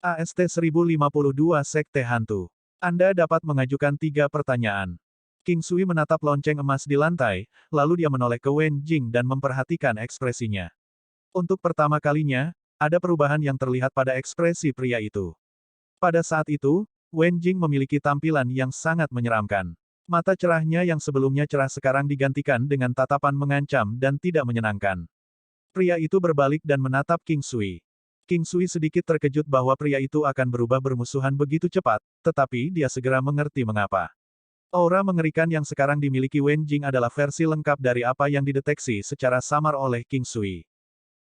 AST-1052 Sekte Hantu. Anda dapat mengajukan 3 pertanyaan. King Sui menatap lonceng emas di lantai, lalu dia menoleh ke Wen Jing dan memperhatikan ekspresinya. Untuk pertama kalinya, ada perubahan yang terlihat pada ekspresi pria itu. Pada saat itu, Wen Jing memiliki tampilan yang sangat menyeramkan. Mata cerahnya yang sebelumnya cerah sekarang digantikan dengan tatapan mengancam dan tidak menyenangkan. Pria itu berbalik dan menatap King Sui. King Sui sedikit terkejut bahwa pria itu akan berubah bermusuhan begitu cepat, tetapi dia segera mengerti mengapa. Aura mengerikan yang sekarang dimiliki Wen Jing adalah versi lengkap dari apa yang dideteksi secara samar oleh King Sui.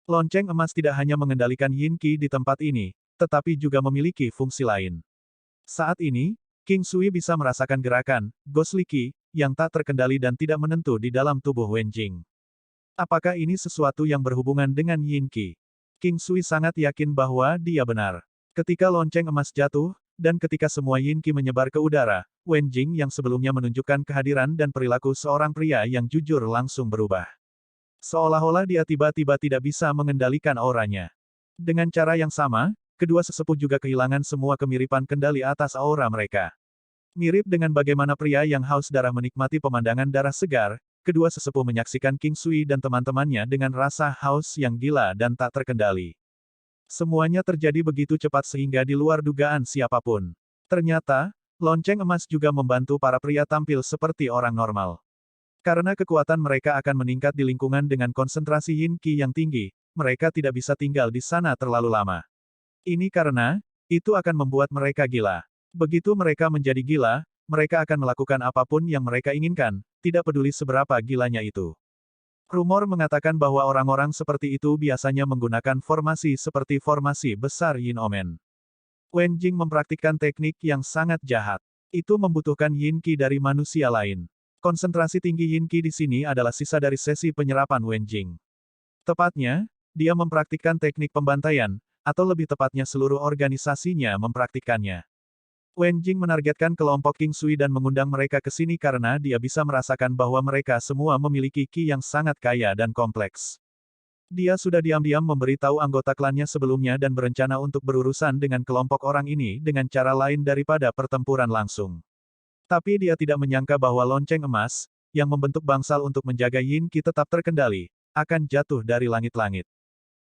Lonceng emas tidak hanya mengendalikan Yin Qi di tempat ini, tetapi juga memiliki fungsi lain. Saat ini, King Sui bisa merasakan gerakan, Ghostly Qi, yang tak terkendali dan tidak menentu di dalam tubuh Wen Jing. Apakah ini sesuatu yang berhubungan dengan Yin Qi? King Sui sangat yakin bahwa dia benar. Ketika lonceng emas jatuh, dan ketika semua Yin Qi menyebar ke udara, Wen Jing yang sebelumnya menunjukkan kehadiran dan perilaku seorang pria yang jujur langsung berubah. Seolah-olah dia tiba-tiba tidak bisa mengendalikan auranya. Dengan cara yang sama, kedua sesepuh juga kehilangan semua kemiripan kendali atas aura mereka. Mirip dengan bagaimana pria yang haus darah menikmati pemandangan darah segar, kedua sesepuh menyaksikan King Sui dan teman-temannya dengan rasa haus yang gila dan tak terkendali. Semuanya terjadi begitu cepat sehingga di luar dugaan siapapun. Ternyata, lonceng emas juga membantu para pria tampil seperti orang normal. Karena kekuatan mereka akan meningkat di lingkungan dengan konsentrasi Yin Qi yang tinggi, mereka tidak bisa tinggal di sana terlalu lama. Ini karena, itu akan membuat mereka gila. Begitu mereka menjadi gila, mereka akan melakukan apapun yang mereka inginkan, tidak peduli seberapa gilanya itu. Rumor mengatakan bahwa orang-orang seperti itu biasanya menggunakan formasi seperti formasi besar Yin Omen. Wen Jing mempraktikkan teknik yang sangat jahat. Itu membutuhkan Yin Qi dari manusia lain. Konsentrasi tinggi Yin Qi di sini adalah sisa dari sesi penyerapan Wen Jing. Tepatnya, dia mempraktikkan teknik pembantaian, atau lebih tepatnya seluruh organisasinya mempraktikkannya. Wen Jing menargetkan kelompok King Sui dan mengundang mereka ke sini karena dia bisa merasakan bahwa mereka semua memiliki Qi yang sangat kaya dan kompleks. Dia sudah diam-diam memberitahu anggota klannya sebelumnya dan berencana untuk berurusan dengan kelompok orang ini dengan cara lain daripada pertempuran langsung. Tapi dia tidak menyangka bahwa lonceng emas, yang membentuk bangsal untuk menjaga Yin Qi tetap terkendali, akan jatuh dari langit-langit.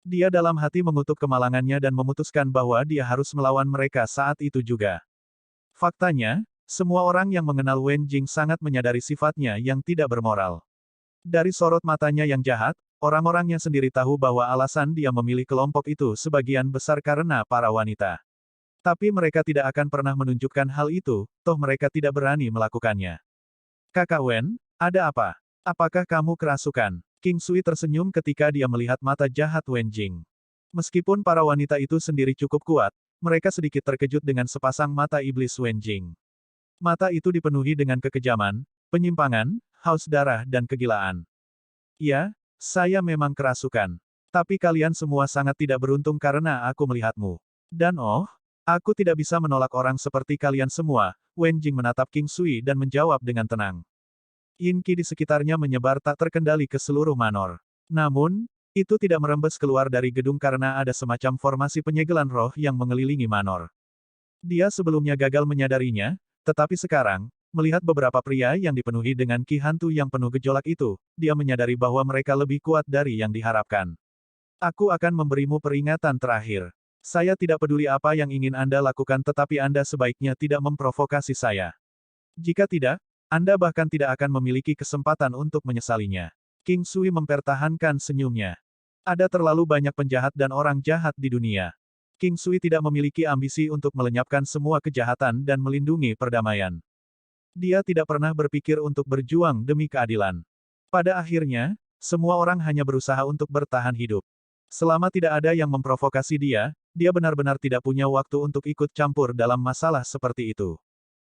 Dia dalam hati mengutuk kemalangannya dan memutuskan bahwa dia harus melawan mereka saat itu juga. Faktanya, semua orang yang mengenal Wen Jing sangat menyadari sifatnya yang tidak bermoral. Dari sorot matanya yang jahat, orang-orangnya sendiri tahu bahwa alasan dia memilih kelompok itu sebagian besar karena para wanita. Tapi mereka tidak akan pernah menunjukkan hal itu, toh mereka tidak berani melakukannya. Kakak Wen, ada apa? Apakah kamu kerasukan? King Sui tersenyum ketika dia melihat mata jahat Wen Jing. Meskipun para wanita itu sendiri cukup kuat, mereka sedikit terkejut dengan sepasang mata iblis Wen Jing. Mata itu dipenuhi dengan kekejaman, penyimpangan, haus darah dan kegilaan. Ya, saya memang kerasukan. Tapi kalian semua sangat tidak beruntung karena aku melihatmu. Dan oh, aku tidak bisa menolak orang seperti kalian semua. Wen Jing menatap King Sui dan menjawab dengan tenang. Yin Qi di sekitarnya menyebar tak terkendali ke seluruh manor. Namun, itu tidak merembes keluar dari gedung karena ada semacam formasi penyegelan roh yang mengelilingi manor. Dia sebelumnya gagal menyadarinya, tetapi sekarang, melihat beberapa pria yang dipenuhi dengan Qi hantu yang penuh gejolak itu, dia menyadari bahwa mereka lebih kuat dari yang diharapkan. Aku akan memberimu peringatan terakhir. Saya tidak peduli apa yang ingin Anda lakukan tetapi Anda sebaiknya tidak memprovokasi saya. Jika tidak, Anda bahkan tidak akan memiliki kesempatan untuk menyesalinya. King Sui mempertahankan senyumnya. Ada terlalu banyak penjahat dan orang jahat di dunia. King Sui tidak memiliki ambisi untuk melenyapkan semua kejahatan dan melindungi perdamaian. Dia tidak pernah berpikir untuk berjuang demi keadilan. Pada akhirnya, semua orang hanya berusaha untuk bertahan hidup. Selama tidak ada yang memprovokasi dia benar-benar tidak punya waktu untuk ikut campur dalam masalah seperti itu.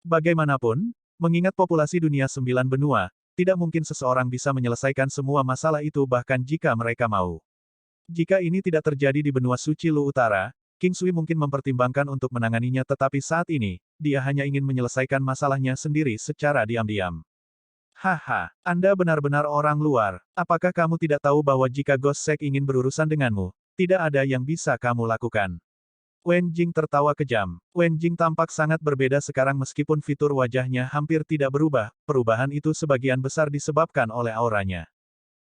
Bagaimanapun, mengingat populasi dunia 9 benua, tidak mungkin seseorang bisa menyelesaikan semua masalah itu bahkan jika mereka mau. Jika ini tidak terjadi di benua suci Lu Utara, King Sui mungkin mempertimbangkan untuk menanganinya tetapi saat ini, dia hanya ingin menyelesaikan masalahnya sendiri secara diam-diam. Haha, Anda benar-benar orang luar. Apakah kamu tidak tahu bahwa jika Ghost Sect ingin berurusan denganmu, tidak ada yang bisa kamu lakukan? Wen Jing tertawa kejam. Wen Jing tampak sangat berbeda sekarang meskipun fitur wajahnya hampir tidak berubah, perubahan itu sebagian besar disebabkan oleh auranya.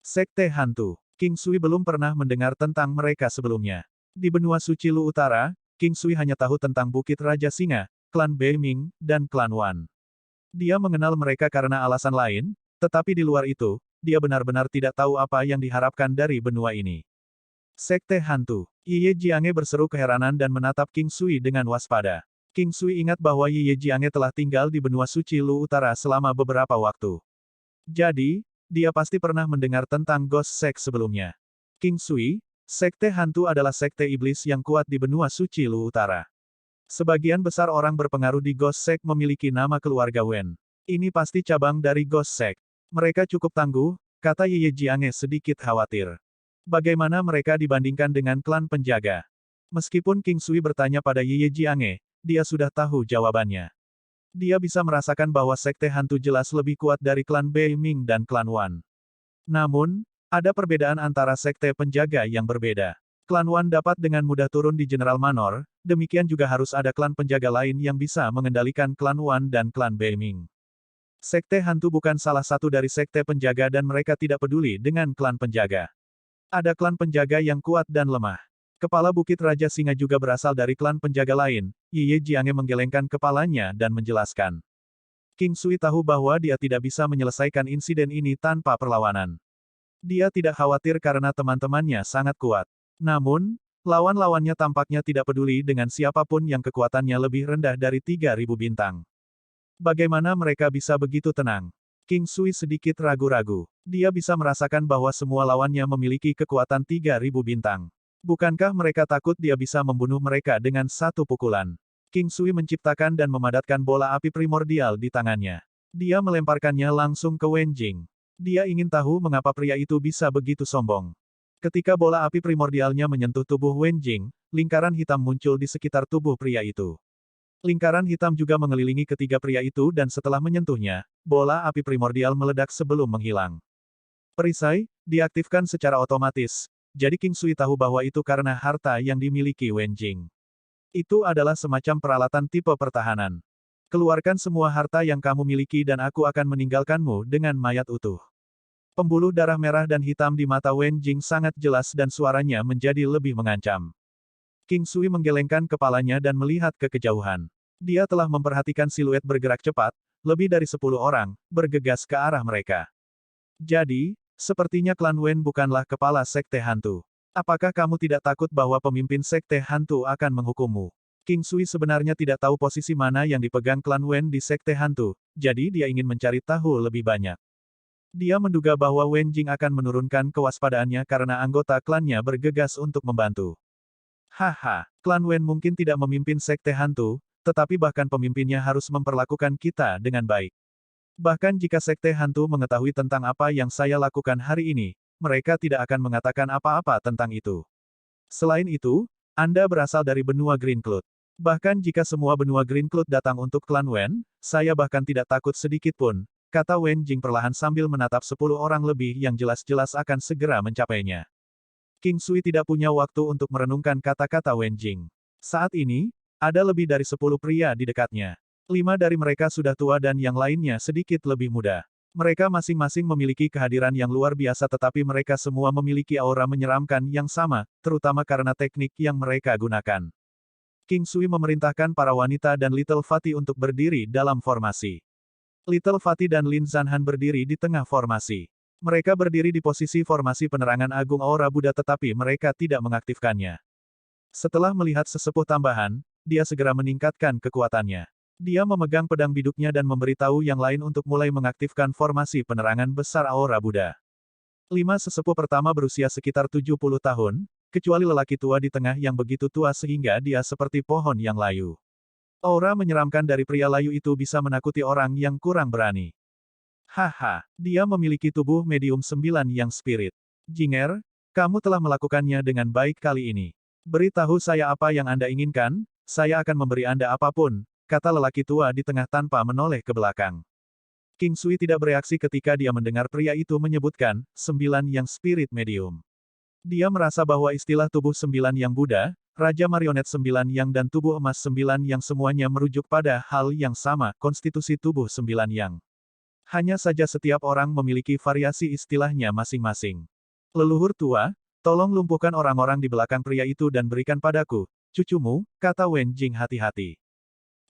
Sekte Hantu. King Sui belum pernah mendengar tentang mereka sebelumnya. Di benua suci Lu Utara, King Sui hanya tahu tentang Bukit Raja Singa, klan Beiming, dan klan Wan. Dia mengenal mereka karena alasan lain, tetapi di luar itu, dia benar-benar tidak tahu apa yang diharapkan dari benua ini. Sekte Hantu. Ye Jiange berseru keheranan dan menatap King Sui dengan waspada. King Sui ingat bahwa Ye Jiange telah tinggal di benua suci Lu Utara selama beberapa waktu. Jadi, dia pasti pernah mendengar tentang Ghost Sect sebelumnya. King Sui, Sekte Hantu adalah sekte iblis yang kuat di benua suci Lu Utara. Sebagian besar orang berpengaruh di Ghost Sect memiliki nama keluarga Wen. Ini pasti cabang dari Ghost Sect. Mereka cukup tangguh, kata Ye Jiange sedikit khawatir. Bagaimana mereka dibandingkan dengan klan penjaga? Meskipun King Sui bertanya pada Ye Jiange, dia sudah tahu jawabannya. Dia bisa merasakan bahwa sekte hantu jelas lebih kuat dari klan Beiming dan klan Wan. Namun, ada perbedaan antara sekte penjaga yang berbeda. Klan Wan dapat dengan mudah turun di General Manor, demikian juga harus ada klan penjaga lain yang bisa mengendalikan klan Wan dan klan Beiming. Sekte hantu bukan salah satu dari sekte penjaga dan mereka tidak peduli dengan klan penjaga. Ada klan penjaga yang kuat dan lemah. Kepala Bukit Raja Singa juga berasal dari klan penjaga lain. Ye Jiange menggelengkan kepalanya dan menjelaskan. King Sui tahu bahwa dia tidak bisa menyelesaikan insiden ini tanpa perlawanan. Dia tidak khawatir karena teman-temannya sangat kuat. Namun, lawan-lawannya tampaknya tidak peduli dengan siapapun yang kekuatannya lebih rendah dari 3.000 bintang. Bagaimana mereka bisa begitu tenang? King Sui sedikit ragu-ragu. Dia bisa merasakan bahwa semua lawannya memiliki kekuatan 3.000 bintang. Bukankah mereka takut dia bisa membunuh mereka dengan satu pukulan? King Sui menciptakan dan memadatkan bola api primordial di tangannya. Dia melemparkannya langsung ke Wen Jing. Dia ingin tahu mengapa pria itu bisa begitu sombong. Ketika bola api primordialnya menyentuh tubuh Wen Jing, lingkaran hitam muncul di sekitar tubuh pria itu. Lingkaran hitam juga mengelilingi ketiga pria itu dan setelah menyentuhnya, bola api primordial meledak sebelum menghilang. Perisai, diaktifkan secara otomatis, jadi King Sui tahu bahwa itu karena harta yang dimiliki Wen Jing. Itu adalah semacam peralatan tipe pertahanan. Keluarkan semua harta yang kamu miliki dan aku akan meninggalkanmu dengan mayat utuh. Pembuluh darah merah dan hitam di mata Wen Jing sangat jelas dan suaranya menjadi lebih mengancam. King Sui menggelengkan kepalanya dan melihat ke kejauhan. Dia telah memperhatikan siluet bergerak cepat, lebih dari 10 orang, bergegas ke arah mereka. Jadi, sepertinya klan Wen bukanlah kepala sekte hantu. Apakah kamu tidak takut bahwa pemimpin sekte hantu akan menghukummu? King Sui sebenarnya tidak tahu posisi mana yang dipegang klan Wen di sekte hantu, jadi dia ingin mencari tahu lebih banyak. Dia menduga bahwa Wen Jing akan menurunkan kewaspadaannya karena anggota klannya bergegas untuk membantu. Haha, klan Wen mungkin tidak memimpin sekte hantu, tetapi bahkan pemimpinnya harus memperlakukan kita dengan baik. Bahkan jika sekte hantu mengetahui tentang apa yang saya lakukan hari ini, mereka tidak akan mengatakan apa-apa tentang itu. Selain itu, Anda berasal dari benua Green Cloud. Bahkan jika semua benua Green Cloud datang untuk klan Wen, saya bahkan tidak takut sedikit pun, kata Wen Jing perlahan sambil menatap 10 orang lebih yang jelas-jelas akan segera mencapainya. King Sui tidak punya waktu untuk merenungkan kata-kata Wen Jing. Saat ini, ada lebih dari 10 pria di dekatnya. 5 dari mereka sudah tua dan yang lainnya sedikit lebih muda. Mereka masing-masing memiliki kehadiran yang luar biasa tetapi mereka semua memiliki aura menyeramkan yang sama, terutama karena teknik yang mereka gunakan. King Sui memerintahkan para wanita dan Little Fatty untuk berdiri dalam formasi. Little Fatty dan Lin Zanhan berdiri di tengah formasi. Mereka berdiri di posisi formasi penerangan agung aura Buddha tetapi mereka tidak mengaktifkannya. Setelah melihat sesepuh tambahan, dia segera meningkatkan kekuatannya. Dia memegang pedang biduknya dan memberitahu yang lain untuk mulai mengaktifkan formasi penerangan besar aura Buddha. 5 sesepuh pertama berusia sekitar 70 tahun, kecuali lelaki tua di tengah yang begitu tua sehingga dia seperti pohon yang layu. Aura menyeramkan dari pria layu itu bisa menakuti orang yang kurang berani. Haha, dia memiliki tubuh medium 9 yang spirit. Jinger, kamu telah melakukannya dengan baik kali ini. Beritahu saya apa yang Anda inginkan, saya akan memberi Anda apapun, kata lelaki tua di tengah tanpa menoleh ke belakang. King Sui tidak bereaksi ketika dia mendengar pria itu menyebutkan 9 yang spirit medium. Dia merasa bahwa istilah tubuh 9 yang Buddha Raja Marionet 9 Yang dan tubuh emas 9 Yang semuanya merujuk pada hal yang sama, konstitusi tubuh 9 Yang. Hanya saja setiap orang memiliki variasi istilahnya masing-masing. Leluhur tua, tolong lumpuhkan orang-orang di belakang pria itu dan berikan padaku, cucumu, kata Wen Jing hati-hati.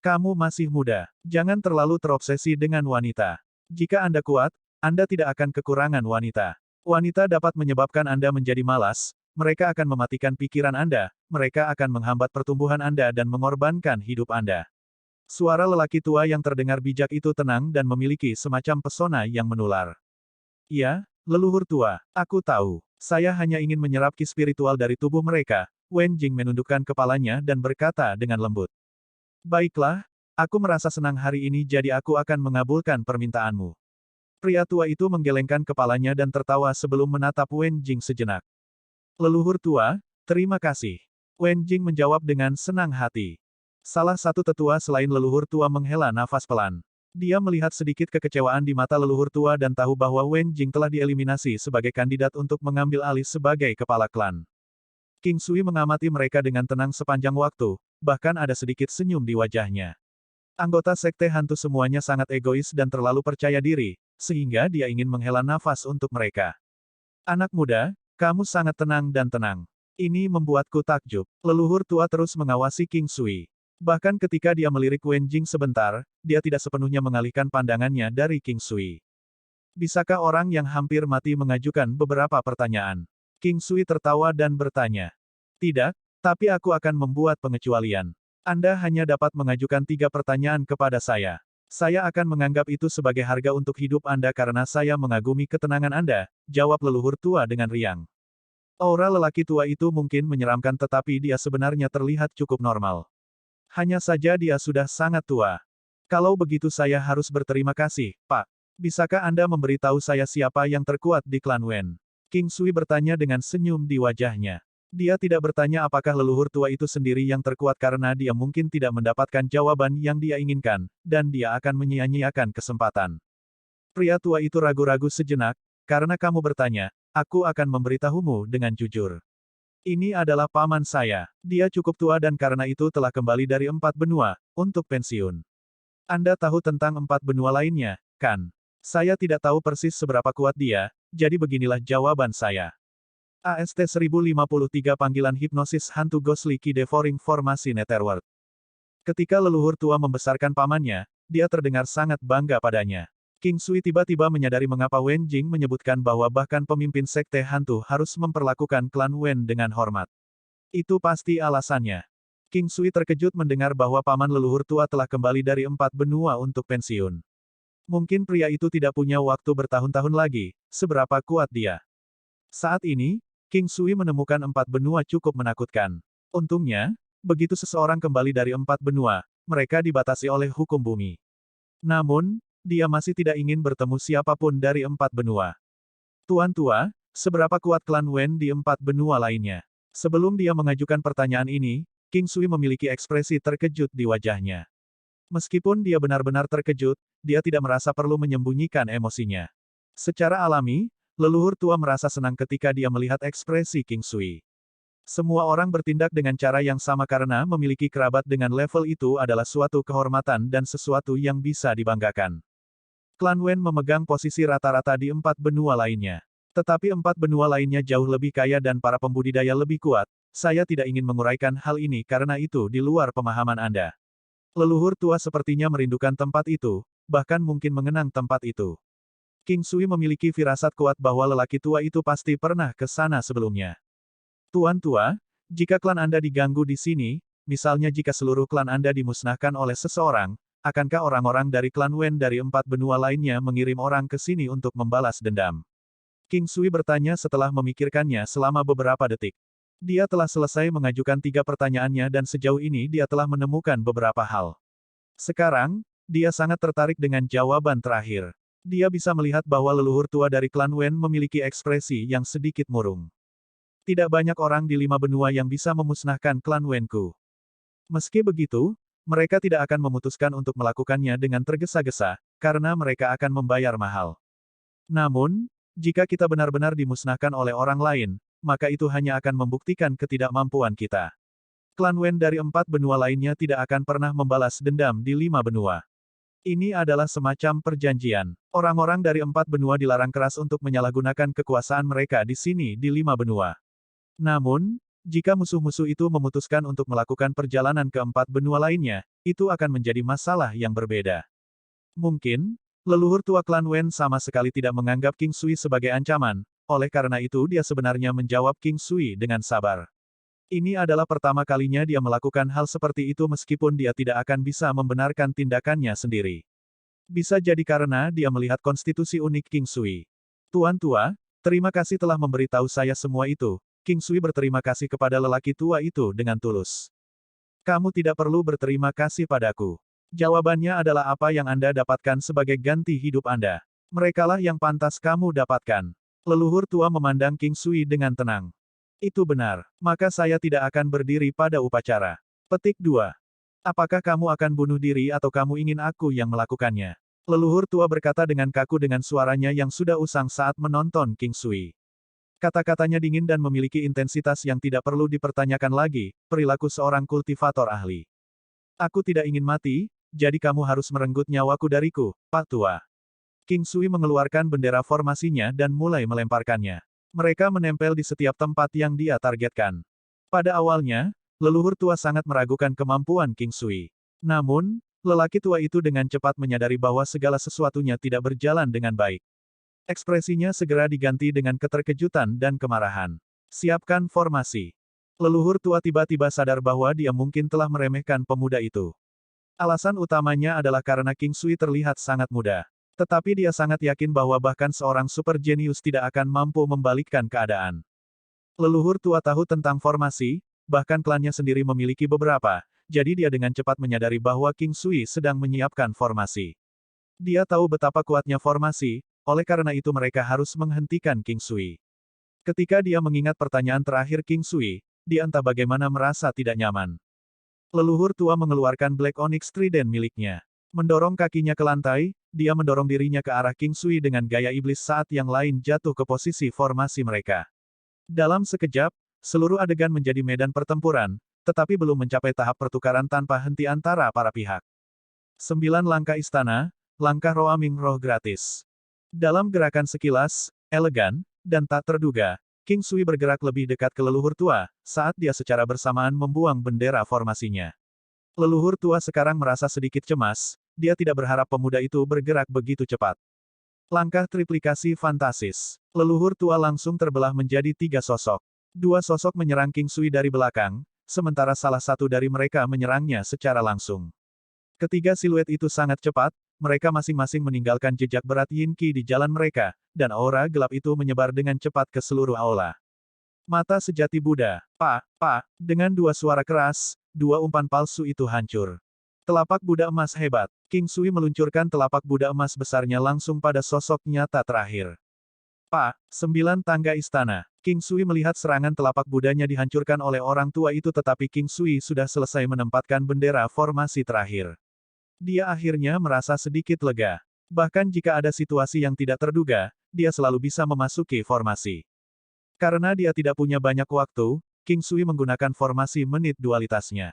Kamu masih muda, jangan terlalu terobsesi dengan wanita. Jika Anda kuat, Anda tidak akan kekurangan wanita. Wanita dapat menyebabkan Anda menjadi malas, mereka akan mematikan pikiran Anda, mereka akan menghambat pertumbuhan Anda dan mengorbankan hidup Anda. Suara lelaki tua yang terdengar bijak itu tenang dan memiliki semacam pesona yang menular. Ya, leluhur tua, aku tahu. Saya hanya ingin menyerap ki spiritual dari tubuh mereka. Wen Jing menundukkan kepalanya dan berkata dengan lembut. Baiklah, aku merasa senang hari ini jadi aku akan mengabulkan permintaanmu. Pria tua itu menggelengkan kepalanya dan tertawa sebelum menatap Wen Jing sejenak. Leluhur tua, terima kasih. Wen Jing menjawab dengan senang hati. Salah satu tetua selain leluhur tua menghela nafas pelan. Dia melihat sedikit kekecewaan di mata leluhur tua dan tahu bahwa Wen Jing telah dieliminasi sebagai kandidat untuk mengambil alih sebagai kepala klan. King Sui mengamati mereka dengan tenang sepanjang waktu, bahkan ada sedikit senyum di wajahnya. Anggota sekte hantu semuanya sangat egois dan terlalu percaya diri, sehingga dia ingin menghela nafas untuk mereka. Anak muda, kamu sangat tenang dan tenang. Ini membuatku takjub. Leluhur tua terus mengawasi King Sui. Bahkan ketika dia melirik Wen Jing sebentar, dia tidak sepenuhnya mengalihkan pandangannya dari King Sui. Bisakah orang yang hampir mati mengajukan beberapa pertanyaan? King Sui tertawa dan bertanya. Tidak, tapi aku akan membuat pengecualian. Anda hanya dapat mengajukan 3 pertanyaan kepada saya. Saya akan menganggap itu sebagai harga untuk hidup Anda karena saya mengagumi ketenangan Anda, jawab leluhur tua dengan riang. Aura lelaki tua itu mungkin menyeramkan tetapi dia sebenarnya terlihat cukup normal. Hanya saja dia sudah sangat tua. Kalau begitu saya harus berterima kasih, Pak. Bisakah Anda memberitahu saya siapa yang terkuat di klan Wen? King Sui bertanya dengan senyum di wajahnya. Dia tidak bertanya apakah leluhur tua itu sendiri yang terkuat karena dia mungkin tidak mendapatkan jawaban yang dia inginkan, dan dia akan menyia-nyiakan kesempatan. Pria tua itu ragu-ragu sejenak, karena kamu bertanya, aku akan memberitahumu dengan jujur. Ini adalah paman saya. Dia cukup tua dan karena itu telah kembali dari 4 benua, untuk pensiun. Anda tahu tentang 4 benua lainnya, kan? Saya tidak tahu persis seberapa kuat dia, jadi beginilah jawaban saya. AST 1053 Panggilan Hipnosis Hantu Ghostly Key Devouring Formasi Netherworld. Ketika leluhur tua membesarkan pamannya, dia terdengar sangat bangga padanya. King Sui tiba-tiba menyadari mengapa Wen Jing menyebutkan bahwa bahkan pemimpin sekte hantu harus memperlakukan klan Wen dengan hormat. Itu pasti alasannya. King Sui terkejut mendengar bahwa paman leluhur tua telah kembali dari 4 benua untuk pensiun. Mungkin pria itu tidak punya waktu bertahun-tahun lagi, seberapa kuat dia. Saat ini, King Sui menemukan 4 benua cukup menakutkan. Untungnya, begitu seseorang kembali dari 4 benua, mereka dibatasi oleh hukum bumi. Namun, dia masih tidak ingin bertemu siapapun dari 4 benua. Tuan tua, seberapa kuat klan Wen di 4 benua lainnya? Sebelum dia mengajukan pertanyaan ini, King Sui memiliki ekspresi terkejut di wajahnya. Meskipun dia benar-benar terkejut, dia tidak merasa perlu menyembunyikan emosinya. Secara alami, leluhur tua merasa senang ketika dia melihat ekspresi King Sui. Semua orang bertindak dengan cara yang sama karena memiliki kerabat dengan level itu adalah suatu kehormatan dan sesuatu yang bisa dibanggakan. Klan Wen memegang posisi rata-rata di 4 benua lainnya. Tetapi 4 benua lainnya jauh lebih kaya dan para pembudidaya lebih kuat. Saya tidak ingin menguraikan hal ini karena itu di luar pemahaman Anda. Leluhur tua sepertinya merindukan tempat itu, bahkan mungkin mengenang tempat itu. King Sui memiliki firasat kuat bahwa lelaki tua itu pasti pernah ke sana sebelumnya. Tuan tua, jika klan Anda diganggu di sini, misalnya jika seluruh klan Anda dimusnahkan oleh seseorang, akankah orang-orang dari klan Wen dari 4 benua lainnya mengirim orang ke sini untuk membalas dendam? King Sui bertanya setelah memikirkannya selama beberapa detik. Dia telah selesai mengajukan 3 pertanyaannya dan sejauh ini dia telah menemukan beberapa hal. Sekarang, dia sangat tertarik dengan jawaban terakhir. Dia bisa melihat bahwa leluhur tua dari klan Wen memiliki ekspresi yang sedikit murung. Tidak banyak orang di 5 benua yang bisa memusnahkan klan Wenku. Meski begitu, mereka tidak akan memutuskan untuk melakukannya dengan tergesa-gesa, karena mereka akan membayar mahal. Namun, jika kita benar-benar dimusnahkan oleh orang lain, maka itu hanya akan membuktikan ketidakmampuan kita. Klan Wen dari 4 benua lainnya tidak akan pernah membalas dendam di 5 benua. Ini adalah semacam perjanjian. Orang-orang dari 4 benua dilarang keras untuk menyalahgunakan kekuasaan mereka di sini di 5 benua. Namun, jika musuh-musuh itu memutuskan untuk melakukan perjalanan ke 4 benua lainnya, itu akan menjadi masalah yang berbeda. Mungkin, leluhur tua klan Wen sama sekali tidak menganggap King Sui sebagai ancaman, oleh karena itu dia sebenarnya menjawab King Sui dengan sabar. Ini adalah pertama kalinya dia melakukan hal seperti itu meskipun dia tidak akan bisa membenarkan tindakannya sendiri. Bisa jadi karena dia melihat konstitusi unik King Sui. Tuan tua, terima kasih telah memberitahu saya semua itu. King Sui berterima kasih kepada lelaki tua itu dengan tulus. Kamu tidak perlu berterima kasih padaku. Jawabannya adalah apa yang Anda dapatkan sebagai ganti hidup Anda. Merekalah yang pantas kamu dapatkan. Leluhur tua memandang King Sui dengan tenang. Itu benar. Maka saya tidak akan berdiri pada upacara. Petik 2. Apakah kamu akan bunuh diri atau kamu ingin aku yang melakukannya? Leluhur tua berkata dengan kaku dengan suaranya yang sudah usang saat menonton King Sui. Kata-katanya dingin dan memiliki intensitas yang tidak perlu dipertanyakan lagi, perilaku seorang kultivator ahli. Aku tidak ingin mati, jadi kamu harus merenggut nyawaku dariku, Pak Tua. King Sui mengeluarkan bendera formasinya dan mulai melemparkannya. Mereka menempel di setiap tempat yang dia targetkan. Pada awalnya, leluhur tua sangat meragukan kemampuan King Sui. Namun, lelaki tua itu dengan cepat menyadari bahwa segala sesuatunya tidak berjalan dengan baik. Ekspresinya segera diganti dengan keterkejutan dan kemarahan. Siapkan formasi. Leluhur tua tiba-tiba sadar bahwa dia mungkin telah meremehkan pemuda itu. Alasan utamanya adalah karena King Sui terlihat sangat muda. Tetapi dia sangat yakin bahwa bahkan seorang super jenius tidak akan mampu membalikkan keadaan. Leluhur tua tahu tentang formasi, bahkan klannya sendiri memiliki beberapa, jadi dia dengan cepat menyadari bahwa King Sui sedang menyiapkan formasi. Dia tahu betapa kuatnya formasi, oleh karena itu mereka harus menghentikan King Sui. Ketika dia mengingat pertanyaan terakhir King Sui, dia entah bagaimana merasa tidak nyaman. Leluhur tua mengeluarkan Black Onyx Trident miliknya. Mendorong kakinya ke lantai, dia mendorong dirinya ke arah King Sui dengan gaya iblis saat yang lain jatuh ke posisi formasi mereka. Dalam sekejap, seluruh adegan menjadi medan pertempuran, tetapi belum mencapai tahap pertukaran tanpa henti antara para pihak. 9 langkah istana, langkah roaming roh gratis. Dalam gerakan sekilas, elegan, dan tak terduga, King Sui bergerak lebih dekat ke leluhur tua, saat dia secara bersamaan membuang bendera formasinya. Leluhur tua sekarang merasa sedikit cemas, dia tidak berharap pemuda itu bergerak begitu cepat. Langkah triplikasi fantasis. Leluhur tua langsung terbelah menjadi 3 sosok. 2 sosok menyerang King Sui dari belakang, sementara salah satu dari mereka menyerangnya secara langsung. Ketiga siluet itu sangat cepat, mereka masing-masing meninggalkan jejak berat Yin Qi di jalan mereka, dan aura gelap itu menyebar dengan cepat ke seluruh aula. Mata sejati Buddha, Pak, dengan 2 suara keras, 2 umpan palsu itu hancur. Telapak Buddha emas hebat. King Sui meluncurkan telapak Buddha emas besarnya langsung pada sosok nyata terakhir. 9 tangga istana. King Sui melihat serangan telapak Budanya dihancurkan oleh orang tua itu tetapi King Sui sudah selesai menempatkan bendera formasi terakhir. Dia akhirnya merasa sedikit lega. Bahkan jika ada situasi yang tidak terduga, dia selalu bisa memasuki formasi. Karena dia tidak punya banyak waktu, King Sui menggunakan formasi menit dualitasnya.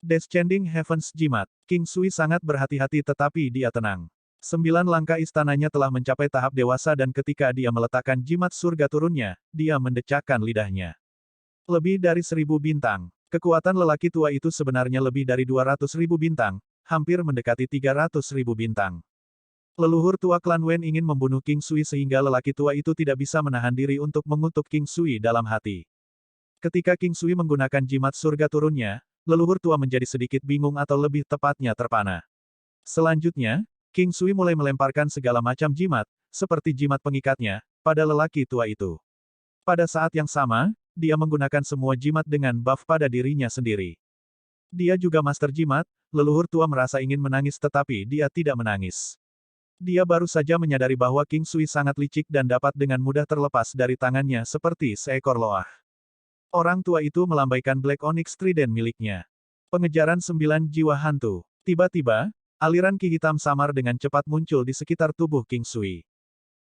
Descending Heavens Jimat. King Sui sangat berhati-hati tetapi dia tenang. 9 langkah istananya telah mencapai tahap dewasa dan ketika dia meletakkan jimat surga turunnya, dia mendecakkan lidahnya. Lebih dari 1000 bintang. Kekuatan lelaki tua itu sebenarnya lebih dari 200.000 bintang, hampir mendekati 300.000 bintang. Leluhur tua klan Wen ingin membunuh King Sui sehingga lelaki tua itu tidak bisa menahan diri untuk mengutuk King Sui dalam hati. Ketika King Sui menggunakan jimat surga turunnya, leluhur tua menjadi sedikit bingung atau lebih tepatnya terpana. Selanjutnya, King Sui mulai melemparkan segala macam jimat, seperti jimat pengikatnya, pada lelaki tua itu. Pada saat yang sama, dia menggunakan semua jimat dengan buff pada dirinya sendiri. Dia juga master jimat, leluhur tua merasa ingin menangis tetapi dia tidak menangis. Dia baru saja menyadari bahwa King Sui sangat licik dan dapat dengan mudah terlepas dari tangannya seperti seekor loah. Orang tua itu melambaikan Black Onyx Trident miliknya. Pengejaran 9 jiwa hantu. Tiba-tiba, aliran ki hitam samar dengan cepat muncul di sekitar tubuh King Sui.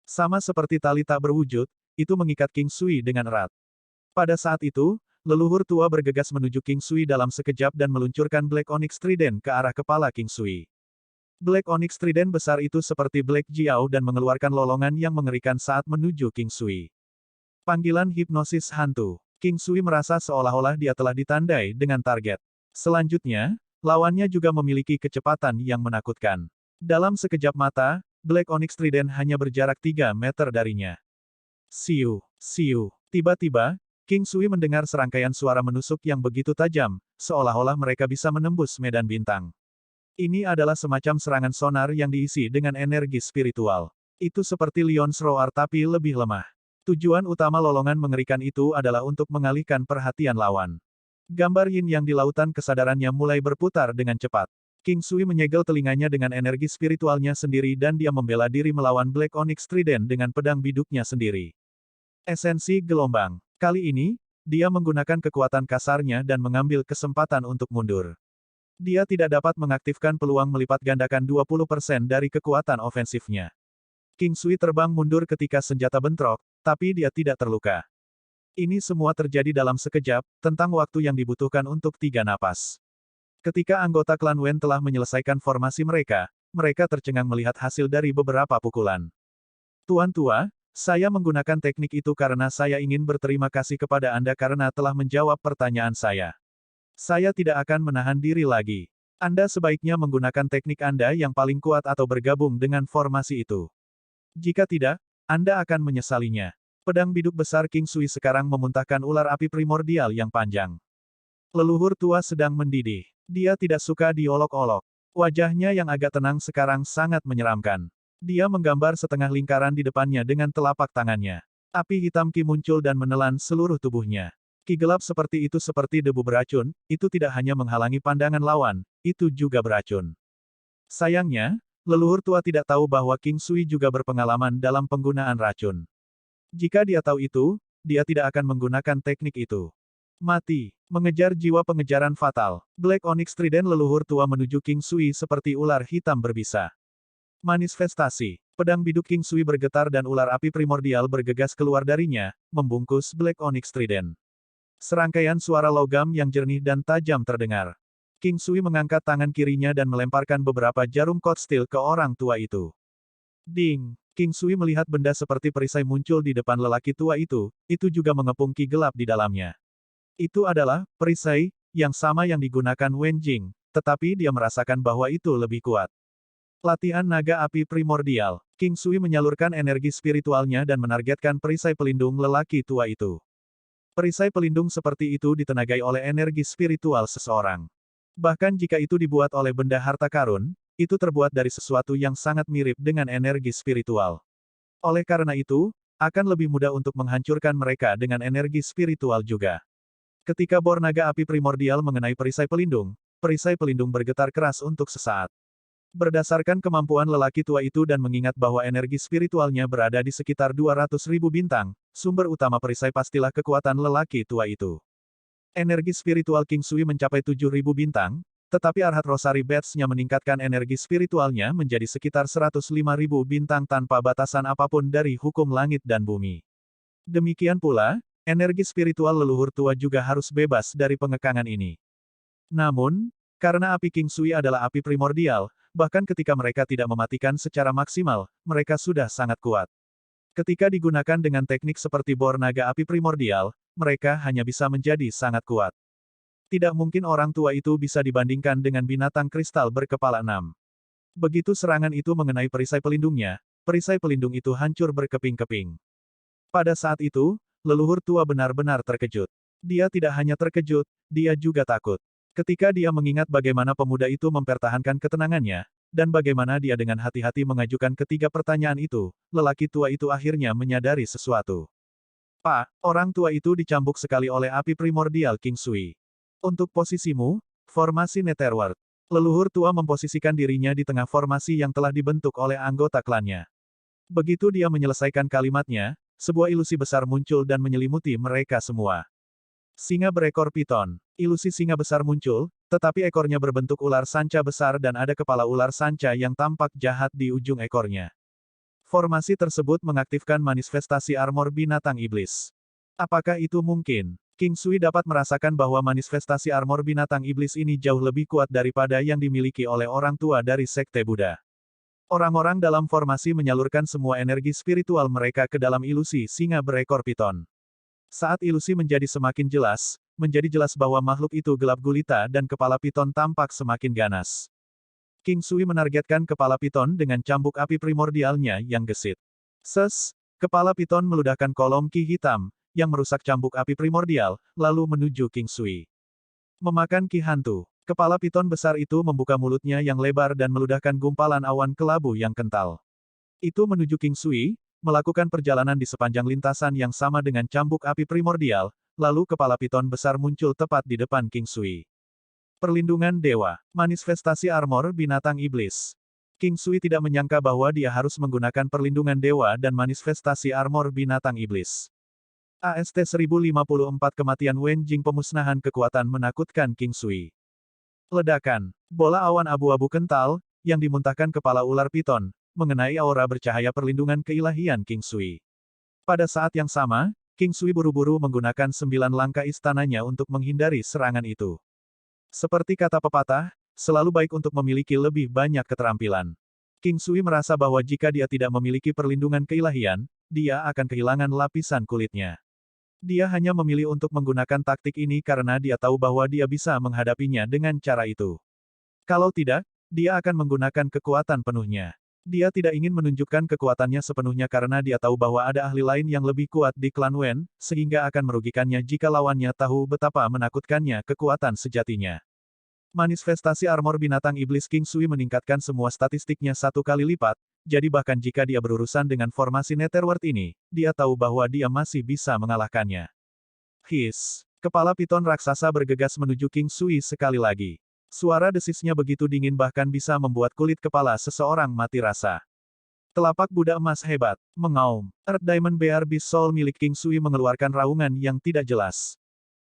Sama seperti tali tak berwujud, itu mengikat King Sui dengan erat. Pada saat itu, leluhur tua bergegas menuju King Sui dalam sekejap dan meluncurkan Black Onyx Trident ke arah kepala King Sui. Black Onyx Trident besar itu seperti Black Jiao dan mengeluarkan lolongan yang mengerikan saat menuju King Sui. Panggilan hipnosis hantu. King Sui merasa seolah-olah dia telah ditandai dengan target. Selanjutnya, lawannya juga memiliki kecepatan yang menakutkan. Dalam sekejap mata, Black Onyx Trident hanya berjarak 3 meter darinya. Siu, siu. Tiba-tiba, King Sui mendengar serangkaian suara menusuk yang begitu tajam, seolah-olah mereka bisa menembus medan bintang. Ini adalah semacam serangan sonar yang diisi dengan energi spiritual. Itu seperti Lion's Roar tapi lebih lemah. Tujuan utama lolongan mengerikan itu adalah untuk mengalihkan perhatian lawan. Gambar yin yang di lautan kesadarannya mulai berputar dengan cepat. King Sui menyegel telinganya dengan energi spiritualnya sendiri dan dia membela diri melawan Black Onyx Trident dengan pedang biduknya sendiri. Esensi gelombang. Kali ini, dia menggunakan kekuatan kasarnya dan mengambil kesempatan untuk mundur. Dia tidak dapat mengaktifkan peluang melipat gandakan 20% dari kekuatan ofensifnya. King Sui terbang mundur ketika senjata bentrok, tapi dia tidak terluka. Ini semua terjadi dalam sekejap, tentang waktu yang dibutuhkan untuk 3 napas. Ketika anggota klan Wen telah menyelesaikan formasi mereka, mereka tercengang melihat hasil dari beberapa pukulan. Tuan tua, saya menggunakan teknik itu karena saya ingin berterima kasih kepada Anda karena telah menjawab pertanyaan saya. Saya tidak akan menahan diri lagi. Anda sebaiknya menggunakan teknik Anda yang paling kuat atau bergabung dengan formasi itu. Jika tidak, Anda akan menyesalinya. Pedang biduk besar King Sui sekarang memuntahkan ular api primordial yang panjang. Leluhur tua sedang mendidih. Dia tidak suka diolok-olok. Wajahnya yang agak tenang sekarang sangat menyeramkan. Dia menggambar setengah lingkaran di depannya dengan telapak tangannya. Api hitam Ki muncul dan menelan seluruh tubuhnya. Ki gelap seperti itu seperti debu beracun, itu tidak hanya menghalangi pandangan lawan, itu juga beracun. Sayangnya, leluhur tua tidak tahu bahwa King Sui juga berpengalaman dalam penggunaan racun. Jika dia tahu itu, dia tidak akan menggunakan teknik itu. Mati. Mengejar jiwa pengejaran fatal. Black Onyx Trident leluhur tua menuju King Sui seperti ular hitam berbisa. Manifestasi. Pedang biduk King Sui bergetar dan ular api primordial bergegas keluar darinya, membungkus Black Onyx Trident. Serangkaian suara logam yang jernih dan tajam terdengar. King Sui mengangkat tangan kirinya dan melemparkan beberapa jarum kot steel ke orang tua itu. Ding! King Sui melihat benda seperti perisai muncul di depan lelaki tua itu juga mengepung ki gelap di dalamnya. Itu adalah perisai yang sama yang digunakan Wen Jing, tetapi dia merasakan bahwa itu lebih kuat. Latihan naga api primordial. King Sui menyalurkan energi spiritualnya dan menargetkan perisai pelindung lelaki tua itu. Perisai pelindung seperti itu ditenagai oleh energi spiritual seseorang. Bahkan jika itu dibuat oleh benda harta karun, itu terbuat dari sesuatu yang sangat mirip dengan energi spiritual. Oleh karena itu, akan lebih mudah untuk menghancurkan mereka dengan energi spiritual juga. Ketika bor naga api primordial mengenai perisai pelindung bergetar keras untuk sesaat. Berdasarkan kemampuan lelaki tua itu dan mengingat bahwa energi spiritualnya berada di sekitar 200.000 bintang, sumber utama perisai pastilah kekuatan lelaki tua itu. Energi spiritual King Sui mencapai 7.000 bintang, tetapi Arhat Rosary Bats-nya meningkatkan energi spiritualnya menjadi sekitar 105.000 bintang tanpa batasan apapun dari hukum langit dan bumi. Demikian pula, energi spiritual leluhur tua juga harus bebas dari pengekangan ini. Namun, karena api King Sui adalah api primordial, bahkan ketika mereka tidak mematikan secara maksimal, mereka sudah sangat kuat. Ketika digunakan dengan teknik seperti bor naga api primordial, mereka hanya bisa menjadi sangat kuat. Tidak mungkin orang tua itu bisa dibandingkan dengan binatang kristal berkepala 6. Begitu serangan itu mengenai perisai pelindungnya, perisai pelindung itu hancur berkeping-keping. Pada saat itu, leluhur tua benar-benar terkejut. Dia tidak hanya terkejut, dia juga takut. Ketika dia mengingat bagaimana pemuda itu mempertahankan ketenangannya, dan bagaimana dia dengan hati-hati mengajukan ketiga pertanyaan itu, lelaki tua itu akhirnya menyadari sesuatu. Pak, orang tua itu dicambuk sekali oleh api primordial King Sui. Untuk posisimu, formasi Netherworld. Leluhur tua memposisikan dirinya di tengah formasi yang telah dibentuk oleh anggota klannya. Begitu dia menyelesaikan kalimatnya, sebuah ilusi besar muncul dan menyelimuti mereka semua. Singa berekor piton. Ilusi singa besar muncul, tetapi ekornya berbentuk ular sanca besar dan ada kepala ular sanca yang tampak jahat di ujung ekornya. Formasi tersebut mengaktifkan manifestasi armor binatang iblis. Apakah itu mungkin? King Sui dapat merasakan bahwa manifestasi armor binatang iblis ini jauh lebih kuat daripada yang dimiliki oleh orang tua dari Sekte Buddha. Orang-orang dalam formasi menyalurkan semua energi spiritual mereka ke dalam ilusi singa berekor piton. Saat ilusi menjadi semakin jelas, menjadi jelas bahwa makhluk itu gelap gulita dan kepala piton tampak semakin ganas. King Sui menargetkan kepala piton dengan cambuk api primordialnya yang gesit. Kepala piton meludahkan kolom ki hitam, yang merusak cambuk api primordial, lalu menuju King Sui. Memakan ki hantu. Kepala piton besar itu membuka mulutnya yang lebar dan meludahkan gumpalan awan kelabu yang kental. Itu menuju King Sui, melakukan perjalanan di sepanjang lintasan yang sama dengan cambuk api primordial, lalu kepala piton besar muncul tepat di depan King Sui. Perlindungan Dewa. Manifestasi armor binatang iblis. King Sui tidak menyangka bahwa dia harus menggunakan perlindungan dewa dan manifestasi armor binatang iblis. AST 1054 Kematian Wen Jing pemusnahan kekuatan menakutkan King Sui. Ledakan. Bola awan abu-abu kental, yang dimuntahkan kepala ular piton, mengenai aura bercahaya perlindungan keilahian King Sui. Pada saat yang sama, King Sui buru-buru menggunakan 9 langkah istananya untuk menghindari serangan itu. Seperti kata pepatah, selalu baik untuk memiliki lebih banyak keterampilan. King Sui merasa bahwa jika dia tidak memiliki perlindungan keilahian, dia akan kehilangan lapisan kulitnya. Dia hanya memilih untuk menggunakan taktik ini karena dia tahu bahwa dia bisa menghadapinya dengan cara itu. Kalau tidak, dia akan menggunakan kekuatan penuhnya. Dia tidak ingin menunjukkan kekuatannya sepenuhnya karena dia tahu bahwa ada ahli lain yang lebih kuat di klan Wen, sehingga akan merugikannya jika lawannya tahu betapa menakutkannya kekuatan sejatinya. Manifestasi armor binatang iblis King Sui meningkatkan semua statistiknya 1 kali lipat, jadi bahkan jika dia berurusan dengan formasi Netherworld ini, dia tahu bahwa dia masih bisa mengalahkannya. Kepala piton raksasa bergegas menuju King Sui sekali lagi. Suara desisnya begitu dingin bahkan bisa membuat kulit kepala seseorang mati rasa. Telapak Buddha emas hebat, mengaum. Earth Diamond Bear Beast Soul milik King Sui mengeluarkan raungan yang tidak jelas.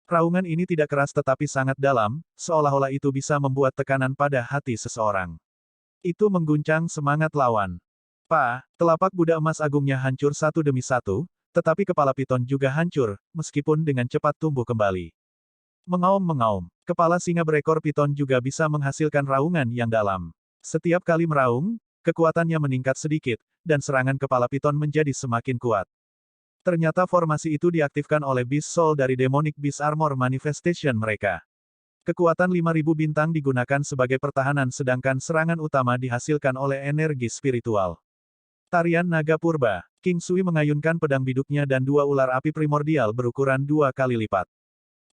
Raungan ini tidak keras tetapi sangat dalam, seolah-olah itu bisa membuat tekanan pada hati seseorang. Itu mengguncang semangat lawan. Telapak Buddha emas agungnya hancur satu demi satu, tetapi kepala piton juga hancur, meskipun dengan cepat tumbuh kembali. Mengaum-mengaum, kepala singa berekor piton juga bisa menghasilkan raungan yang dalam. Setiap kali meraung, kekuatannya meningkat sedikit, dan serangan kepala piton menjadi semakin kuat. Ternyata formasi itu diaktifkan oleh Beast Soul dari Demonic Beast Armor Manifestation mereka. Kekuatan 5000 bintang digunakan sebagai pertahanan sedangkan serangan utama dihasilkan oleh energi spiritual. Tarian Naga Purba. King Sui mengayunkan pedang biduknya dan 2 ular api primordial berukuran 2 kali lipat.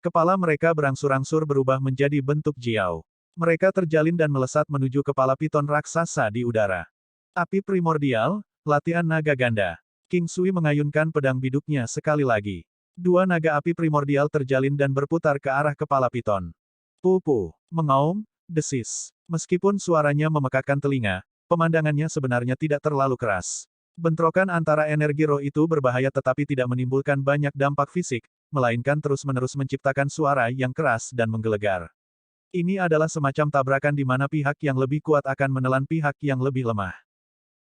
Kepala mereka berangsur-angsur berubah menjadi bentuk jiao. Mereka terjalin dan melesat menuju kepala piton raksasa di udara. Api primordial, latihan naga ganda. King Sui mengayunkan pedang biduknya sekali lagi. 2 naga api primordial terjalin dan berputar ke arah kepala piton. Pupu, mengaum, desis. Meskipun suaranya memekakkan telinga, pemandangannya sebenarnya tidak terlalu keras. Bentrokan antara energi roh itu berbahaya tetapi tidak menimbulkan banyak dampak fisik, melainkan terus-menerus menciptakan suara yang keras dan menggelegar. Ini adalah semacam tabrakan di mana pihak yang lebih kuat akan menelan pihak yang lebih lemah.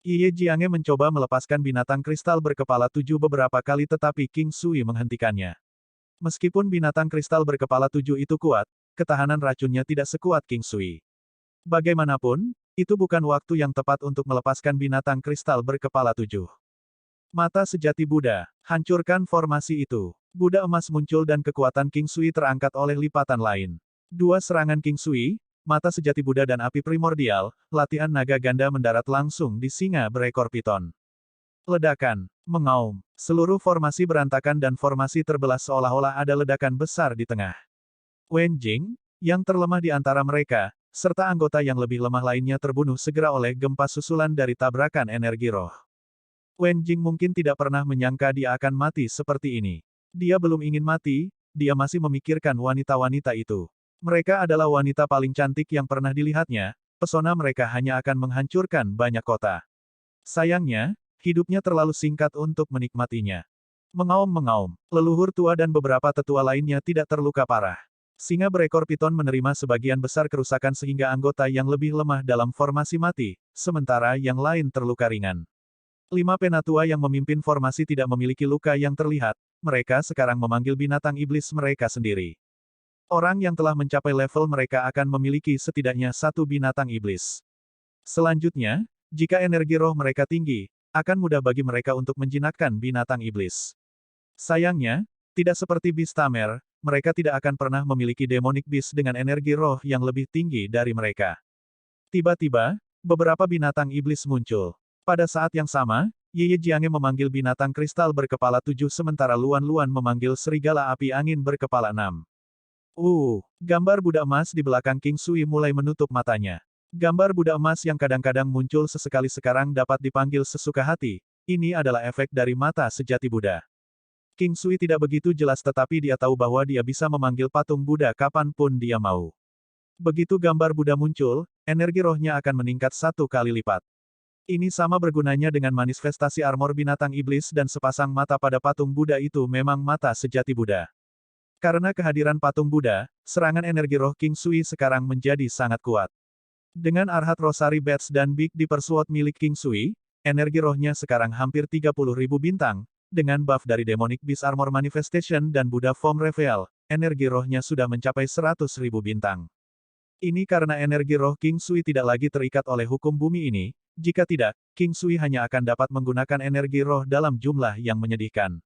Ye Jiange mencoba melepaskan binatang kristal berkepala 7 beberapa kali tetapi King Sui menghentikannya. Meskipun binatang kristal berkepala 7 itu kuat, ketahanan racunnya tidak sekuat King Sui. Bagaimanapun, itu bukan waktu yang tepat untuk melepaskan binatang kristal berkepala 7. Mata sejati Buddha, hancurkan formasi itu. Buddha emas muncul dan kekuatan King Sui terangkat oleh lipatan lain. 2 serangan King Sui, mata sejati Buddha dan api primordial, latihan naga ganda mendarat langsung di singa berekor piton. Ledakan, mengaum. Seluruh formasi berantakan dan formasi terbelah seolah-olah ada ledakan besar di tengah. Wen Jing, yang terlemah di antara mereka, serta anggota yang lebih lemah lainnya terbunuh segera oleh gempa susulan dari tabrakan energi roh. Wen Jing mungkin tidak pernah menyangka dia akan mati seperti ini. Dia belum ingin mati, dia masih memikirkan wanita-wanita itu. Mereka adalah wanita paling cantik yang pernah dilihatnya, pesona mereka hanya akan menghancurkan banyak kota. Sayangnya, hidupnya terlalu singkat untuk menikmatinya. Mengaum-mengaum, leluhur tua dan beberapa tetua lainnya tidak terluka parah. Singa berekor piton menerima sebagian besar kerusakan sehingga anggota yang lebih lemah dalam formasi mati, sementara yang lain terluka ringan. 5 penatua yang memimpin formasi tidak memiliki luka yang terlihat, mereka sekarang memanggil binatang iblis mereka sendiri. Orang yang telah mencapai level mereka akan memiliki setidaknya satu binatang iblis. Selanjutnya, jika energi roh mereka tinggi, akan mudah bagi mereka untuk menjinakkan binatang iblis. Sayangnya, tidak seperti Beast Tamer, mereka tidak akan pernah memiliki demonic beast dengan energi roh yang lebih tinggi dari mereka. Tiba-tiba, beberapa binatang iblis muncul. Pada saat yang sama, Ye Jiange memanggil binatang kristal berkepala 7 sementara Luan Luan memanggil serigala api angin berkepala 6. Gambar Buddha emas di belakang King Sui mulai menutup matanya. Gambar Buddha emas yang kadang-kadang muncul sesekali sekarang dapat dipanggil sesuka hati. Ini adalah efek dari mata sejati Buddha. King Sui tidak begitu jelas tetapi dia tahu bahwa dia bisa memanggil patung Buddha kapanpun dia mau. Begitu gambar Buddha muncul, energi rohnya akan meningkat 1 kali lipat. Ini sama bergunanya dengan manifestasi armor binatang iblis dan sepasang mata pada patung Buddha itu memang mata sejati Buddha. Karena kehadiran patung Buddha, serangan energi roh King Sui sekarang menjadi sangat kuat. Dengan Arhat Rosary Bats dan Big Dipper Sword milik King Sui, energi rohnya sekarang hampir 30.000 bintang, dengan buff dari Demonic Beast Armor Manifestation dan Buddha Form Reveal, energi rohnya sudah mencapai 100.000 bintang. Ini karena energi roh King Sui tidak lagi terikat oleh hukum bumi ini, jika tidak, King Sui hanya akan dapat menggunakan energi roh dalam jumlah yang menyedihkan.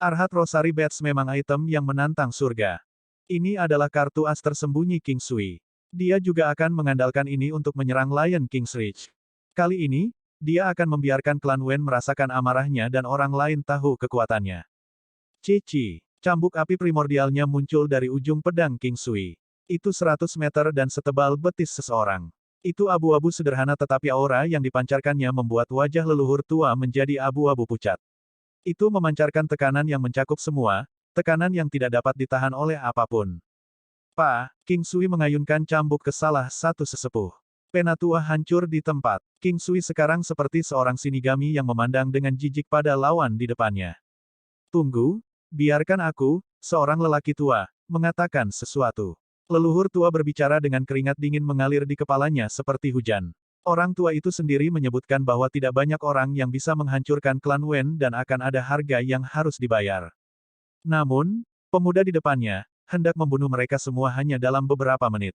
Arhat Rosary Bats memang item yang menantang surga. Ini adalah kartu as tersembunyi King Sui. Dia juga akan mengandalkan ini untuk menyerang Lion King's Reach. Kali ini, dia akan membiarkan klan Wen merasakan amarahnya dan orang lain tahu kekuatannya. Cici, cambuk api primordialnya muncul dari ujung pedang King Sui. Itu 100 meter dan setebal betis seseorang. Itu abu-abu sederhana tetapi aura yang dipancarkannya membuat wajah leluhur tua menjadi abu-abu pucat. Itu memancarkan tekanan yang mencakup semua, tekanan yang tidak dapat ditahan oleh apapun. King Sui mengayunkan cambuk ke salah satu sesepuh. Penatua hancur di tempat. King Sui sekarang seperti seorang Shinigami yang memandang dengan jijik pada lawan di depannya. Tunggu, biarkan aku, seorang lelaki tua, mengatakan sesuatu. Leluhur tua berbicara dengan keringat dingin mengalir di kepalanya seperti hujan. Orang tua itu sendiri menyebutkan bahwa tidak banyak orang yang bisa menghancurkan klan Wen dan akan ada harga yang harus dibayar. Namun, pemuda di depannya, hendak membunuh mereka semua hanya dalam beberapa menit.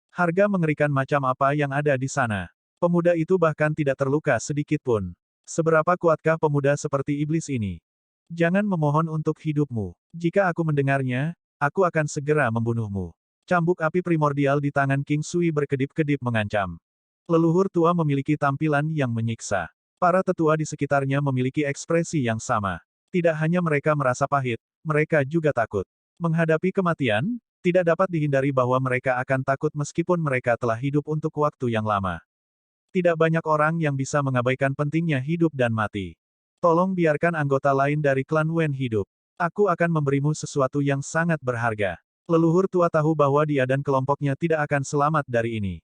Harga mengerikan macam apa yang ada di sana. Pemuda itu bahkan tidak terluka sedikit pun. Seberapa kuatkah pemuda seperti iblis ini? Jangan memohon untuk hidupmu. Jika aku mendengarnya, aku akan segera membunuhmu. Cambuk api primordial di tangan King Sui berkedip-kedip mengancam. Leluhur tua memiliki tampilan yang menyiksa. Para tetua di sekitarnya memiliki ekspresi yang sama. Tidak hanya mereka merasa pahit, mereka juga takut. Menghadapi kematian, tidak dapat dihindari bahwa mereka akan takut meskipun mereka telah hidup untuk waktu yang lama. Tidak banyak orang yang bisa mengabaikan pentingnya hidup dan mati. Tolong biarkan anggota lain dari klan Wen hidup. Aku akan memberimu sesuatu yang sangat berharga. Leluhur tua tahu bahwa dia dan kelompoknya tidak akan selamat dari ini.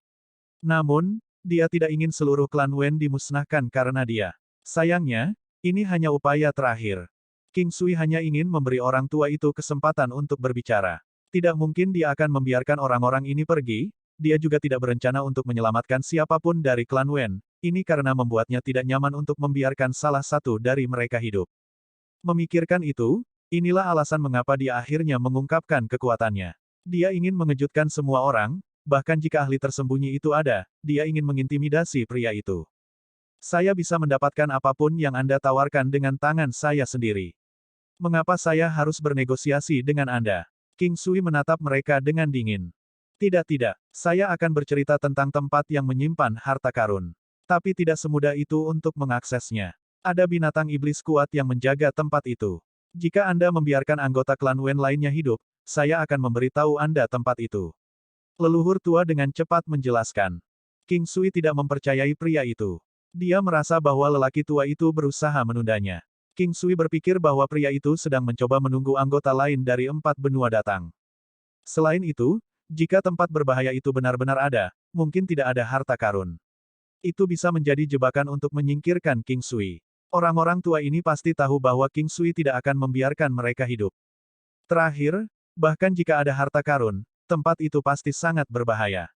Namun, dia tidak ingin seluruh klan Wen dimusnahkan karena dia. Sayangnya, ini hanya upaya terakhir. King Sui hanya ingin memberi orang tua itu kesempatan untuk berbicara. Tidak mungkin dia akan membiarkan orang-orang ini pergi, dia juga tidak berencana untuk menyelamatkan siapapun dari klan Wen, ini karena membuatnya tidak nyaman untuk membiarkan salah satu dari mereka hidup. Memikirkan itu, inilah alasan mengapa dia akhirnya mengungkapkan kekuatannya. Dia ingin mengejutkan semua orang, bahkan jika ahli tersembunyi itu ada, dia ingin mengintimidasi pria itu. Saya bisa mendapatkan apapun yang Anda tawarkan dengan tangan saya sendiri. Mengapa saya harus bernegosiasi dengan Anda? King Sui menatap mereka dengan dingin. Tidak, saya akan bercerita tentang tempat yang menyimpan harta karun. Tapi tidak semudah itu untuk mengaksesnya. Ada binatang iblis kuat yang menjaga tempat itu. Jika Anda membiarkan anggota klan Wen lainnya hidup, saya akan memberitahu Anda tempat itu. Leluhur tua dengan cepat menjelaskan. King Sui tidak mempercayai pria itu. Dia merasa bahwa lelaki tua itu berusaha menundanya. King Sui berpikir bahwa pria itu sedang mencoba menunggu anggota lain dari 4 benua datang. Selain itu, jika tempat berbahaya itu benar-benar ada, mungkin tidak ada harta karun. Itu bisa menjadi jebakan untuk menyingkirkan King Sui. Orang-orang tua ini pasti tahu bahwa King Sui tidak akan membiarkan mereka hidup. Terakhir, bahkan jika ada harta karun, tempat itu pasti sangat berbahaya.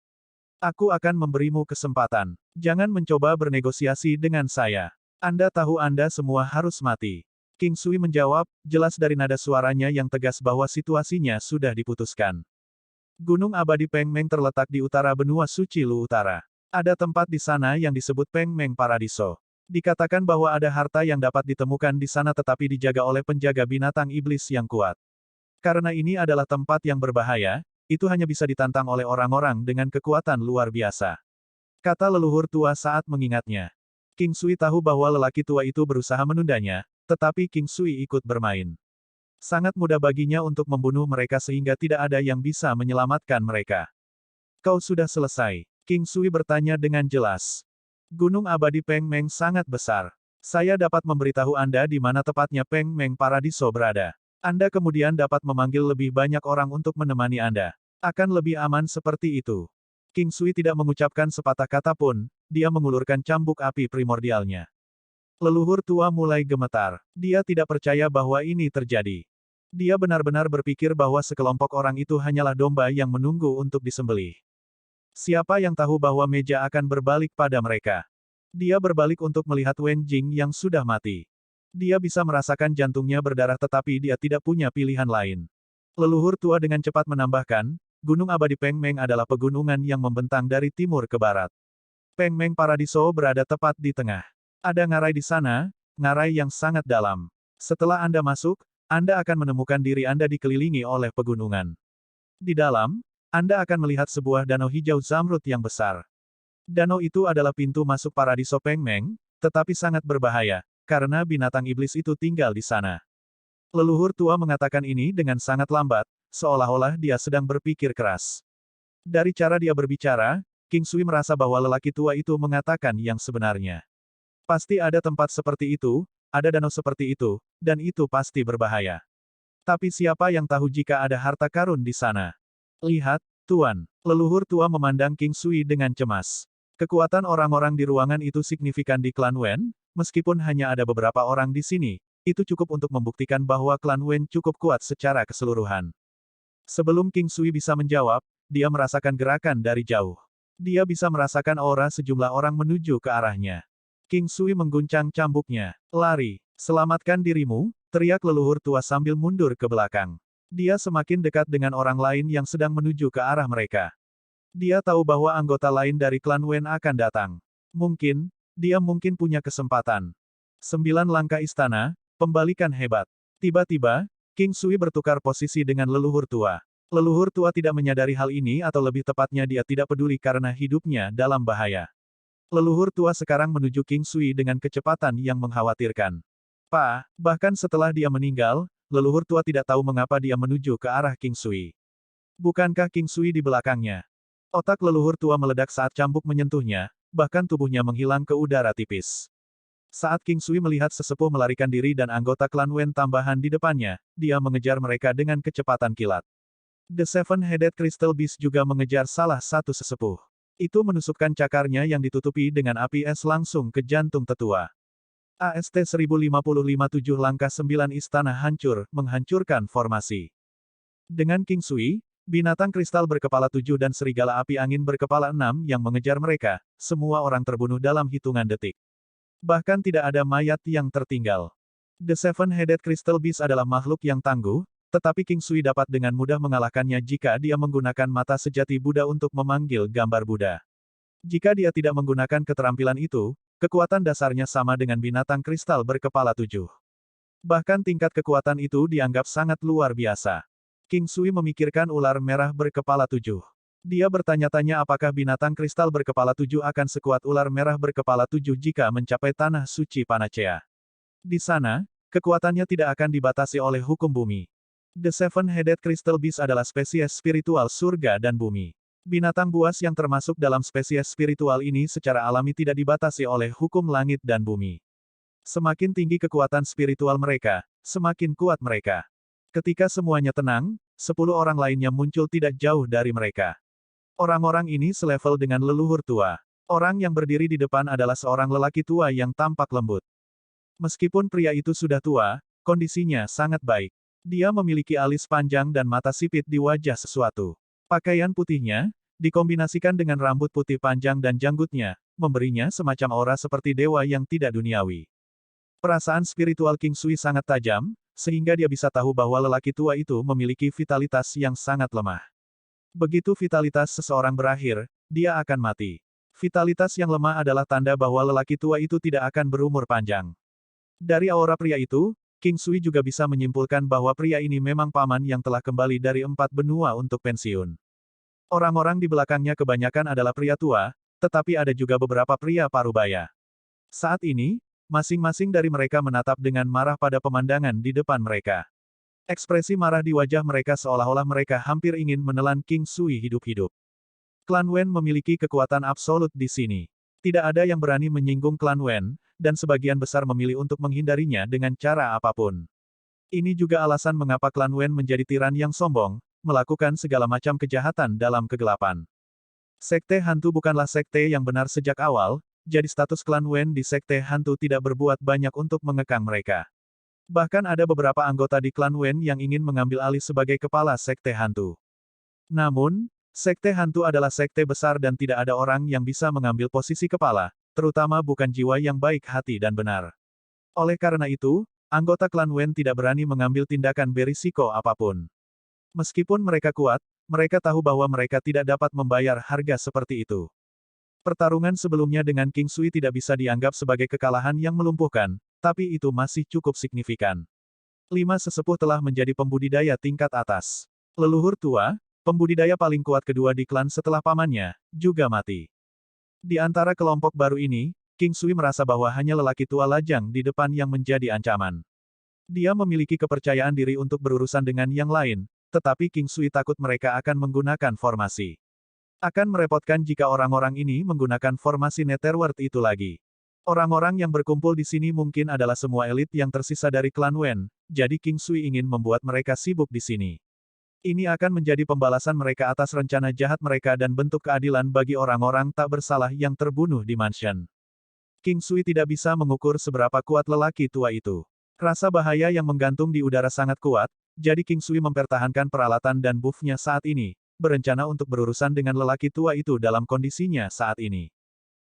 Aku akan memberimu kesempatan. Jangan mencoba bernegosiasi dengan saya. Anda tahu Anda semua harus mati. King Sui menjawab, jelas dari nada suaranya yang tegas bahwa situasinya sudah diputuskan. Gunung abadi Peng Meng terletak di utara benua suci Lu Utara. Ada tempat di sana yang disebut Peng Meng Paradiso. Dikatakan bahwa ada harta yang dapat ditemukan di sana tetapi dijaga oleh penjaga binatang iblis yang kuat. Karena ini adalah tempat yang berbahaya, itu hanya bisa ditantang oleh orang-orang dengan kekuatan luar biasa. Kata leluhur tua saat mengingatnya. King Sui tahu bahwa lelaki tua itu berusaha menundanya, tetapi King Sui ikut bermain. Sangat mudah baginya untuk membunuh mereka sehingga tidak ada yang bisa menyelamatkan mereka. Kau sudah selesai. King Sui bertanya dengan jelas. Gunung abadi Peng Meng sangat besar. Saya dapat memberitahu Anda di mana tepatnya Peng Meng Paradiso berada. Anda kemudian dapat memanggil lebih banyak orang untuk menemani Anda. Akan lebih aman seperti itu. King Sui tidak mengucapkan sepatah kata pun, dia mengulurkan cambuk api primordialnya. Leluhur tua mulai gemetar. Dia tidak percaya bahwa ini terjadi. Dia benar-benar berpikir bahwa sekelompok orang itu hanyalah domba yang menunggu untuk disembelih. Siapa yang tahu bahwa meja akan berbalik pada mereka? Dia berbalik untuk melihat Wen Jing yang sudah mati. Dia bisa merasakan jantungnya berdarah tetapi dia tidak punya pilihan lain. Leluhur tua dengan cepat menambahkan, Gunung Abadi Peng Meng adalah pegunungan yang membentang dari timur ke barat. Peng Meng Paradiso berada tepat di tengah. Ada ngarai di sana, ngarai yang sangat dalam. Setelah Anda masuk, Anda akan menemukan diri Anda dikelilingi oleh pegunungan. Di dalam, Anda akan melihat sebuah danau hijau zamrud yang besar. Danau itu adalah pintu masuk Paradiso Peng Meng, tetapi sangat berbahaya, karena binatang iblis itu tinggal di sana. Leluhur tua mengatakan ini dengan sangat lambat, seolah-olah dia sedang berpikir keras. Dari cara dia berbicara, King Sui merasa bahwa lelaki tua itu mengatakan yang sebenarnya. Pasti ada tempat seperti itu, ada danau seperti itu, dan itu pasti berbahaya. Tapi siapa yang tahu jika ada harta karun di sana? Lihat, Tuan. Leluhur tua memandang King Sui dengan cemas. Kekuatan orang-orang di ruangan itu signifikan di klan Wen, meskipun hanya ada beberapa orang di sini, itu cukup untuk membuktikan bahwa klan Wen cukup kuat secara keseluruhan. Sebelum King Sui bisa menjawab, dia merasakan gerakan dari jauh. Dia bisa merasakan aura sejumlah orang menuju ke arahnya. King Sui mengguncang cambuknya. Lari. Selamatkan dirimu, teriak leluhur tua sambil mundur ke belakang. Dia semakin dekat dengan orang lain yang sedang menuju ke arah mereka. Dia tahu bahwa anggota lain dari klan Wen akan datang. Dia mungkin punya kesempatan. 9 langkah istana, pembalikan hebat. Tiba-tiba, King Sui bertukar posisi dengan leluhur tua. Leluhur tua tidak menyadari hal ini atau lebih tepatnya dia tidak peduli karena hidupnya dalam bahaya. Leluhur tua sekarang menuju King Sui dengan kecepatan yang mengkhawatirkan. Bahkan setelah dia meninggal, leluhur tua tidak tahu mengapa dia menuju ke arah King Sui. Bukankah King Sui di belakangnya? Otak leluhur tua meledak saat cambuk menyentuhnya, bahkan tubuhnya menghilang ke udara tipis. Saat King Sui melihat sesepuh melarikan diri dan anggota klan Wen tambahan di depannya, dia mengejar mereka dengan kecepatan kilat. The Seven-Headed Crystal Beast juga mengejar salah satu sesepuh. Itu menusukkan cakarnya yang ditutupi dengan api es langsung ke jantung tetua. AST 1055 7 langkah 9 istana hancur, menghancurkan formasi. Dengan King Sui, binatang kristal berkepala 7 dan serigala api angin berkepala 6 yang mengejar mereka, semua orang terbunuh dalam hitungan detik. Bahkan tidak ada mayat yang tertinggal. The Seven-Headed Crystal Beast adalah makhluk yang tangguh, tetapi King Sui dapat dengan mudah mengalahkannya jika dia menggunakan mata sejati Buddha untuk memanggil gambar Buddha. Jika dia tidak menggunakan keterampilan itu, kekuatan dasarnya sama dengan binatang kristal berkepala 7. Bahkan tingkat kekuatan itu dianggap sangat luar biasa. King Sui memikirkan ular merah berkepala 7. Dia bertanya-tanya apakah binatang kristal berkepala 7 akan sekuat ular merah berkepala 7 jika mencapai tanah suci Panacea. Di sana, kekuatannya tidak akan dibatasi oleh hukum bumi. The Seven-Headed Crystal Beast adalah spesies spiritual surga dan bumi. Binatang buas yang termasuk dalam spesies spiritual ini secara alami tidak dibatasi oleh hukum langit dan bumi. Semakin tinggi kekuatan spiritual mereka, semakin kuat mereka. Ketika semuanya tenang, 10 orang lainnya muncul tidak jauh dari mereka. Orang-orang ini selevel dengan leluhur tua. Orang yang berdiri di depan adalah seorang lelaki tua yang tampak lembut. Meskipun pria itu sudah tua, kondisinya sangat baik. Dia memiliki alis panjang dan mata sipit di wajah sesuatu. Pakaian putihnya, dikombinasikan dengan rambut putih panjang dan janggutnya, memberinya semacam aura seperti dewa yang tidak duniawi. Perasaan spiritual King Sui sangat tajam, sehingga dia bisa tahu bahwa lelaki tua itu memiliki vitalitas yang sangat lemah. Begitu vitalitas seseorang berakhir, dia akan mati. Vitalitas yang lemah adalah tanda bahwa lelaki tua itu tidak akan berumur panjang. Dari aura pria itu, King Sui juga bisa menyimpulkan bahwa pria ini memang paman yang telah kembali dari 4 benua untuk pensiun. Orang-orang di belakangnya kebanyakan adalah pria tua, tetapi ada juga beberapa pria parubaya. Saat ini, masing-masing dari mereka menatap dengan marah pada pemandangan di depan mereka. Ekspresi marah di wajah mereka seolah-olah mereka hampir ingin menelan King Sui hidup-hidup. Klan Wen memiliki kekuatan absolut di sini. Tidak ada yang berani menyinggung klan Wen, dan sebagian besar memilih untuk menghindarinya dengan cara apapun. Ini juga alasan mengapa klan Wen menjadi tiran yang sombong, melakukan segala macam kejahatan dalam kegelapan. Sekte hantu bukanlah sekte yang benar sejak awal, jadi status klan Wen di sekte hantu tidak berbuat banyak untuk mengekang mereka. Bahkan ada beberapa anggota di klan Wen yang ingin mengambil alih sebagai kepala sekte hantu. Namun, sekte hantu adalah sekte besar dan tidak ada orang yang bisa mengambil posisi kepala, terutama bukan jiwa yang baik hati dan benar. Oleh karena itu, anggota klan Wen tidak berani mengambil tindakan berisiko apapun. Meskipun mereka kuat, mereka tahu bahwa mereka tidak dapat membayar harga seperti itu. Pertarungan sebelumnya dengan King Sui tidak bisa dianggap sebagai kekalahan yang melumpuhkan, tapi itu masih cukup signifikan. 5 sesepuh telah menjadi pembudidaya tingkat atas. Leluhur tua, pembudidaya paling kuat kedua di klan setelah pamannya, juga mati. Di antara kelompok baru ini, King Sui merasa bahwa hanya lelaki tua lajang di depan yang menjadi ancaman. Dia memiliki kepercayaan diri untuk berurusan dengan yang lain, tetapi King Sui takut mereka akan menggunakan formasi. Akan merepotkan jika orang-orang ini menggunakan formasi Netherworld itu lagi. Orang-orang yang berkumpul di sini mungkin adalah semua elit yang tersisa dari klan Wen, jadi King Sui ingin membuat mereka sibuk di sini. Ini akan menjadi pembalasan mereka atas rencana jahat mereka dan bentuk keadilan bagi orang-orang tak bersalah yang terbunuh di mansion. King Sui tidak bisa mengukur seberapa kuat lelaki tua itu. Rasa bahaya yang menggantung di udara sangat kuat, jadi King Sui mempertahankan peralatan dan buff-nya saat ini, berencana untuk berurusan dengan lelaki tua itu dalam kondisinya saat ini.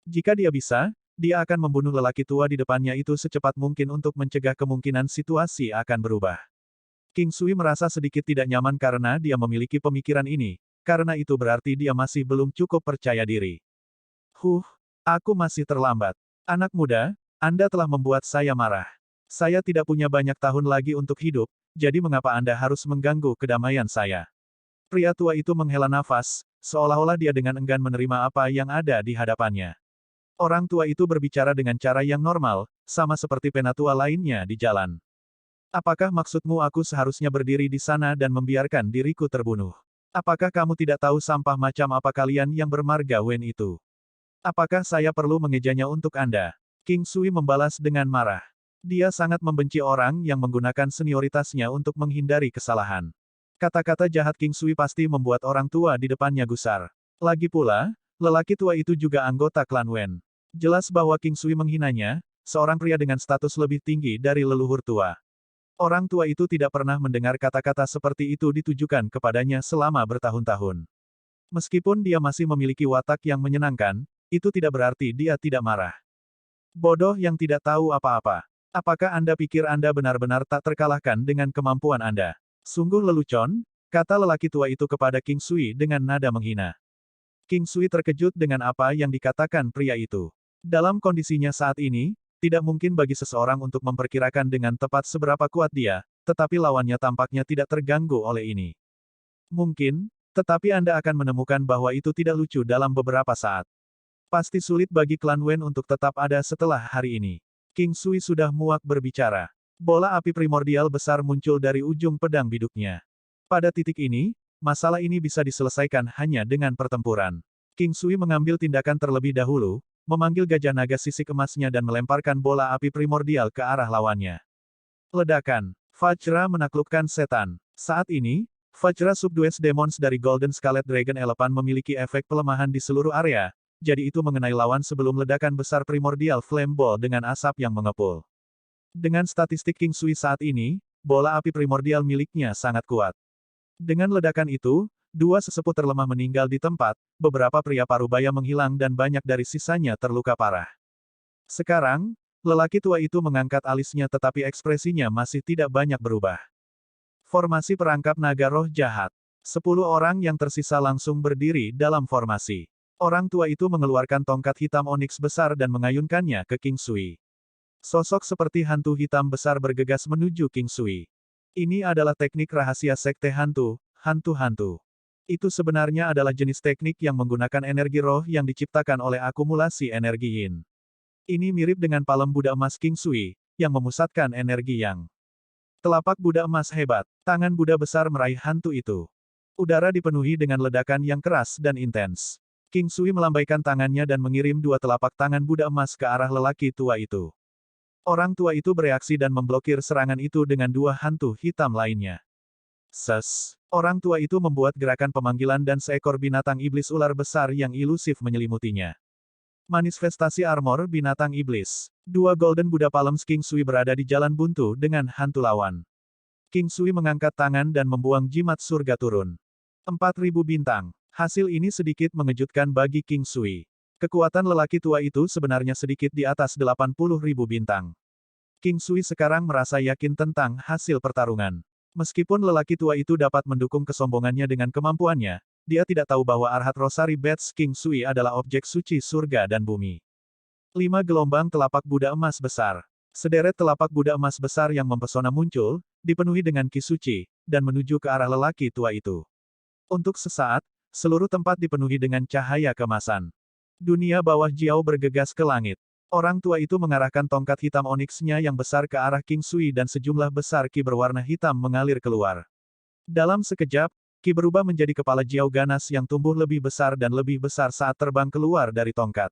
Jika dia bisa, dia akan membunuh lelaki tua di depannya itu secepat mungkin untuk mencegah kemungkinan situasi akan berubah. King Sui merasa sedikit tidak nyaman karena dia memiliki pemikiran ini, karena itu berarti dia masih belum cukup percaya diri. Aku masih terlambat. Anak muda, Anda telah membuat saya marah. Saya tidak punya banyak tahun lagi untuk hidup, jadi mengapa Anda harus mengganggu kedamaian saya? Pria tua itu menghela nafas, seolah-olah dia dengan enggan menerima apa yang ada di hadapannya. Orang tua itu berbicara dengan cara yang normal, sama seperti penatua lainnya di jalan. Apakah maksudmu aku seharusnya berdiri di sana dan membiarkan diriku terbunuh? Apakah kamu tidak tahu sampah macam apa kalian yang bermarga Wen itu? Apakah saya perlu mengejanya untuk Anda? King Sui membalas dengan marah. Dia sangat membenci orang yang menggunakan senioritasnya untuk menghindari kesalahan. Kata-kata jahat King Sui pasti membuat orang tua di depannya gusar. Lagi pula, lelaki tua itu juga anggota klan Wen. Jelas bahwa King Sui menghinanya, seorang pria dengan status lebih tinggi dari leluhur tua. Orang tua itu tidak pernah mendengar kata-kata seperti itu ditujukan kepadanya selama bertahun-tahun. Meskipun dia masih memiliki watak yang menyenangkan, itu tidak berarti dia tidak marah. Bodoh yang tidak tahu apa-apa. Apakah Anda pikir Anda benar-benar tak terkalahkan dengan kemampuan Anda? Sungguh lelucon, kata lelaki tua itu kepada King Sui dengan nada menghina. King Sui terkejut dengan apa yang dikatakan pria itu. Dalam kondisinya saat ini, tidak mungkin bagi seseorang untuk memperkirakan dengan tepat seberapa kuat dia, tetapi lawannya tampaknya tidak terganggu oleh ini. Mungkin, tetapi Anda akan menemukan bahwa itu tidak lucu dalam beberapa saat. Pasti sulit bagi klan Wen untuk tetap ada setelah hari ini. King Sui sudah muak berbicara. Bola api primordial besar muncul dari ujung pedang biduknya. Pada titik ini, masalah ini bisa diselesaikan hanya dengan pertempuran. King Sui mengambil tindakan terlebih dahulu, memanggil gajah naga sisik emasnya dan melemparkan bola api primordial ke arah lawannya. Ledakan. Vajra menaklukkan setan. Saat ini, Vajra Subdues Demons dari Golden Scarlet Dragon Elephant memiliki efek pelemahan di seluruh area, jadi itu mengenai lawan sebelum ledakan besar primordial flame ball dengan asap yang mengepul. Dengan statistik King Sui saat ini, bola api primordial miliknya sangat kuat. Dengan ledakan itu, 2 sesepuh terlemah meninggal di tempat, beberapa pria parubaya menghilang dan banyak dari sisanya terluka parah. Sekarang, Lelaki tua itu mengangkat alisnya tetapi ekspresinya masih tidak banyak berubah. Formasi perangkap naga roh jahat. 10 orang yang tersisa langsung berdiri dalam formasi. Orang tua itu mengeluarkan tongkat hitam oniks besar dan mengayunkannya ke King Sui. Sosok seperti hantu hitam besar bergegas menuju King Sui. Ini adalah teknik rahasia sekte hantu, hantu-hantu. Itu sebenarnya adalah jenis teknik yang menggunakan energi roh yang diciptakan oleh akumulasi energi yin. Ini mirip dengan palem Buddha emas King Sui, yang memusatkan energi yang. Telapak Buddha emas hebat, tangan Buddha besar meraih hantu itu. Udara dipenuhi dengan ledakan yang keras dan intens. King Sui melambaikan tangannya dan mengirim dua telapak tangan Buddha emas ke arah lelaki tua itu. Orang tua itu bereaksi dan memblokir serangan itu dengan dua hantu hitam lainnya. Ses. Orang tua itu membuat gerakan pemanggilan dan seekor binatang iblis ular besar yang ilusif menyelimutinya. Manifestasi armor binatang iblis. Dua Golden Buddha Palms King Sui berada di jalan buntu dengan hantu lawan. King Sui mengangkat tangan dan membuang jimat surga turun. 4.000 bintang. Hasil ini sedikit mengejutkan bagi King Sui. Kekuatan lelaki tua itu sebenarnya sedikit di atas 80.000 bintang. King Sui sekarang merasa yakin tentang hasil pertarungan. Meskipun lelaki tua itu dapat mendukung kesombongannya dengan kemampuannya, dia tidak tahu bahwa Arhat Rosary Bats King Sui adalah objek suci surga dan bumi. 5 gelombang telapak Buddha emas besar. Sederet telapak Buddha emas besar yang mempesona muncul, dipenuhi dengan ki suci, dan menuju ke arah lelaki tua itu. Untuk sesaat, seluruh tempat dipenuhi dengan cahaya kemasan. Dunia bawah Jiao bergegas ke langit. Orang tua itu mengarahkan tongkat hitam oniksnya yang besar ke arah King Sui dan sejumlah besar ki berwarna hitam mengalir keluar. Dalam sekejap, ki berubah menjadi kepala Jiao ganas yang tumbuh lebih besar dan lebih besar saat terbang keluar dari tongkat.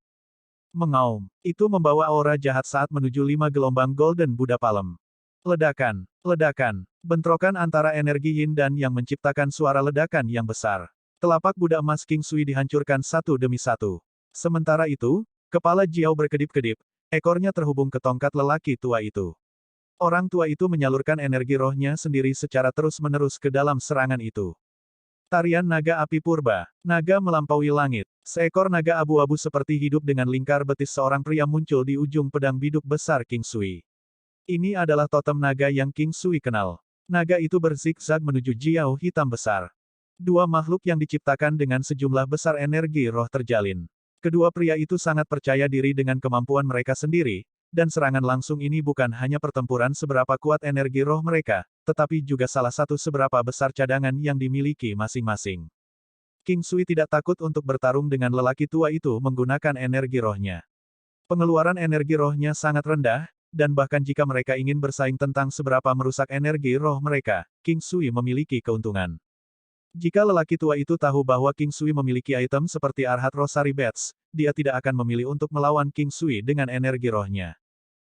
Mengaum. Itu membawa aura jahat saat menuju 5 gelombang Golden Buddha Palem. Ledakan. Ledakan. Bentrokan antara energi yin dan yang menciptakan suara ledakan yang besar. Telapak Buddha emas King Sui dihancurkan satu demi satu. Sementara itu, kepala Jiao berkedip-kedip, ekornya terhubung ke tongkat lelaki tua itu. Orang tua itu menyalurkan energi rohnya sendiri secara terus-menerus ke dalam serangan itu. Tarian naga api purba. Naga melampaui langit. Seekor naga abu-abu seperti hidup dengan lingkar betis seorang pria muncul di ujung pedang biduk besar King Sui. Ini adalah totem naga yang King Sui kenal. Naga itu berzigzag menuju Jiao hitam besar. Dua makhluk yang diciptakan dengan sejumlah besar energi roh terjalin. Kedua pria itu sangat percaya diri dengan kemampuan mereka sendiri, dan serangan langsung ini bukan hanya pertempuran seberapa kuat energi roh mereka, tetapi juga salah satu seberapa besar cadangan yang dimiliki masing-masing. King Sui tidak takut untuk bertarung dengan lelaki tua itu menggunakan energi rohnya. Pengeluaran energi rohnya sangat rendah, dan bahkan jika mereka ingin bersaing tentang seberapa merusak energi roh mereka, King Sui memiliki keuntungan. Jika lelaki tua itu tahu bahwa King Sui memiliki item seperti Arhat Rosary Bats, dia tidak akan memilih untuk melawan King Sui dengan energi rohnya.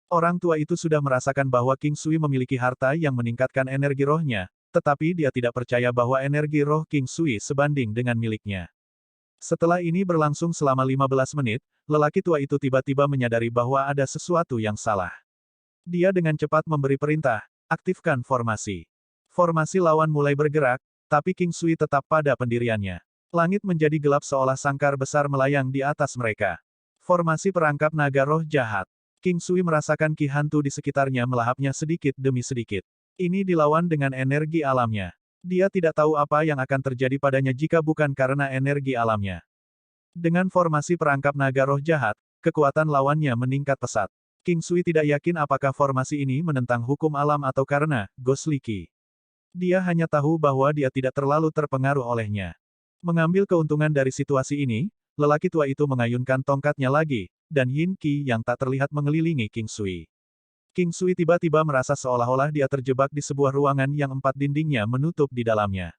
Orang tua itu sudah merasakan bahwa King Sui memiliki harta yang meningkatkan energi rohnya, tetapi dia tidak percaya bahwa energi roh King Sui sebanding dengan miliknya. Setelah ini berlangsung selama 15 menit, lelaki tua itu tiba-tiba menyadari bahwa ada sesuatu yang salah. Dia dengan cepat memberi perintah, aktifkan formasi. Formasi lawan mulai bergerak, tapi King Sui tetap pada pendiriannya. Langit menjadi gelap seolah sangkar besar melayang di atas mereka. Formasi perangkap naga roh jahat. King Sui merasakan ki hantu di sekitarnya melahapnya sedikit demi sedikit. Ini dilawan dengan energi alamnya. Dia tidak tahu apa yang akan terjadi padanya jika bukan karena energi alamnya. Dengan formasi perangkap naga roh jahat, kekuatan lawannya meningkat pesat. King Sui tidak yakin apakah formasi ini menentang hukum alam atau karena Ghostly Ki. Dia hanya tahu bahwa dia tidak terlalu terpengaruh olehnya. Mengambil keuntungan dari situasi ini, lelaki tua itu mengayunkan tongkatnya lagi, dan Yin Qi yang tak terlihat mengelilingi King Sui. King Sui tiba-tiba merasa seolah-olah dia terjebak di sebuah ruangan yang 4 dindingnya menutup di dalamnya.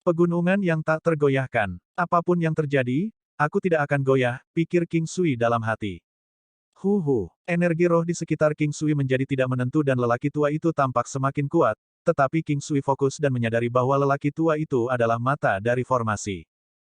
Pegunungan yang tak tergoyahkan. Apapun yang terjadi, aku tidak akan goyah, pikir King Sui dalam hati. Energi roh di sekitar King Sui menjadi tidak menentu dan lelaki tua itu tampak semakin kuat, tetapi King Sui fokus dan menyadari bahwa lelaki tua itu adalah mata dari formasi.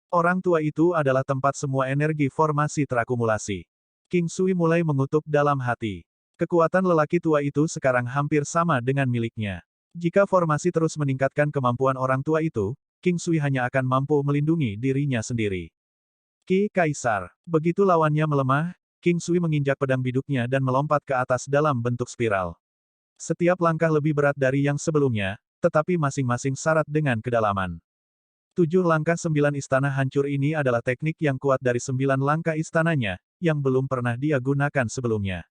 Orang tua itu adalah tempat semua energi formasi terakumulasi. King Sui mulai mengutuk dalam hati. Kekuatan lelaki tua itu sekarang hampir sama dengan miliknya. Jika formasi terus meningkatkan kemampuan orang tua itu, King Sui hanya akan mampu melindungi dirinya sendiri. Ki Kaisar. Begitu lawannya melemah, King Sui menginjak pedang biduknya dan melompat ke atas dalam bentuk spiral. Setiap langkah lebih berat dari yang sebelumnya, tetapi masing-masing syarat dengan kedalaman. 7 langkah 9 istana hancur ini adalah teknik yang kuat dari 9 langkah istananya, yang belum pernah dia gunakan sebelumnya.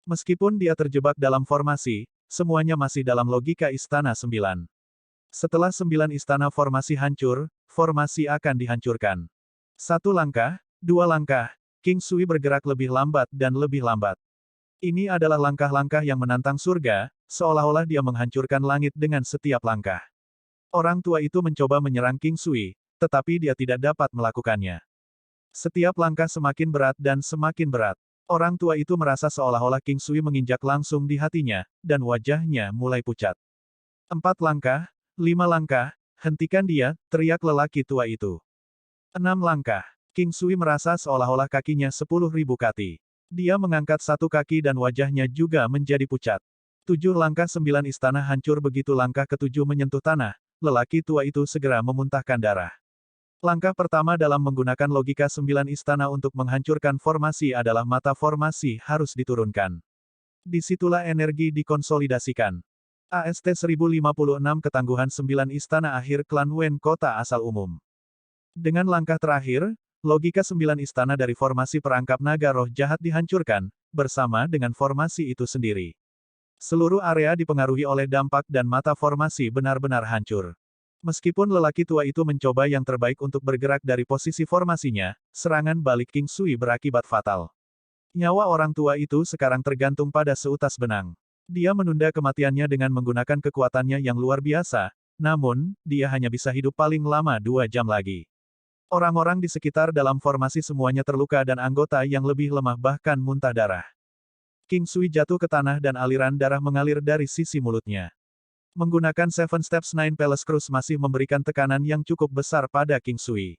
Meskipun dia terjebak dalam formasi, semuanya masih dalam logika istana 9. Setelah 9 istana formasi hancur, formasi akan dihancurkan. 1 langkah, 2 langkah, King Sui bergerak lebih lambat dan lebih lambat. Ini adalah langkah-langkah yang menantang surga, seolah-olah dia menghancurkan langit dengan setiap langkah. Orang tua itu mencoba menyerang King Sui, tetapi dia tidak dapat melakukannya. Setiap langkah semakin berat dan semakin berat. Orang tua itu merasa seolah-olah King Sui menginjak langsung di hatinya, dan wajahnya mulai pucat. 4 langkah, 5 langkah, hentikan dia, teriak lelaki tua itu. 6 langkah, King Sui merasa seolah-olah kakinya 10.000 kaki. Dia mengangkat satu kaki dan wajahnya juga menjadi pucat. 7 langkah 9 istana hancur begitu langkah ketujuh menyentuh tanah, lelaki tua itu segera memuntahkan darah. Langkah pertama dalam menggunakan logika 9 istana untuk menghancurkan formasi adalah mata formasi harus diturunkan. Disitulah energi dikonsolidasikan. AST 1056 Ketangguhan 9 istana akhir klan Wen kota asal umum. Dengan langkah terakhir, logika 9 istana dari formasi perangkap naga roh jahat dihancurkan, bersama dengan formasi itu sendiri. Seluruh area dipengaruhi oleh dampak dan mata formasi benar-benar hancur. Meskipun lelaki tua itu mencoba yang terbaik untuk bergerak dari posisi formasinya, serangan balik King Sui berakibat fatal. Nyawa orang tua itu sekarang tergantung pada seutas benang. Dia menunda kematiannya dengan menggunakan kekuatannya yang luar biasa, namun, dia hanya bisa hidup paling lama 2 jam lagi. Orang-orang di sekitar dalam formasi semuanya terluka dan anggota yang lebih lemah bahkan muntah darah. King Sui jatuh ke tanah dan aliran darah mengalir dari sisi mulutnya. Menggunakan Seven Steps Nine Palace Cruise masih memberikan tekanan yang cukup besar pada King Sui.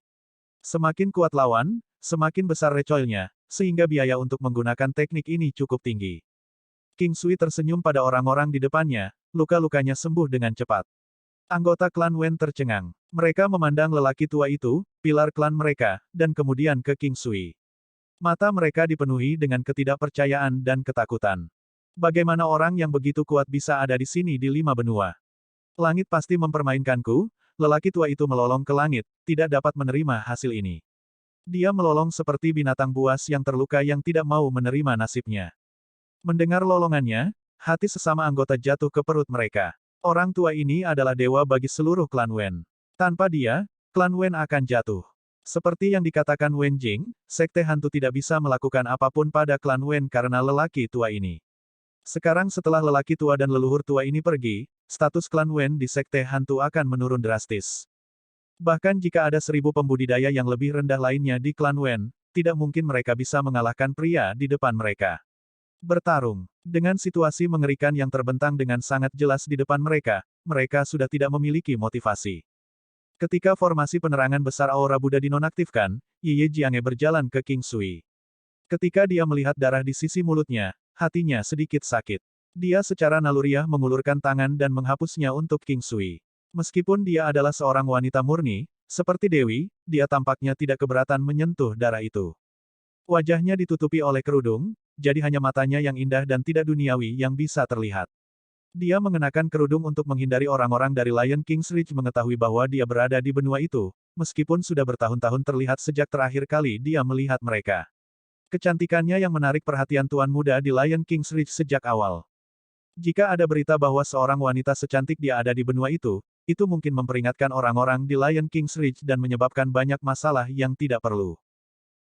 Semakin kuat lawan, semakin besar recoilnya, sehingga biaya untuk menggunakan teknik ini cukup tinggi. King Sui tersenyum pada orang-orang di depannya, luka-lukanya sembuh dengan cepat. Anggota klan Wen tercengang. Mereka memandang lelaki tua itu, pilar klan mereka, dan kemudian ke King Sui. Mata mereka dipenuhi dengan ketidakpercayaan dan ketakutan. Bagaimana orang yang begitu kuat bisa ada di sini di 5 benua? Langit pasti mempermainkanku, lelaki tua itu melolong ke langit, tidak dapat menerima hasil ini. Dia melolong seperti binatang buas yang terluka yang tidak mau menerima nasibnya. Mendengar lolongannya, hati sesama anggota jatuh ke perut mereka. Orang tua ini adalah dewa bagi seluruh klan Wen. Tanpa dia, klan Wen akan jatuh. Seperti yang dikatakan Wen Jing, sekte hantu tidak bisa melakukan apapun pada klan Wen karena lelaki tua ini. Sekarang setelah lelaki tua dan leluhur tua ini pergi, status klan Wen di sekte hantu akan menurun drastis. Bahkan jika ada 1000 pembudidaya yang lebih rendah lainnya di klan Wen, tidak mungkin mereka bisa mengalahkan pria di depan mereka. Bertarung. Dengan situasi mengerikan yang terbentang dengan sangat jelas di depan mereka, mereka sudah tidak memiliki motivasi. Ketika formasi penerangan besar aura Buddha dinonaktifkan, Ye Jiange berjalan ke King Sui. Ketika dia melihat darah di sisi mulutnya, hatinya sedikit sakit. Dia secara naluriah mengulurkan tangan dan menghapusnya untuk King Sui. Meskipun dia adalah seorang wanita murni, seperti Dewi, dia tampaknya tidak keberatan menyentuh darah itu. Wajahnya ditutupi oleh kerudung, jadi hanya matanya yang indah dan tidak duniawi yang bisa terlihat. Dia mengenakan kerudung untuk menghindari orang-orang dari Lion King's Ridge mengetahui bahwa dia berada di benua itu, meskipun sudah bertahun-tahun terlihat sejak terakhir kali dia melihat mereka. Kecantikannya yang menarik perhatian tuan muda di Lion King's Ridge sejak awal. Jika ada berita bahwa seorang wanita secantik dia ada di benua itu mungkin memperingatkan orang-orang di Lion King's Ridge dan menyebabkan banyak masalah yang tidak perlu.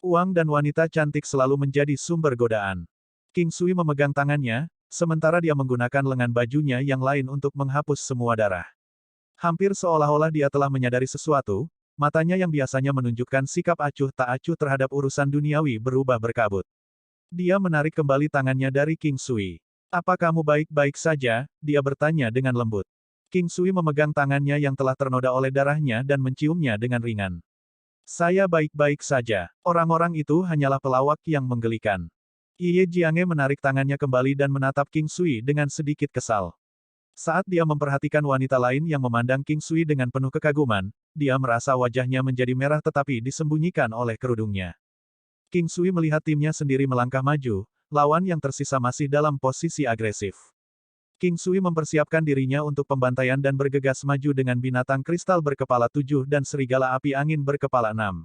Uang dan wanita cantik selalu menjadi sumber godaan. King Sui memegang tangannya, sementara dia menggunakan lengan bajunya yang lain untuk menghapus semua darah. Hampir seolah-olah dia telah menyadari sesuatu, matanya yang biasanya menunjukkan sikap acuh tak acuh terhadap urusan duniawi berubah berkabut. Dia menarik kembali tangannya dari King Sui. Apa kamu baik-baik saja? Dia bertanya dengan lembut. King Sui memegang tangannya yang telah ternoda oleh darahnya dan menciumnya dengan ringan. Saya baik-baik saja. Orang-orang itu hanyalah pelawak yang menggelikan. Ye Jiange menarik tangannya kembali dan menatap King Sui dengan sedikit kesal. Saat dia memperhatikan wanita lain yang memandang King Sui dengan penuh kekaguman, dia merasa wajahnya menjadi merah tetapi disembunyikan oleh kerudungnya. King Sui melihat timnya sendiri melangkah maju, lawan yang tersisa masih dalam posisi agresif. King Sui mempersiapkan dirinya untuk pembantaian dan bergegas maju dengan binatang kristal berkepala 7 dan serigala api angin berkepala 6.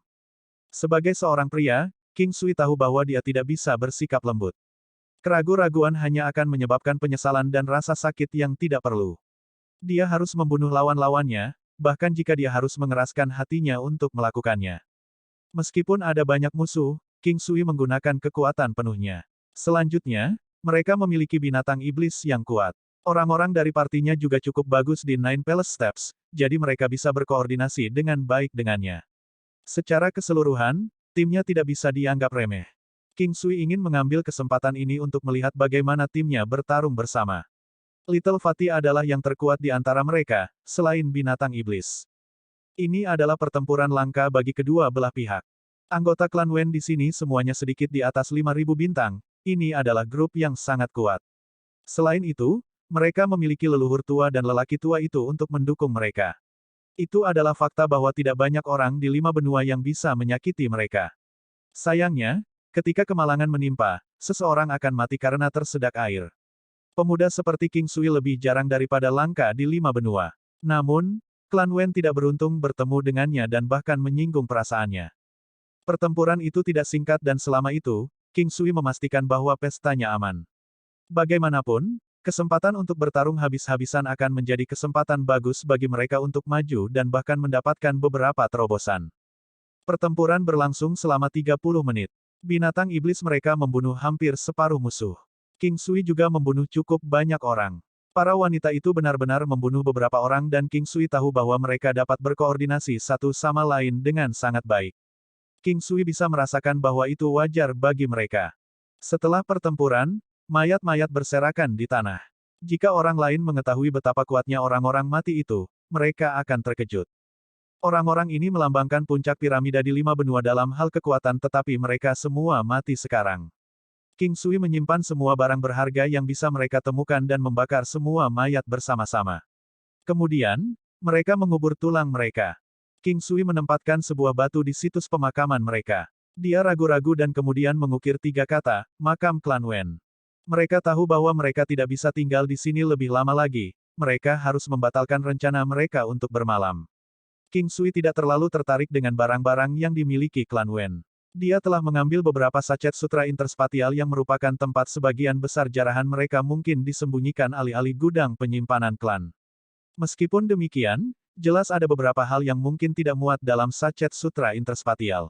Sebagai seorang pria, King Sui tahu bahwa dia tidak bisa bersikap lembut. Keraguan-raguan hanya akan menyebabkan penyesalan dan rasa sakit yang tidak perlu. Dia harus membunuh lawan-lawannya, bahkan jika dia harus mengeraskan hatinya untuk melakukannya. Meskipun ada banyak musuh, King Sui menggunakan kekuatan penuhnya. Selanjutnya, mereka memiliki binatang iblis yang kuat. Orang-orang dari partinya juga cukup bagus di Nine Palace Steps, jadi mereka bisa berkoordinasi dengan baik dengannya. Secara keseluruhan, timnya tidak bisa dianggap remeh. King Sui ingin mengambil kesempatan ini untuk melihat bagaimana timnya bertarung bersama. Little Fatty adalah yang terkuat di antara mereka, selain binatang iblis. Ini adalah pertempuran langka bagi kedua belah pihak. Anggota klan Wen di sini semuanya sedikit di atas 5.000 bintang, ini adalah grup yang sangat kuat. Selain itu, mereka memiliki leluhur tua dan lelaki tua itu untuk mendukung mereka. Itu adalah fakta bahwa tidak banyak orang di 5 benua yang bisa menyakiti mereka. Sayangnya, ketika kemalangan menimpa, seseorang akan mati karena tersedak air. Pemuda seperti King Sui lebih jarang daripada langka di 5 benua. Namun, klan Wen tidak beruntung bertemu dengannya dan bahkan menyinggung perasaannya. Pertempuran itu tidak singkat dan selama itu, King Sui memastikan bahwa pestanya aman. Bagaimanapun, kesempatan untuk bertarung habis-habisan akan menjadi kesempatan bagus bagi mereka untuk maju dan bahkan mendapatkan beberapa terobosan. Pertempuran berlangsung selama 30 menit. Binatang iblis mereka membunuh hampir separuh musuh. King Sui juga membunuh cukup banyak orang. Para wanita itu benar-benar membunuh beberapa orang dan King Sui tahu bahwa mereka dapat berkoordinasi satu sama lain dengan sangat baik. King Sui bisa merasakan bahwa itu wajar bagi mereka. Setelah pertempuran, mayat-mayat berserakan di tanah. Jika orang lain mengetahui betapa kuatnya orang-orang mati itu, mereka akan terkejut. Orang-orang ini melambangkan puncak piramida di 5 benua dalam hal kekuatan tetapi mereka semua mati sekarang. King Sui menyimpan semua barang berharga yang bisa mereka temukan dan membakar semua mayat bersama-sama. Kemudian, mereka mengubur tulang mereka. King Sui menempatkan sebuah batu di situs pemakaman mereka. Dia ragu-ragu dan kemudian mengukir 3 kata, makam klan Wen. Mereka tahu bahwa mereka tidak bisa tinggal di sini lebih lama lagi, mereka harus membatalkan rencana mereka untuk bermalam. King Sui tidak terlalu tertarik dengan barang-barang yang dimiliki klan Wen. Dia telah mengambil beberapa sachet sutra interspatial yang merupakan tempat sebagian besar jarahan mereka mungkin disembunyikan alih-alih gudang penyimpanan klan. Meskipun demikian, jelas ada beberapa hal yang mungkin tidak muat dalam sachet sutra interspatial.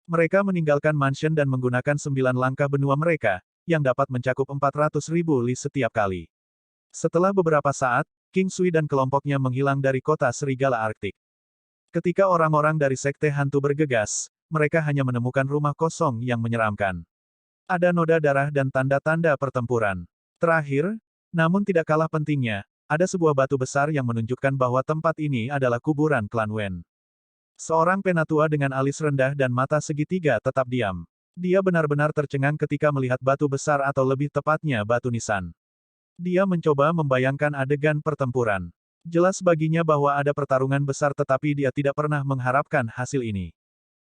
Mereka meninggalkan mansion dan menggunakan 9 langkah benua mereka, yang dapat mencakup 400.000 li setiap kali. Setelah beberapa saat, King Sui dan kelompoknya menghilang dari kota Serigala Arktik. Ketika orang-orang dari Sekte Hantu bergegas, mereka hanya menemukan rumah kosong yang menyeramkan. Ada noda darah dan tanda-tanda pertempuran. Terakhir, namun tidak kalah pentingnya, ada sebuah batu besar yang menunjukkan bahwa tempat ini adalah kuburan klan Wen. Seorang penatua dengan alis rendah dan mata segitiga tetap diam. Dia benar-benar tercengang ketika melihat batu besar atau lebih tepatnya batu nisan. Dia mencoba membayangkan adegan pertempuran. Jelas baginya bahwa ada pertarungan besar tetapi dia tidak pernah mengharapkan hasil ini.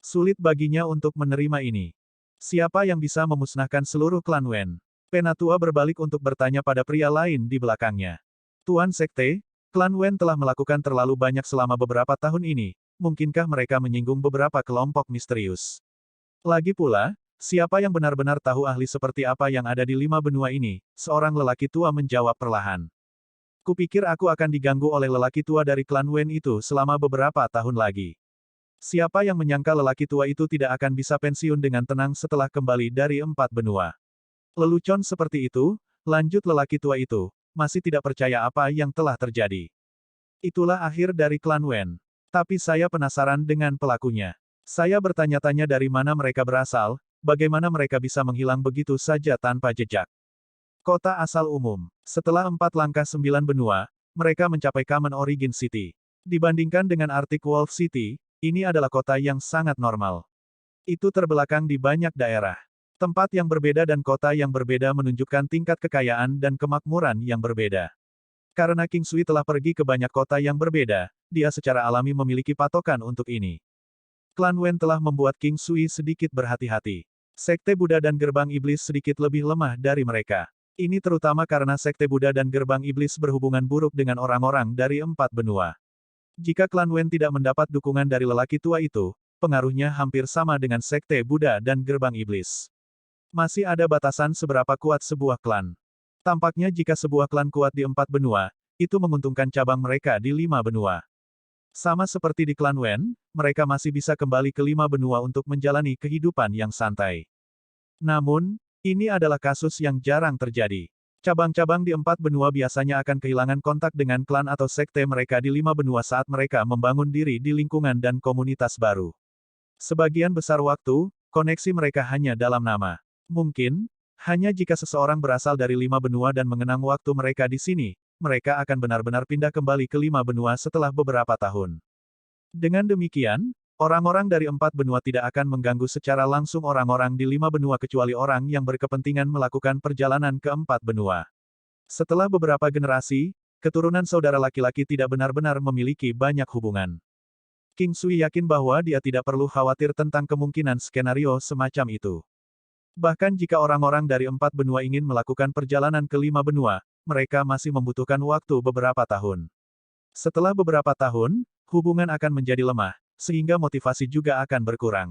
Sulit baginya untuk menerima ini. Siapa yang bisa memusnahkan seluruh klan Wen? Penatua berbalik untuk bertanya pada pria lain di belakangnya. Tuan Sekte, klan Wen telah melakukan terlalu banyak selama beberapa tahun ini, mungkinkah mereka menyinggung beberapa kelompok misterius? Lagi pula, siapa yang benar-benar tahu ahli seperti apa yang ada di 5 benua ini? Seorang lelaki tua menjawab perlahan. Kupikir aku akan diganggu oleh lelaki tua dari klan Wen itu selama beberapa tahun lagi. Siapa yang menyangka lelaki tua itu tidak akan bisa pensiun dengan tenang setelah kembali dari 4 benua? Lelucon seperti itu, lanjut lelaki tua itu, masih tidak percaya apa yang telah terjadi. Itulah akhir dari klan Wen. Tapi saya penasaran dengan pelakunya. Saya bertanya-tanya dari mana mereka berasal, bagaimana mereka bisa menghilang begitu saja tanpa jejak. Kota asal umum. Setelah 4 langkah 9 benua, mereka mencapai Common Origin City. Dibandingkan dengan Arctic Wolf City, ini adalah kota yang sangat normal. Itu terbelakang di banyak daerah. Tempat yang berbeda dan kota yang berbeda menunjukkan tingkat kekayaan dan kemakmuran yang berbeda. Karena King Sui telah pergi ke banyak kota yang berbeda, dia secara alami memiliki patokan untuk ini. Klan Wen telah membuat King Sui sedikit berhati-hati. Sekte Buddha dan Gerbang Iblis sedikit lebih lemah dari mereka. Ini terutama karena Sekte Buddha dan Gerbang Iblis berhubungan buruk dengan orang-orang dari 4 benua. Jika klan Wen tidak mendapat dukungan dari lelaki tua itu, pengaruhnya hampir sama dengan Sekte Buddha dan Gerbang Iblis. Masih ada batasan seberapa kuat sebuah klan. Tampaknya jika sebuah klan kuat di 4 benua, itu menguntungkan cabang mereka di 5 benua. Sama seperti di klan Wen, mereka masih bisa kembali ke 5 benua untuk menjalani kehidupan yang santai. Namun, ini adalah kasus yang jarang terjadi. Cabang-cabang di 4 benua biasanya akan kehilangan kontak dengan klan atau sekte mereka di 5 benua saat mereka membangun diri di lingkungan dan komunitas baru. Sebagian besar waktu, koneksi mereka hanya dalam nama. Mungkin, hanya jika seseorang berasal dari 5 benua dan mengenang waktu mereka di sini, mereka akan benar-benar pindah kembali ke 5 benua setelah beberapa tahun. Dengan demikian, orang-orang dari 4 benua tidak akan mengganggu secara langsung orang-orang di 5 benua kecuali orang yang berkepentingan melakukan perjalanan ke 4 benua. Setelah beberapa generasi, keturunan saudara laki-laki tidak benar-benar memiliki banyak hubungan. King Sui yakin bahwa dia tidak perlu khawatir tentang kemungkinan skenario semacam itu. Bahkan jika orang-orang dari 4 benua ingin melakukan perjalanan ke 5 benua, mereka masih membutuhkan waktu beberapa tahun. Setelah beberapa tahun, hubungan akan menjadi lemah, sehingga motivasi juga akan berkurang.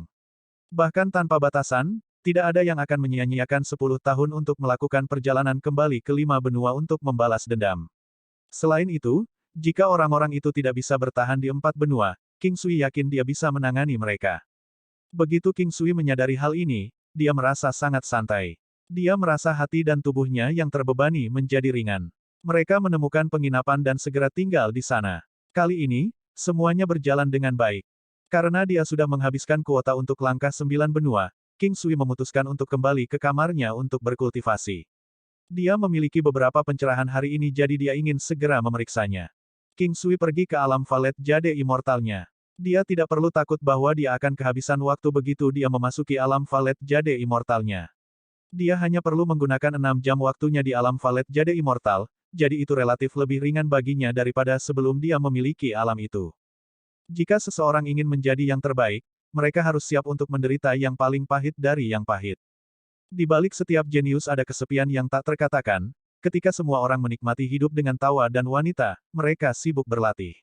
Bahkan tanpa batasan, tidak ada yang akan menyia-nyiakan 10 tahun untuk melakukan perjalanan kembali ke 5 benua untuk membalas dendam. Selain itu, jika orang-orang itu tidak bisa bertahan di 4 benua, King Sui yakin dia bisa menangani mereka. Begitu King Sui menyadari hal ini, dia merasa sangat santai. Dia merasa hati dan tubuhnya yang terbebani menjadi ringan. Mereka menemukan penginapan dan segera tinggal di sana. Kali ini, semuanya berjalan dengan baik. Karena dia sudah menghabiskan kuota untuk langkah 9 benua, King Sui memutuskan untuk kembali ke kamarnya untuk berkultivasi. Dia memiliki beberapa pencerahan hari ini jadi dia ingin segera memeriksanya. King Sui pergi ke alam Valet Jade Immortalnya. Dia tidak perlu takut bahwa dia akan kehabisan waktu begitu dia memasuki alam Valet Jade Immortalnya. Dia hanya perlu menggunakan 6 jam waktunya di alam Valet Jade Immortal, jadi itu relatif lebih ringan baginya daripada sebelum dia memiliki alam itu. Jika seseorang ingin menjadi yang terbaik, mereka harus siap untuk menderita yang paling pahit dari yang pahit. Di balik setiap jenius ada kesepian yang tak terkatakan, ketika semua orang menikmati hidup dengan tawa dan wanita, mereka sibuk berlatih.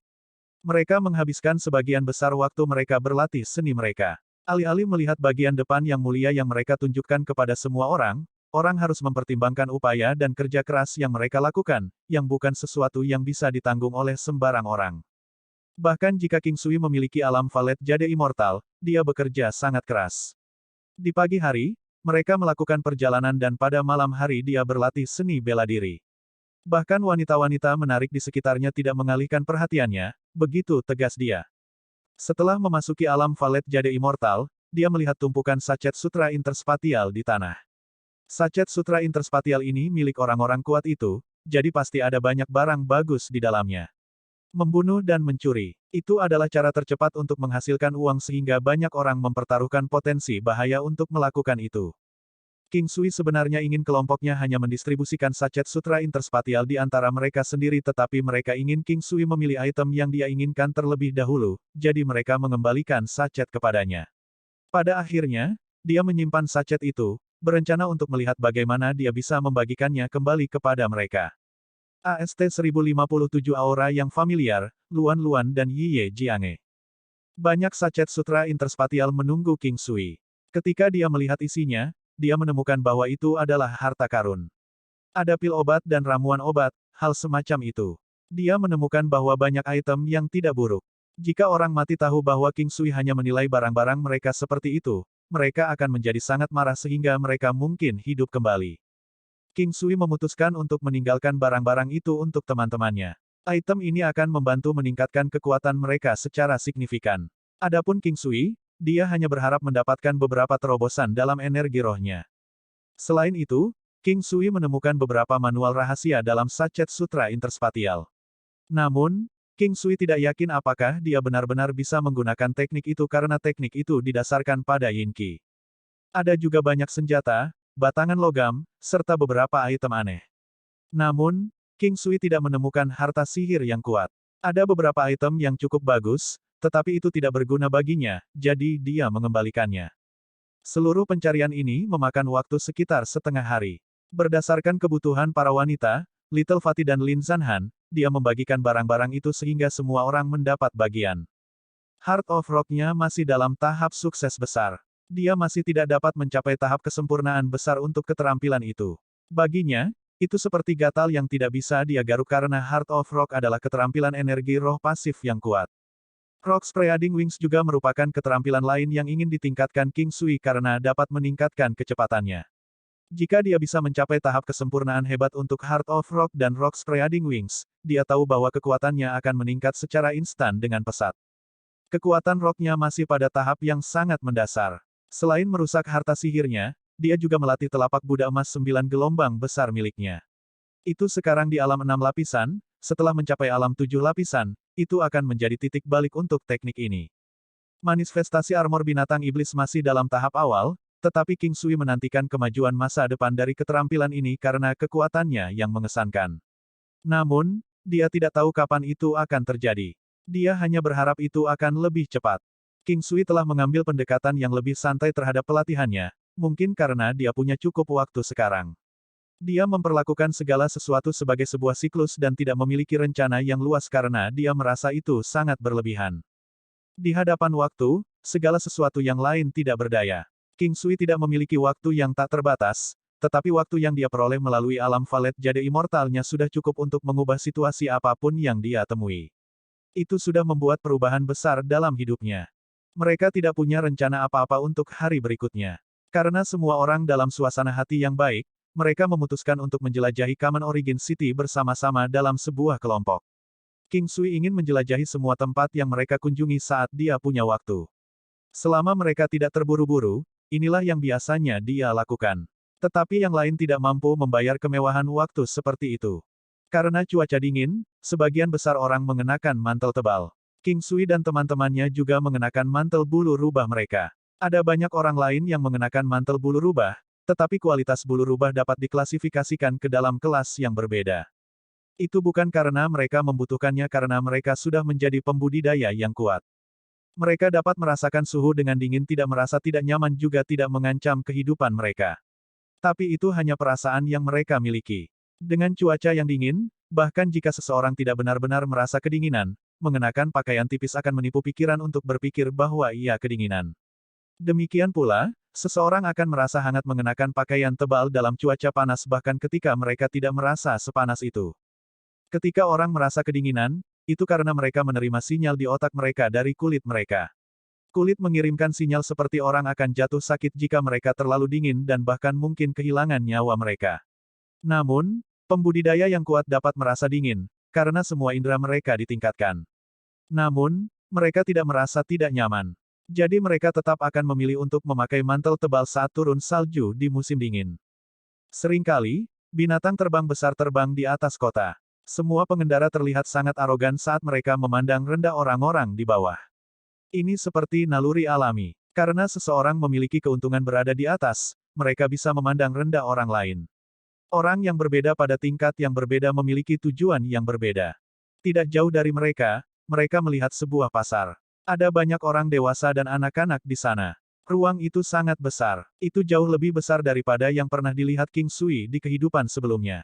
Mereka menghabiskan sebagian besar waktu mereka berlatih seni mereka. Alih-alih melihat bagian depan yang mulia yang mereka tunjukkan kepada semua orang, orang harus mempertimbangkan upaya dan kerja keras yang mereka lakukan, yang bukan sesuatu yang bisa ditanggung oleh sembarang orang. Bahkan jika King Sui memiliki alam Valet Jade Immortal, dia bekerja sangat keras. Di pagi hari, mereka melakukan perjalanan dan pada malam hari dia berlatih seni bela diri. Bahkan wanita-wanita menarik di sekitarnya tidak mengalihkan perhatiannya, begitu tegas dia. Setelah memasuki alam Valet Jade Immortal, dia melihat tumpukan sachet sutra interspatial di tanah. Sachet sutra interspatial ini milik orang-orang kuat itu, jadi pasti ada banyak barang bagus di dalamnya. Membunuh dan mencuri, itu adalah cara tercepat untuk menghasilkan uang sehingga banyak orang mempertaruhkan potensi bahaya untuk melakukan itu. King Sui sebenarnya ingin kelompoknya hanya mendistribusikan sachet sutra interspatial di antara mereka sendiri tetapi mereka ingin King Sui memilih item yang dia inginkan terlebih dahulu, jadi mereka mengembalikan sachet kepadanya. Pada akhirnya, dia menyimpan sachet itu, berencana untuk melihat bagaimana dia bisa membagikannya kembali kepada mereka. AST 1057 Aura yang familiar, Luan Luan dan Yiye Jiange. Banyak sachet sutra interspatial menunggu King Sui. Ketika dia melihat isinya, dia menemukan bahwa itu adalah harta karun. Ada pil obat dan ramuan obat, hal semacam itu. Dia menemukan bahwa banyak item yang tidak buruk. Jika orang mati tahu bahwa King Sui hanya menilai barang-barang mereka seperti itu, mereka akan menjadi sangat marah sehingga mereka mungkin hidup kembali. King Sui memutuskan untuk meninggalkan barang-barang itu untuk teman-temannya. Item ini akan membantu meningkatkan kekuatan mereka secara signifikan. Adapun King Sui, dia hanya berharap mendapatkan beberapa terobosan dalam energi rohnya. Selain itu, King Sui menemukan beberapa manual rahasia dalam sachet sutra interspatial. Namun, King Sui tidak yakin apakah dia benar-benar bisa menggunakan teknik itu karena teknik itu didasarkan pada Yin Qi. Ada juga banyak senjata, batangan logam, serta beberapa item aneh. Namun, King Sui tidak menemukan harta sihir yang kuat. Ada beberapa item yang cukup bagus, tetapi itu tidak berguna baginya, jadi dia mengembalikannya. Seluruh pencarian ini memakan waktu sekitar setengah hari. Berdasarkan kebutuhan para wanita, Little Fatih dan Lin Zanhan, dia membagikan barang-barang itu sehingga semua orang mendapat bagian. Heart of Rock-nya masih dalam tahap sukses besar. Dia masih tidak dapat mencapai tahap kesempurnaan besar untuk keterampilan itu. Baginya, itu seperti gatal yang tidak bisa dia garuk karena Heart of Rock adalah keterampilan energi roh pasif yang kuat. Rock Spreading Wings juga merupakan keterampilan lain yang ingin ditingkatkan King Sui karena dapat meningkatkan kecepatannya. Jika dia bisa mencapai tahap kesempurnaan hebat untuk Heart of Rock dan Rock Spreading Wings, dia tahu bahwa kekuatannya akan meningkat secara instan dengan pesat. Kekuatan rocknya masih pada tahap yang sangat mendasar. Selain merusak harta sihirnya, dia juga melatih telapak Buddha emas 9 gelombang besar miliknya. Itu sekarang di alam 6 lapisan, setelah mencapai alam 7 lapisan, itu akan menjadi titik balik untuk teknik ini. Manifestasi armor binatang iblis masih dalam tahap awal, tetapi King Sui menantikan kemajuan masa depan dari keterampilan ini karena kekuatannya yang mengesankan. Namun, dia tidak tahu kapan itu akan terjadi. Dia hanya berharap itu akan lebih cepat. King Sui telah mengambil pendekatan yang lebih santai terhadap pelatihannya, mungkin karena dia punya cukup waktu sekarang. Dia memperlakukan segala sesuatu sebagai sebuah siklus dan tidak memiliki rencana yang luas karena dia merasa itu sangat berlebihan. Di hadapan waktu, segala sesuatu yang lain tidak berdaya. King Sui tidak memiliki waktu yang tak terbatas, tetapi waktu yang dia peroleh melalui alam valet jade immortalnya sudah cukup untuk mengubah situasi apapun yang dia temui. Itu sudah membuat perubahan besar dalam hidupnya. Mereka tidak punya rencana apa-apa untuk hari berikutnya. Karena semua orang dalam suasana hati yang baik, mereka memutuskan untuk menjelajahi Common Origin City bersama-sama dalam sebuah kelompok. King Sui ingin menjelajahi semua tempat yang mereka kunjungi saat dia punya waktu. Selama mereka tidak terburu-buru, inilah yang biasanya dia lakukan. Tetapi yang lain tidak mampu membayar kemewahan waktu seperti itu. Karena cuaca dingin, sebagian besar orang mengenakan mantel tebal. King Sui dan teman-temannya juga mengenakan mantel bulu rubah mereka. Ada banyak orang lain yang mengenakan mantel bulu rubah, tetapi kualitas bulu rubah dapat diklasifikasikan ke dalam kelas yang berbeda. Itu bukan karena mereka membutuhkannya karena mereka sudah menjadi pembudidaya yang kuat. Mereka dapat merasakan suhu dengan dingin tidak merasa tidak nyaman juga tidak mengancam kehidupan mereka. Tapi itu hanya perasaan yang mereka miliki. Dengan cuaca yang dingin, bahkan jika seseorang tidak benar-benar merasa kedinginan, mengenakan pakaian tipis akan menipu pikiran untuk berpikir bahwa ia kedinginan. Demikian pula, seseorang akan merasa hangat mengenakan pakaian tebal dalam cuaca panas bahkan ketika mereka tidak merasa sepanas itu. Ketika orang merasa kedinginan, itu karena mereka menerima sinyal di otak mereka dari kulit mereka. Kulit mengirimkan sinyal seperti orang akan jatuh sakit jika mereka terlalu dingin dan bahkan mungkin kehilangan nyawa mereka. Namun, pembudidaya yang kuat dapat merasa dingin, karena semua indera mereka ditingkatkan. Namun, mereka tidak merasa tidak nyaman. Jadi mereka tetap akan memilih untuk memakai mantel tebal saat turun salju di musim dingin. Seringkali, binatang terbang besar terbang di atas kota. Semua pengendara terlihat sangat arogan saat mereka memandang rendah orang-orang di bawah. Ini seperti naluri alami. Karena seseorang memiliki keuntungan berada di atas, mereka bisa memandang rendah orang lain. Orang yang berbeda pada tingkat yang berbeda memiliki tujuan yang berbeda. Tidak jauh dari mereka, mereka melihat sebuah pasar. Ada banyak orang dewasa dan anak-anak di sana. Ruang itu sangat besar. Itu jauh lebih besar daripada yang pernah dilihat King Sui di kehidupan sebelumnya.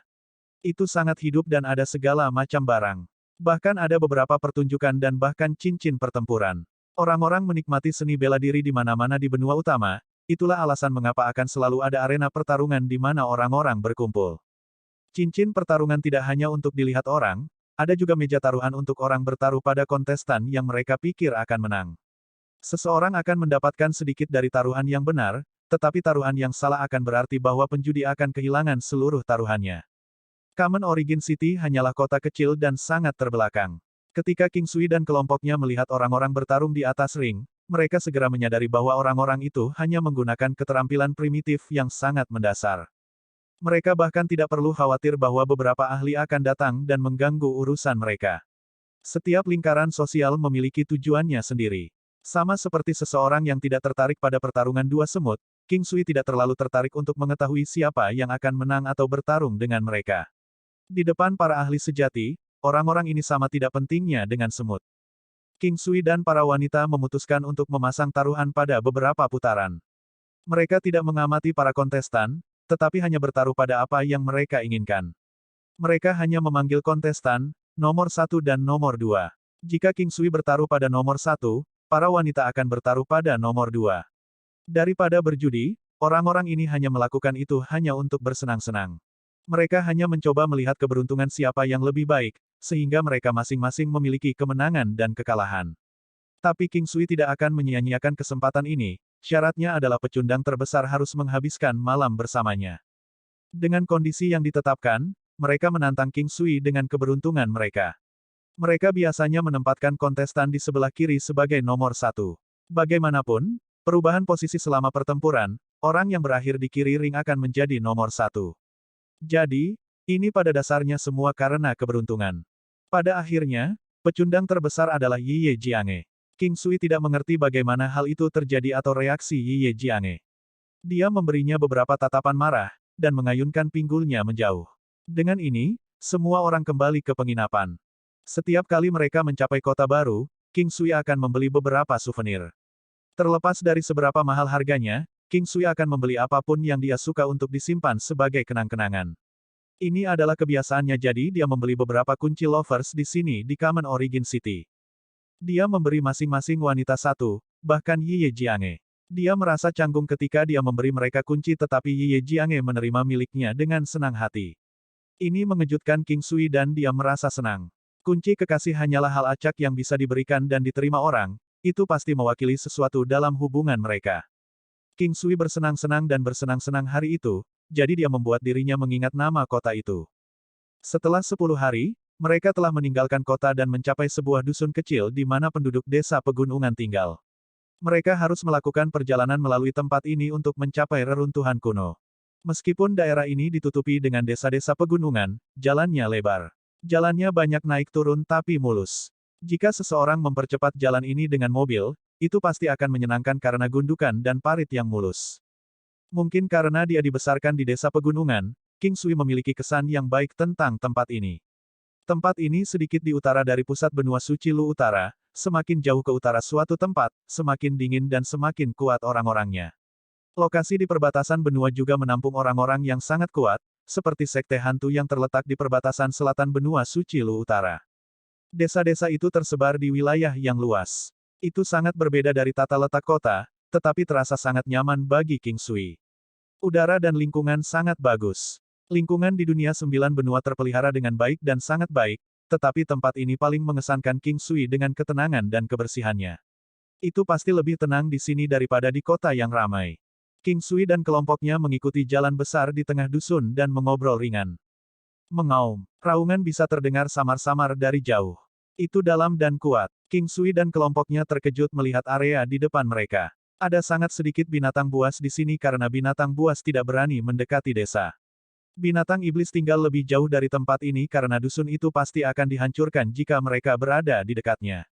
Itu sangat hidup dan ada segala macam barang. Bahkan ada beberapa pertunjukan dan bahkan cincin pertempuran. Orang-orang menikmati seni bela diri di mana-mana di benua utama, itulah alasan mengapa akan selalu ada arena pertarungan di mana orang-orang berkumpul. Cincin pertarungan tidak hanya untuk dilihat orang, ada juga meja taruhan untuk orang bertaruh pada kontestan yang mereka pikir akan menang. Seseorang akan mendapatkan sedikit dari taruhan yang benar, tetapi taruhan yang salah akan berarti bahwa penjudi akan kehilangan seluruh taruhannya. Common Origin City hanyalah kota kecil dan sangat terbelakang. Ketika King Sui dan kelompoknya melihat orang-orang bertarung di atas ring, mereka segera menyadari bahwa orang-orang itu hanya menggunakan keterampilan primitif yang sangat mendasar. Mereka bahkan tidak perlu khawatir bahwa beberapa ahli akan datang dan mengganggu urusan mereka. Setiap lingkaran sosial memiliki tujuannya sendiri. Sama seperti seseorang yang tidak tertarik pada pertarungan dua semut, King Sui tidak terlalu tertarik untuk mengetahui siapa yang akan menang atau bertarung dengan mereka. Di depan para ahli sejati, orang-orang ini sama tidak pentingnya dengan semut. King Sui dan para wanita memutuskan untuk memasang taruhan pada beberapa putaran. Mereka tidak mengamati para kontestan, tetapi hanya bertaruh pada apa yang mereka inginkan. Mereka hanya memanggil kontestan, nomor 1 dan nomor 2. Jika King Sui bertaruh pada nomor 1, para wanita akan bertaruh pada nomor 2. Daripada berjudi, orang-orang ini hanya melakukan itu hanya untuk bersenang-senang. Mereka hanya mencoba melihat keberuntungan siapa yang lebih baik, sehingga mereka masing-masing memiliki kemenangan dan kekalahan. Tapi King Sui tidak akan menyia-nyiakan kesempatan ini, syaratnya adalah pecundang terbesar harus menghabiskan malam bersamanya. Dengan kondisi yang ditetapkan, mereka menantang King Sui dengan keberuntungan mereka. Mereka biasanya menempatkan kontestan di sebelah kiri sebagai nomor 1. Bagaimanapun, perubahan posisi selama pertempuran, orang yang berakhir di kiri ring akan menjadi nomor 1. Jadi, ini pada dasarnya semua karena keberuntungan. Pada akhirnya, pecundang terbesar adalah Yi Ye Jiange. King Sui tidak mengerti bagaimana hal itu terjadi atau reaksi Yi Ye Jiange. Dia memberinya beberapa tatapan marah, dan mengayunkan pinggulnya menjauh. Dengan ini, semua orang kembali ke penginapan. Setiap kali mereka mencapai kota baru, King Sui akan membeli beberapa souvenir. Terlepas dari seberapa mahal harganya, King Sui akan membeli apapun yang dia suka untuk disimpan sebagai kenang-kenangan. Ini adalah kebiasaannya, jadi dia membeli beberapa kunci lovers di sini di Kamen Origin City. Dia memberi masing-masing wanita satu, bahkan Yi Ye Jiange. Dia merasa canggung ketika dia memberi mereka kunci, tetapi Yi Ye Jiange menerima miliknya dengan senang hati. Ini mengejutkan King Sui dan dia merasa senang. Kunci kekasih hanyalah hal acak yang bisa diberikan dan diterima orang, itu pasti mewakili sesuatu dalam hubungan mereka. King Sui bersenang-senang dan bersenang-senang hari itu, jadi dia membuat dirinya mengingat nama kota itu. Setelah 10 hari, mereka telah meninggalkan kota dan mencapai sebuah dusun kecil di mana penduduk desa pegunungan tinggal. Mereka harus melakukan perjalanan melalui tempat ini untuk mencapai reruntuhan kuno. Meskipun daerah ini ditutupi dengan desa-desa pegunungan, jalannya lebar. Jalannya banyak naik turun tapi mulus. Jika seseorang mempercepat jalan ini dengan mobil, itu pasti akan menyenangkan karena gundukan dan parit yang mulus. Mungkin karena dia dibesarkan di desa pegunungan, King Sui memiliki kesan yang baik tentang tempat ini. Tempat ini sedikit di utara dari pusat benua suci Lu Utara, semakin jauh ke utara suatu tempat, semakin dingin dan semakin kuat orang-orangnya. Lokasi di perbatasan benua juga menampung orang-orang yang sangat kuat, seperti sekte hantu yang terletak di perbatasan selatan benua suci Lu Utara. Desa-desa itu tersebar di wilayah yang luas. Itu sangat berbeda dari tata letak kota, tetapi terasa sangat nyaman bagi King Sui. Udara dan lingkungan sangat bagus. Lingkungan di dunia 9 benua terpelihara dengan baik dan sangat baik, tetapi tempat ini paling mengesankan King Sui dengan ketenangan dan kebersihannya. Itu pasti lebih tenang di sini daripada di kota yang ramai. King Sui dan kelompoknya mengikuti jalan besar di tengah dusun dan mengobrol ringan. Mengaum. Raungan bisa terdengar samar-samar dari jauh. Itu dalam dan kuat. King Sui dan kelompoknya terkejut melihat area di depan mereka. Ada sangat sedikit binatang buas di sini karena binatang buas tidak berani mendekati desa. Binatang iblis tinggal lebih jauh dari tempat ini karena dusun itu pasti akan dihancurkan jika mereka berada di dekatnya.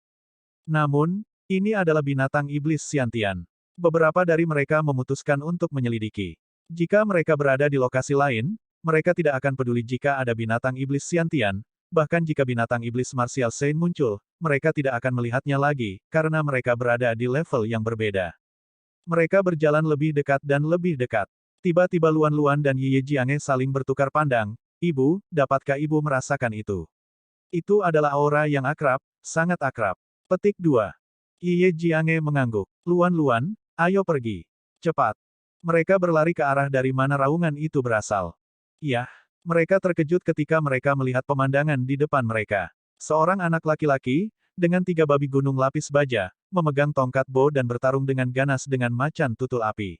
Namun, ini adalah binatang iblis Xiantian. Beberapa dari mereka memutuskan untuk menyelidiki. Jika mereka berada di lokasi lain, mereka tidak akan peduli jika ada binatang iblis Xiantian, bahkan jika binatang iblis Martial Saint muncul, mereka tidak akan melihatnya lagi, karena mereka berada di level yang berbeda. Mereka berjalan lebih dekat dan lebih dekat. Tiba-tiba Luan Luan dan Yi Ye Jiange saling bertukar pandang. Ibu, dapatkah ibu merasakan itu? Itu adalah aura yang akrab, sangat akrab. Petik 2. Yi Ye Jiange mengangguk. Luan Luan, ayo pergi. Cepat. Mereka berlari ke arah dari mana raungan itu berasal. Yah, mereka terkejut ketika mereka melihat pemandangan di depan mereka. Seorang anak laki-laki, dengan 3 babi gunung lapis baja, memegang tongkat bo dan bertarung dengan ganas dengan macan tutul api.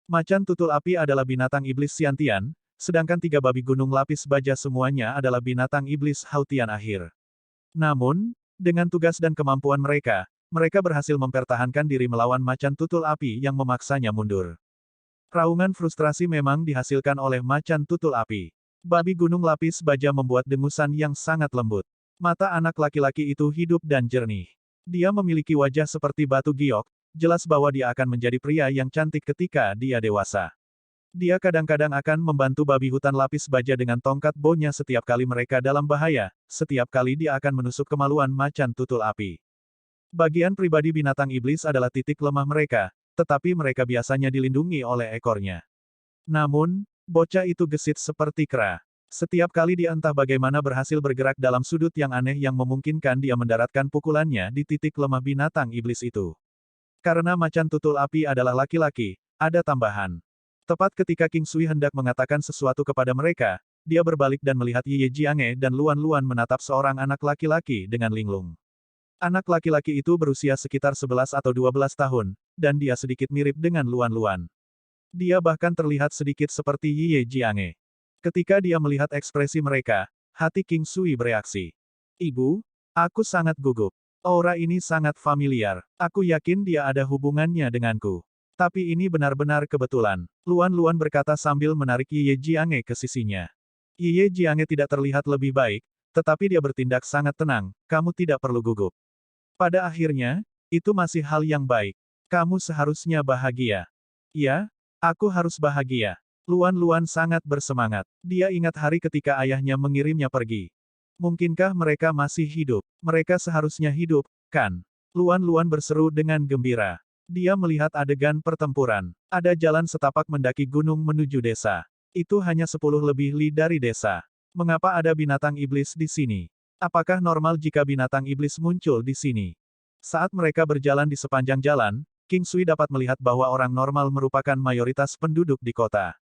Macan tutul api adalah binatang iblis Xiantian, sedangkan 3 babi gunung lapis baja semuanya adalah binatang iblis Hautian akhir. Namun, dengan tugas dan kemampuan mereka, mereka berhasil mempertahankan diri melawan macan tutul api yang memaksanya mundur. Raungan frustrasi memang dihasilkan oleh macan tutul api. Babi gunung lapis baja membuat dengusan yang sangat lembut. Mata anak laki-laki itu hidup dan jernih. Dia memiliki wajah seperti batu giok, jelas bahwa dia akan menjadi pria yang cantik ketika dia dewasa. Dia kadang-kadang akan membantu babi hutan lapis baja dengan tongkat bo-nya setiap kali mereka dalam bahaya, setiap kali dia akan menusuk kemaluan macan tutul api. Bagian pribadi binatang iblis adalah titik lemah mereka, tetapi mereka biasanya dilindungi oleh ekornya. Namun, bocah itu gesit seperti kera. Setiap kali dia entah bagaimana berhasil bergerak dalam sudut yang aneh yang memungkinkan dia mendaratkan pukulannya di titik lemah binatang iblis itu. Karena macan tutul api adalah laki-laki, ada tambahan. Tepat ketika King Sui hendak mengatakan sesuatu kepada mereka, dia berbalik dan melihat Ye Jiange dan Luan Luan menatap seorang anak laki-laki dengan linglung. Anak laki-laki itu berusia sekitar 11 atau 12 tahun, dan dia sedikit mirip dengan Luan Luan. Dia bahkan terlihat sedikit seperti Ye Jiange. Ketika dia melihat ekspresi mereka, hati King Sui bereaksi. Ibu, aku sangat gugup. Aura ini sangat familiar. Aku yakin dia ada hubungannya denganku. Tapi ini benar-benar kebetulan. Luan Luan berkata sambil menarik Ye Jiange ke sisinya. Ye Jiange tidak terlihat lebih baik, tetapi dia bertindak sangat tenang, kamu tidak perlu gugup. Pada akhirnya, itu masih hal yang baik. Kamu seharusnya bahagia. Ya, aku harus bahagia. Luan Luan sangat bersemangat. Dia ingat hari ketika ayahnya mengirimnya pergi. Mungkinkah mereka masih hidup? Mereka seharusnya hidup, kan? Luan Luan berseru dengan gembira. Dia melihat adegan pertempuran. Ada jalan setapak mendaki gunung menuju desa. Itu hanya 10 lebih li dari desa. Mengapa ada binatang iblis di sini? Apakah normal jika binatang iblis muncul di sini? Saat mereka berjalan di sepanjang jalan, King Sui dapat melihat bahwa orang normal merupakan mayoritas penduduk di kota.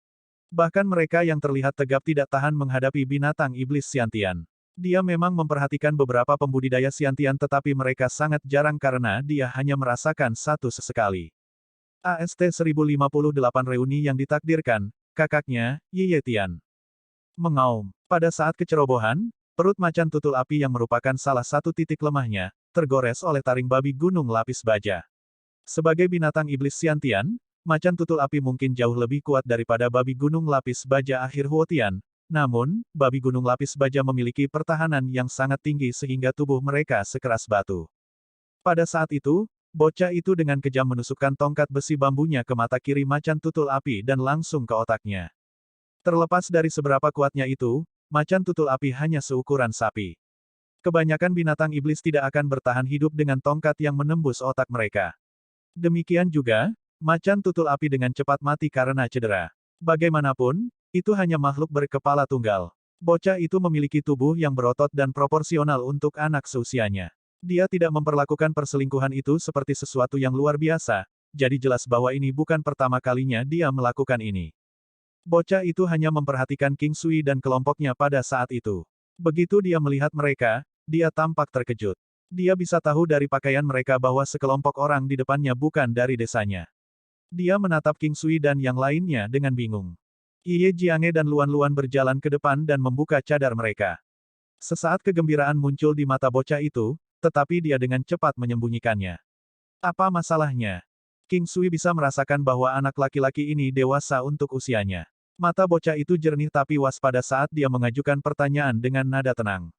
Bahkan mereka yang terlihat tegap tidak tahan menghadapi binatang iblis Xiantian. Dia memang memperhatikan beberapa pembudidaya Xiantian tetapi mereka sangat jarang karena dia hanya merasakan satu sesekali. AST 1058 reuni yang ditakdirkan, kakaknya, Ye Tian. Mengaum. Pada saat kecerobohan, perut macan tutul api yang merupakan salah satu titik lemahnya, tergores oleh taring babi gunung lapis baja. Sebagai binatang iblis Xiantian, macan tutul api mungkin jauh lebih kuat daripada babi gunung lapis baja akhir Huotian, namun, babi gunung lapis baja memiliki pertahanan yang sangat tinggi sehingga tubuh mereka sekeras batu. Pada saat itu, bocah itu dengan kejam menusukkan tongkat besi bambunya ke mata kiri macan tutul api dan langsung ke otaknya. Terlepas dari seberapa kuatnya itu, macan tutul api hanya seukuran sapi. Kebanyakan binatang iblis tidak akan bertahan hidup dengan tongkat yang menembus otak mereka. Demikian juga, macan tutul api dengan cepat mati karena cedera. Bagaimanapun, itu hanya makhluk berkepala tunggal. Bocah itu memiliki tubuh yang berotot dan proporsional untuk anak seusianya. Dia tidak memperlakukan perselingkuhan itu seperti sesuatu yang luar biasa, jadi jelas bahwa ini bukan pertama kalinya dia melakukan ini. Bocah itu hanya memperhatikan King Sui dan kelompoknya pada saat itu. Begitu dia melihat mereka, dia tampak terkejut. Dia bisa tahu dari pakaian mereka bahwa sekelompok orang di depannya bukan dari desanya. Dia menatap King Sui dan yang lainnya dengan bingung. Ye Jiange dan Luan Luan berjalan ke depan dan membuka cadar mereka. Sesaat kegembiraan muncul di mata bocah itu, tetapi dia dengan cepat menyembunyikannya. Apa masalahnya? King Sui bisa merasakan bahwa anak laki-laki ini dewasa untuk usianya. Mata bocah itu jernih tapi waspada saat dia mengajukan pertanyaan dengan nada tenang.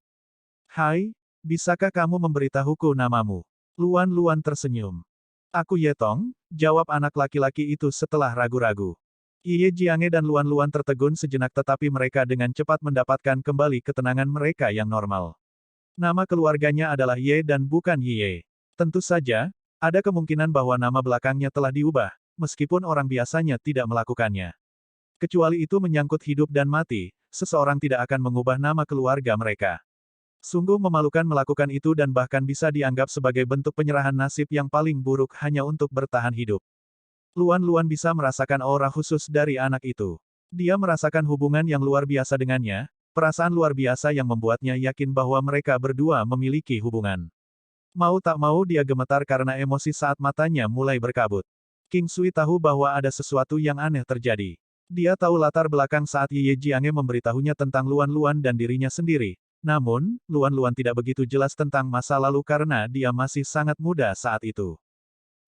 Hai, bisakah kamu memberitahuku namamu? Luan Luan tersenyum. Aku Yetong, jawab anak laki-laki itu setelah ragu-ragu. Ye Jiange dan Luan Luan tertegun sejenak tetapi mereka dengan cepat mendapatkan kembali ketenangan mereka yang normal. Nama keluarganya adalah Ye dan bukan Ye. Tentu saja, ada kemungkinan bahwa nama belakangnya telah diubah, meskipun orang biasanya tidak melakukannya. Kecuali itu menyangkut hidup dan mati, seseorang tidak akan mengubah nama keluarga mereka. Sungguh memalukan melakukan itu dan bahkan bisa dianggap sebagai bentuk penyerahan nasib yang paling buruk hanya untuk bertahan hidup. Luan Luan bisa merasakan aura khusus dari anak itu. Dia merasakan hubungan yang luar biasa dengannya, perasaan luar biasa yang membuatnya yakin bahwa mereka berdua memiliki hubungan. Mau tak mau dia gemetar karena emosi saat matanya mulai berkabut. King Sui tahu bahwa ada sesuatu yang aneh terjadi. Dia tahu latar belakang saat Ye Jiange memberitahunya tentang Luan Luan dan dirinya sendiri. Namun, Luan Luan tidak begitu jelas tentang masa lalu karena dia masih sangat muda saat itu.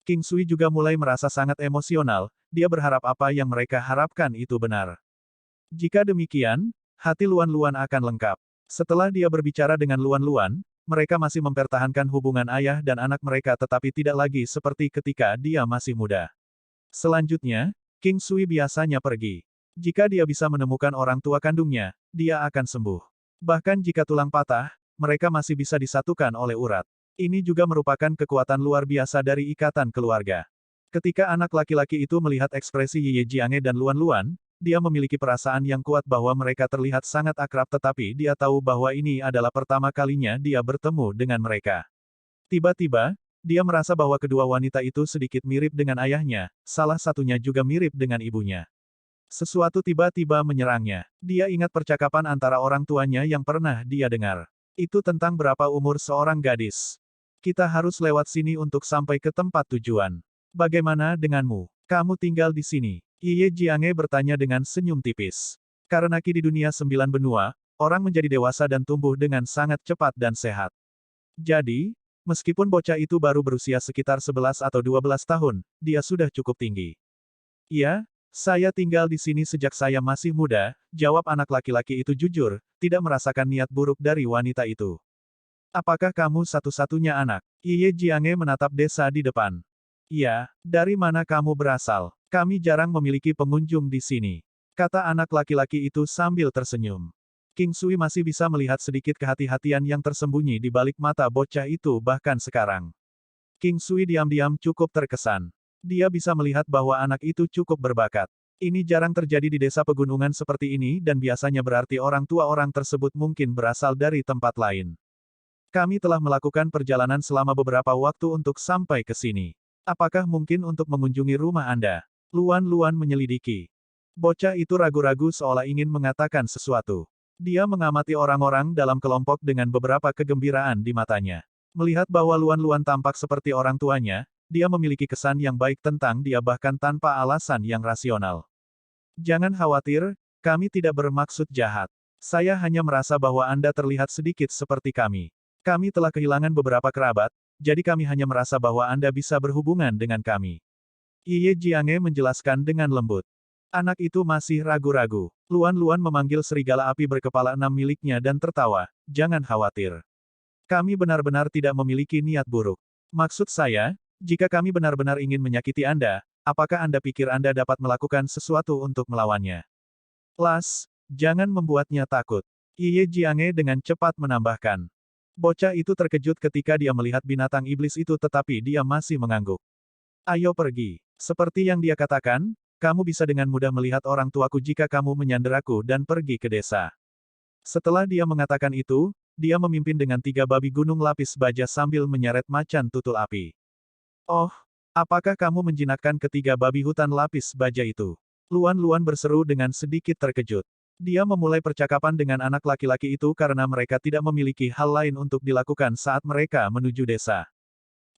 King Sui juga mulai merasa sangat emosional, dia berharap apa yang mereka harapkan itu benar. Jika demikian, hati Luan Luan akan lengkap. Setelah dia berbicara dengan Luan Luan, mereka masih mempertahankan hubungan ayah dan anak mereka tetapi tidak lagi seperti ketika dia masih muda. Selanjutnya, King Sui biasanya pergi. Jika dia bisa menemukan orang tua kandungnya, dia akan sembuh. Bahkan jika tulang patah, mereka masih bisa disatukan oleh urat. Ini juga merupakan kekuatan luar biasa dari ikatan keluarga. Ketika anak laki-laki itu melihat ekspresi Ye Jiange dan Luan Luan, dia memiliki perasaan yang kuat bahwa mereka terlihat sangat akrab tetapi dia tahu bahwa ini adalah pertama kalinya dia bertemu dengan mereka. Tiba-tiba, dia merasa bahwa kedua wanita itu sedikit mirip dengan ayahnya, salah satunya juga mirip dengan ibunya. Sesuatu tiba-tiba menyerangnya. Dia ingat percakapan antara orang tuanya yang pernah dia dengar. Itu tentang berapa umur seorang gadis. Kita harus lewat sini untuk sampai ke tempat tujuan. Bagaimana denganmu? Kamu tinggal di sini. Ye Jiange bertanya dengan senyum tipis. Karena di dunia 9 benua, orang menjadi dewasa dan tumbuh dengan sangat cepat dan sehat. Jadi, meskipun bocah itu baru berusia sekitar 11 atau 12 tahun, dia sudah cukup tinggi. Iya, saya tinggal di sini sejak saya masih muda, jawab anak laki-laki itu jujur, tidak merasakan niat buruk dari wanita itu. Apakah kamu satu-satunya anak? Ye Jiange menatap desa di depan. Iya, dari mana kamu berasal? Kami jarang memiliki pengunjung di sini. Kata anak laki-laki itu sambil tersenyum. King Sui masih bisa melihat sedikit kehati-hatian yang tersembunyi di balik mata bocah itu bahkan sekarang. King Sui diam-diam cukup terkesan. Dia bisa melihat bahwa anak itu cukup berbakat. Ini jarang terjadi di desa pegunungan seperti ini dan biasanya berarti orang tua orang tersebut mungkin berasal dari tempat lain. Kami telah melakukan perjalanan selama beberapa waktu untuk sampai ke sini. Apakah mungkin untuk mengunjungi rumah Anda? Luan Luan menyelidiki. Bocah itu ragu-ragu seolah ingin mengatakan sesuatu. Dia mengamati orang-orang dalam kelompok dengan beberapa kegembiraan di matanya. Melihat bahwa Luan Luan tampak seperti orang tuanya, dia memiliki kesan yang baik tentang dia bahkan tanpa alasan yang rasional. Jangan khawatir, kami tidak bermaksud jahat. Saya hanya merasa bahwa Anda terlihat sedikit seperti kami. Kami telah kehilangan beberapa kerabat, jadi kami hanya merasa bahwa Anda bisa berhubungan dengan kami. Ye Jiange menjelaskan dengan lembut. Anak itu masih ragu-ragu. Luan Luan memanggil serigala api berkepala 6 miliknya dan tertawa, jangan khawatir. Kami benar-benar tidak memiliki niat buruk. Maksud saya, jika kami benar-benar ingin menyakiti Anda, apakah Anda pikir Anda dapat melakukan sesuatu untuk melawannya? Las, jangan membuatnya takut. Ye Jiange dengan cepat menambahkan. Bocah itu terkejut ketika dia melihat binatang iblis itu tetapi dia masih mengangguk. Ayo pergi. Seperti yang dia katakan, kamu bisa dengan mudah melihat orang tuaku jika kamu menyanderaku dan pergi ke desa. Setelah dia mengatakan itu, dia memimpin dengan 3 babi gunung lapis baja sambil menyeret macan tutul api. Oh, apakah kamu menjinakkan ketiga babi hutan lapis baja itu? Luan Luan berseru dengan sedikit terkejut. Dia memulai percakapan dengan anak laki-laki itu karena mereka tidak memiliki hal lain untuk dilakukan saat mereka menuju desa.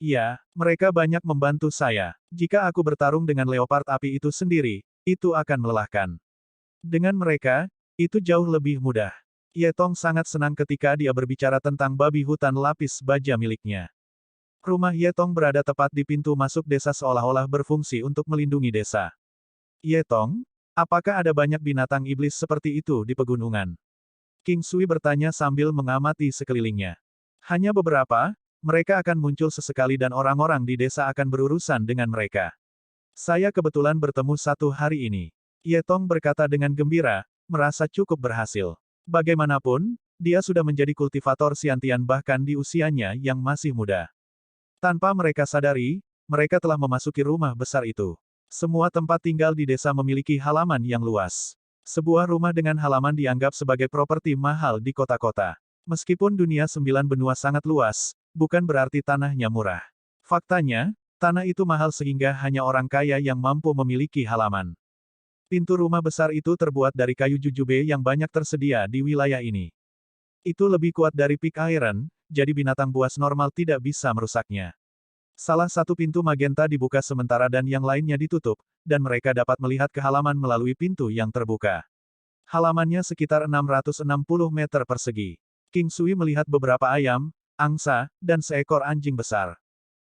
Iya, mereka banyak membantu saya. Jika aku bertarung dengan leopard api itu sendiri, itu akan melelahkan. Dengan mereka, itu jauh lebih mudah. Ye Tong sangat senang ketika dia berbicara tentang babi hutan lapis baja miliknya. Rumah Ye Tong berada tepat di pintu masuk desa seolah-olah berfungsi untuk melindungi desa. Ye Tong, apakah ada banyak binatang iblis seperti itu di pegunungan? King Sui bertanya sambil mengamati sekelilingnya. Hanya beberapa, mereka akan muncul sesekali dan orang-orang di desa akan berurusan dengan mereka. Saya kebetulan bertemu satu hari ini. Ye Tong berkata dengan gembira, merasa cukup berhasil. Bagaimanapun, dia sudah menjadi kultivator Xiantian bahkan di usianya yang masih muda. Tanpa mereka sadari, mereka telah memasuki rumah besar itu. Semua tempat tinggal di desa memiliki halaman yang luas. Sebuah rumah dengan halaman dianggap sebagai properti mahal di kota-kota. Meskipun dunia 9 benua sangat luas, bukan berarti tanahnya murah. Faktanya, tanah itu mahal sehingga hanya orang kaya yang mampu memiliki halaman. Pintu rumah besar itu terbuat dari kayu jujube yang banyak tersedia di wilayah ini. Itu lebih kuat dari pick iron, jadi binatang buas normal tidak bisa merusaknya. Salah satu pintu magenta dibuka sementara dan yang lainnya ditutup, dan mereka dapat melihat ke halaman melalui pintu yang terbuka. Halamannya sekitar 660 meter persegi. King Sui melihat beberapa ayam, angsa, dan seekor anjing besar.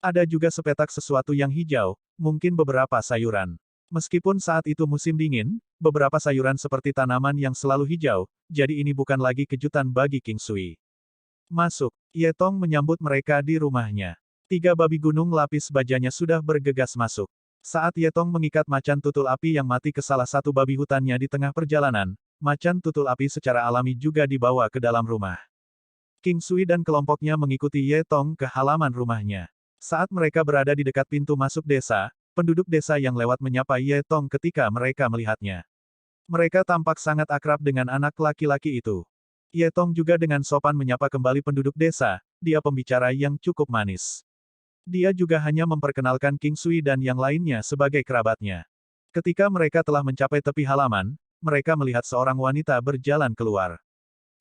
Ada juga sepetak sesuatu yang hijau, mungkin beberapa sayuran. Meskipun saat itu musim dingin, beberapa sayuran seperti tanaman yang selalu hijau, jadi ini bukan lagi kejutan bagi King Sui. Masuk, Ye Tong menyambut mereka di rumahnya. 3 babi gunung lapis bajanya sudah bergegas masuk. Saat Ye Tong mengikat macan tutul api yang mati ke salah satu babi hutannya di tengah perjalanan, macan tutul api secara alami juga dibawa ke dalam rumah. King Sui dan kelompoknya mengikuti Ye Tong ke halaman rumahnya. Saat mereka berada di dekat pintu masuk desa, penduduk desa yang lewat menyapa Ye Tong ketika mereka melihatnya. Mereka tampak sangat akrab dengan anak laki-laki itu. Ye Tong juga dengan sopan menyapa kembali penduduk desa, dia pembicara yang cukup manis. Dia juga hanya memperkenalkan King Sui dan yang lainnya sebagai kerabatnya. Ketika mereka telah mencapai tepi halaman, mereka melihat seorang wanita berjalan keluar.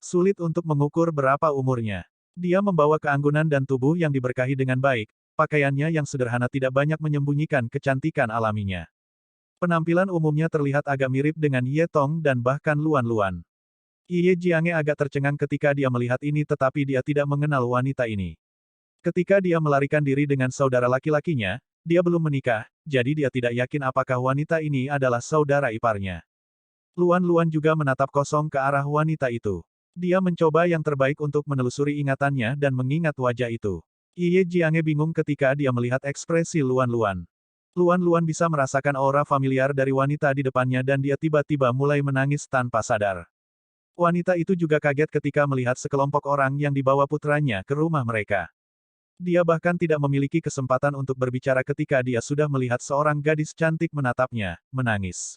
Sulit untuk mengukur berapa umurnya. Dia membawa keanggunan dan tubuh yang diberkahi dengan baik, pakaiannya yang sederhana tidak banyak menyembunyikan kecantikan alaminya. Penampilan umumnya terlihat agak mirip dengan Ye Tong dan bahkan Luan Luan. Ye Jiange agak tercengang ketika dia melihat ini tetapi dia tidak mengenal wanita ini. Ketika dia melarikan diri dengan saudara laki-lakinya, dia belum menikah, jadi dia tidak yakin apakah wanita ini adalah saudara iparnya. Luan Luan juga menatap kosong ke arah wanita itu. Dia mencoba yang terbaik untuk menelusuri ingatannya dan mengingat wajah itu. Ye Jiange bingung ketika dia melihat ekspresi Luan Luan. Luan Luan bisa merasakan aura familiar dari wanita di depannya dan dia tiba-tiba mulai menangis tanpa sadar. Wanita itu juga kaget ketika melihat sekelompok orang yang dibawa putranya ke rumah mereka. Dia bahkan tidak memiliki kesempatan untuk berbicara ketika dia sudah melihat seorang gadis cantik menatapnya, menangis.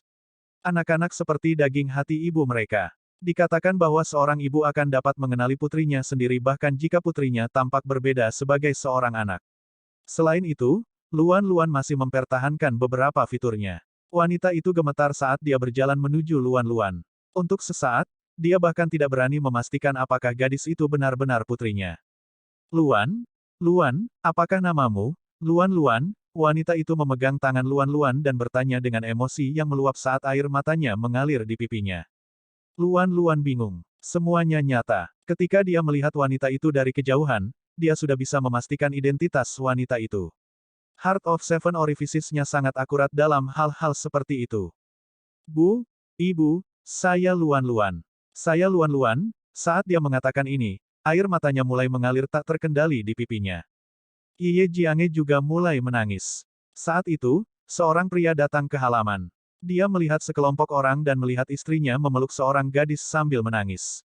Anak-anak seperti daging hati ibu mereka. Dikatakan bahwa seorang ibu akan dapat mengenali putrinya sendiri bahkan jika putrinya tampak berbeda sebagai seorang anak. Selain itu, Luan Luan masih mempertahankan beberapa fiturnya. Wanita itu gemetar saat dia berjalan menuju Luan Luan. Untuk sesaat, dia bahkan tidak berani memastikan apakah gadis itu benar-benar putrinya. Luan? Luan, apakah namamu? Luan Luan, wanita itu memegang tangan Luan Luan dan bertanya dengan emosi yang meluap saat air matanya mengalir di pipinya. Luan Luan bingung. Semuanya nyata. Ketika dia melihat wanita itu dari kejauhan, dia sudah bisa memastikan identitas wanita itu. Heart of Seven Orifices-nya sangat akurat dalam hal-hal seperti itu. Bu, Ibu, saya Luan Luan. Saya Luan Luan, saat dia mengatakan ini, air matanya mulai mengalir tak terkendali di pipinya. Ye Jiange juga mulai menangis. Saat itu, seorang pria datang ke halaman. Dia melihat sekelompok orang dan melihat istrinya memeluk seorang gadis sambil menangis.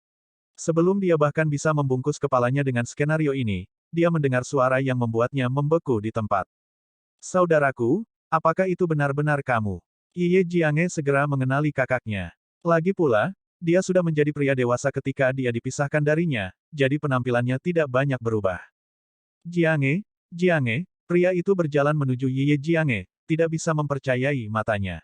Sebelum dia bahkan bisa membungkus kepalanya dengan skenario ini, dia mendengar suara yang membuatnya membeku di tempat. Saudaraku, apakah itu benar-benar kamu? Ye Jiange segera mengenali kakaknya. Lagi pula, dia sudah menjadi pria dewasa ketika dia dipisahkan darinya, jadi penampilannya tidak banyak berubah. Jiange, Jiange, pria itu berjalan menuju Ye Jiange, tidak bisa mempercayai matanya.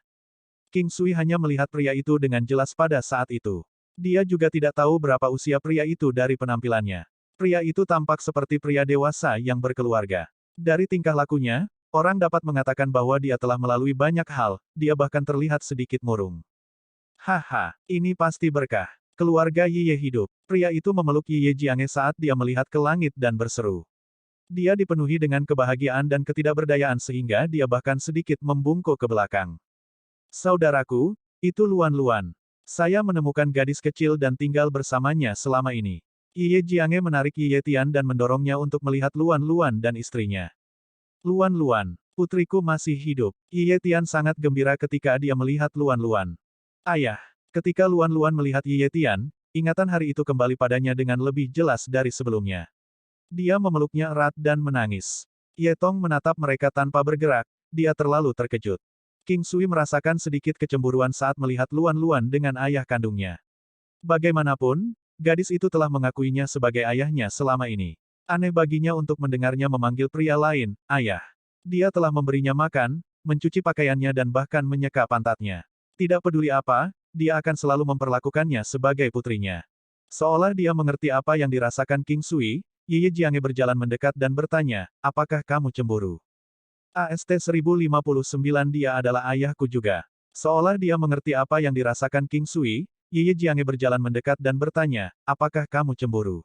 King Sui hanya melihat pria itu dengan jelas pada saat itu. Dia juga tidak tahu berapa usia pria itu dari penampilannya. Pria itu tampak seperti pria dewasa yang berkeluarga. Dari tingkah lakunya, orang dapat mengatakan bahwa dia telah melalui banyak hal, dia bahkan terlihat sedikit murung. Haha, ini pasti berkah. Keluarga Ye hidup. Pria itu memeluk Ye Jiange saat dia melihat ke langit dan berseru. Dia dipenuhi dengan kebahagiaan dan ketidakberdayaan sehingga dia bahkan sedikit membungkuk ke belakang. Saudaraku, itu Luan Luan. Saya menemukan gadis kecil dan tinggal bersamanya selama ini. Ye Jiange menarik Ye Tian dan mendorongnya untuk melihat Luan Luan dan istrinya. Luan Luan, putriku masih hidup. Ye Tian sangat gembira ketika dia melihat Luan Luan. Ayah, ketika Luan Luan melihat Ye Tian, ingatan hari itu kembali padanya dengan lebih jelas dari sebelumnya. Dia memeluknya erat dan menangis. Ye Tong menatap mereka tanpa bergerak, dia terlalu terkejut. King Sui merasakan sedikit kecemburuan saat melihat Luan Luan dengan ayah kandungnya. Bagaimanapun, gadis itu telah mengakuinya sebagai ayahnya selama ini. Aneh baginya untuk mendengarnya memanggil pria lain, ayah. Dia telah memberinya makan, mencuci pakaiannya dan bahkan menyeka pantatnya. Tidak peduli apa, dia akan selalu memperlakukannya sebagai putrinya. Seolah dia mengerti apa yang dirasakan King Sui, Ye Jiange berjalan mendekat dan bertanya, apakah kamu cemburu? AST 1059 dia adalah ayahku juga. Seolah dia mengerti apa yang dirasakan King Sui, Ye Jiange berjalan mendekat dan bertanya, apakah kamu cemburu?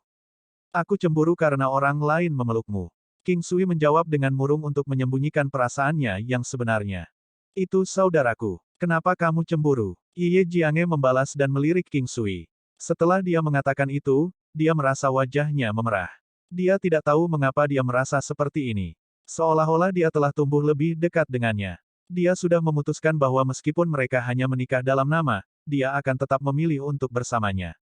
Aku cemburu karena orang lain memelukmu. King Sui menjawab dengan murung untuk menyembunyikan perasaannya yang sebenarnya. Itu saudaraku. Kenapa kamu cemburu? Ye Jiange membalas dan melirik King Sui. Setelah dia mengatakan itu, dia merasa wajahnya memerah. Dia tidak tahu mengapa dia merasa seperti ini. Seolah-olah dia telah tumbuh lebih dekat dengannya. Dia sudah memutuskan bahwa meskipun mereka hanya menikah dalam nama, dia akan tetap memilih untuk bersamanya.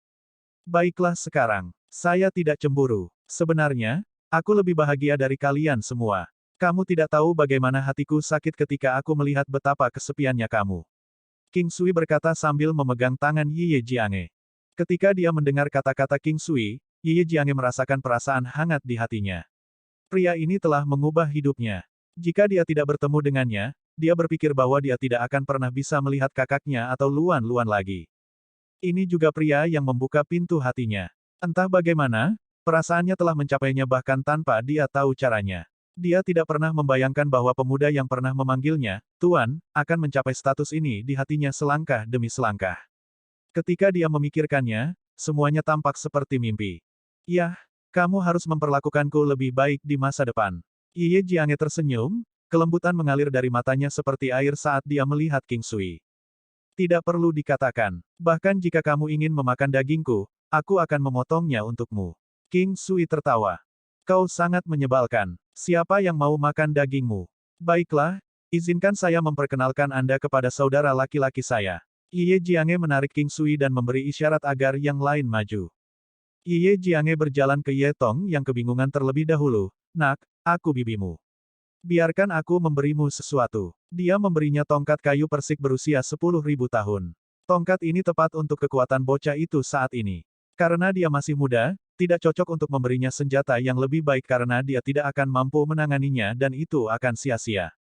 Baiklah sekarang. Saya tidak cemburu. Sebenarnya, aku lebih bahagia dari kalian semua. Kamu tidak tahu bagaimana hatiku sakit ketika aku melihat betapa kesepiannya kamu. King Sui berkata sambil memegang tangan Ye Jiange. Ketika dia mendengar kata-kata King Sui, Ye Jiange merasakan perasaan hangat di hatinya. Pria ini telah mengubah hidupnya. Jika dia tidak bertemu dengannya, dia berpikir bahwa dia tidak akan pernah bisa melihat kakaknya atau Luan Luan lagi. Ini juga pria yang membuka pintu hatinya. Entah bagaimana, perasaannya telah mencapainya bahkan tanpa dia tahu caranya. Dia tidak pernah membayangkan bahwa pemuda yang pernah memanggilnya, Tuan, akan mencapai status ini di hatinya selangkah demi selangkah. Ketika dia memikirkannya, semuanya tampak seperti mimpi. Yah, kamu harus memperlakukanku lebih baik di masa depan. Ye Jiange tersenyum, kelembutan mengalir dari matanya seperti air saat dia melihat King Sui. Tidak perlu dikatakan, bahkan jika kamu ingin memakan dagingku, aku akan memotongnya untukmu. King Sui tertawa. Kau sangat menyebalkan. Siapa yang mau makan dagingmu? Baiklah, izinkan saya memperkenalkan Anda kepada saudara laki-laki saya. Ye Jiange menarik King Sui dan memberi isyarat agar yang lain maju. Ye Jiange berjalan ke Ye Tong yang kebingungan terlebih dahulu. Nak, aku bibimu. Biarkan aku memberimu sesuatu. Dia memberinya tongkat kayu persik berusia 10.000 tahun. Tongkat ini tepat untuk kekuatan bocah itu saat ini. Karena dia masih muda, tidak cocok untuk memberinya senjata yang lebih baik karena dia tidak akan mampu menanganinya dan itu akan sia-sia.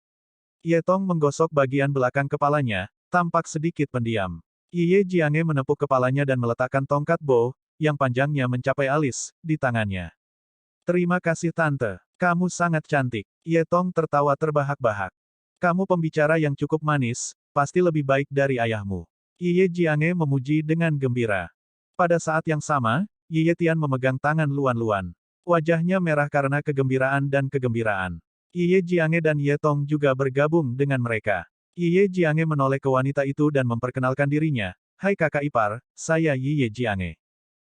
Ye Tong menggosok bagian belakang kepalanya, tampak sedikit pendiam. Ye Jiange menepuk kepalanya dan meletakkan tongkat Bo, yang panjangnya mencapai alis, di tangannya. Terima kasih tante, kamu sangat cantik. Ye Tong tertawa terbahak-bahak. Kamu pembicara yang cukup manis, pasti lebih baik dari ayahmu. Ye Jiange memuji dengan gembira. Pada saat yang sama, Ye Tian memegang tangan Luan Luan. Wajahnya merah karena kegembiraan dan kegembiraan. Ye Jiange dan Ye Tong juga bergabung dengan mereka. Ye Jiange menoleh ke wanita itu dan memperkenalkan dirinya. Hai kakak ipar, saya Ye Jiange.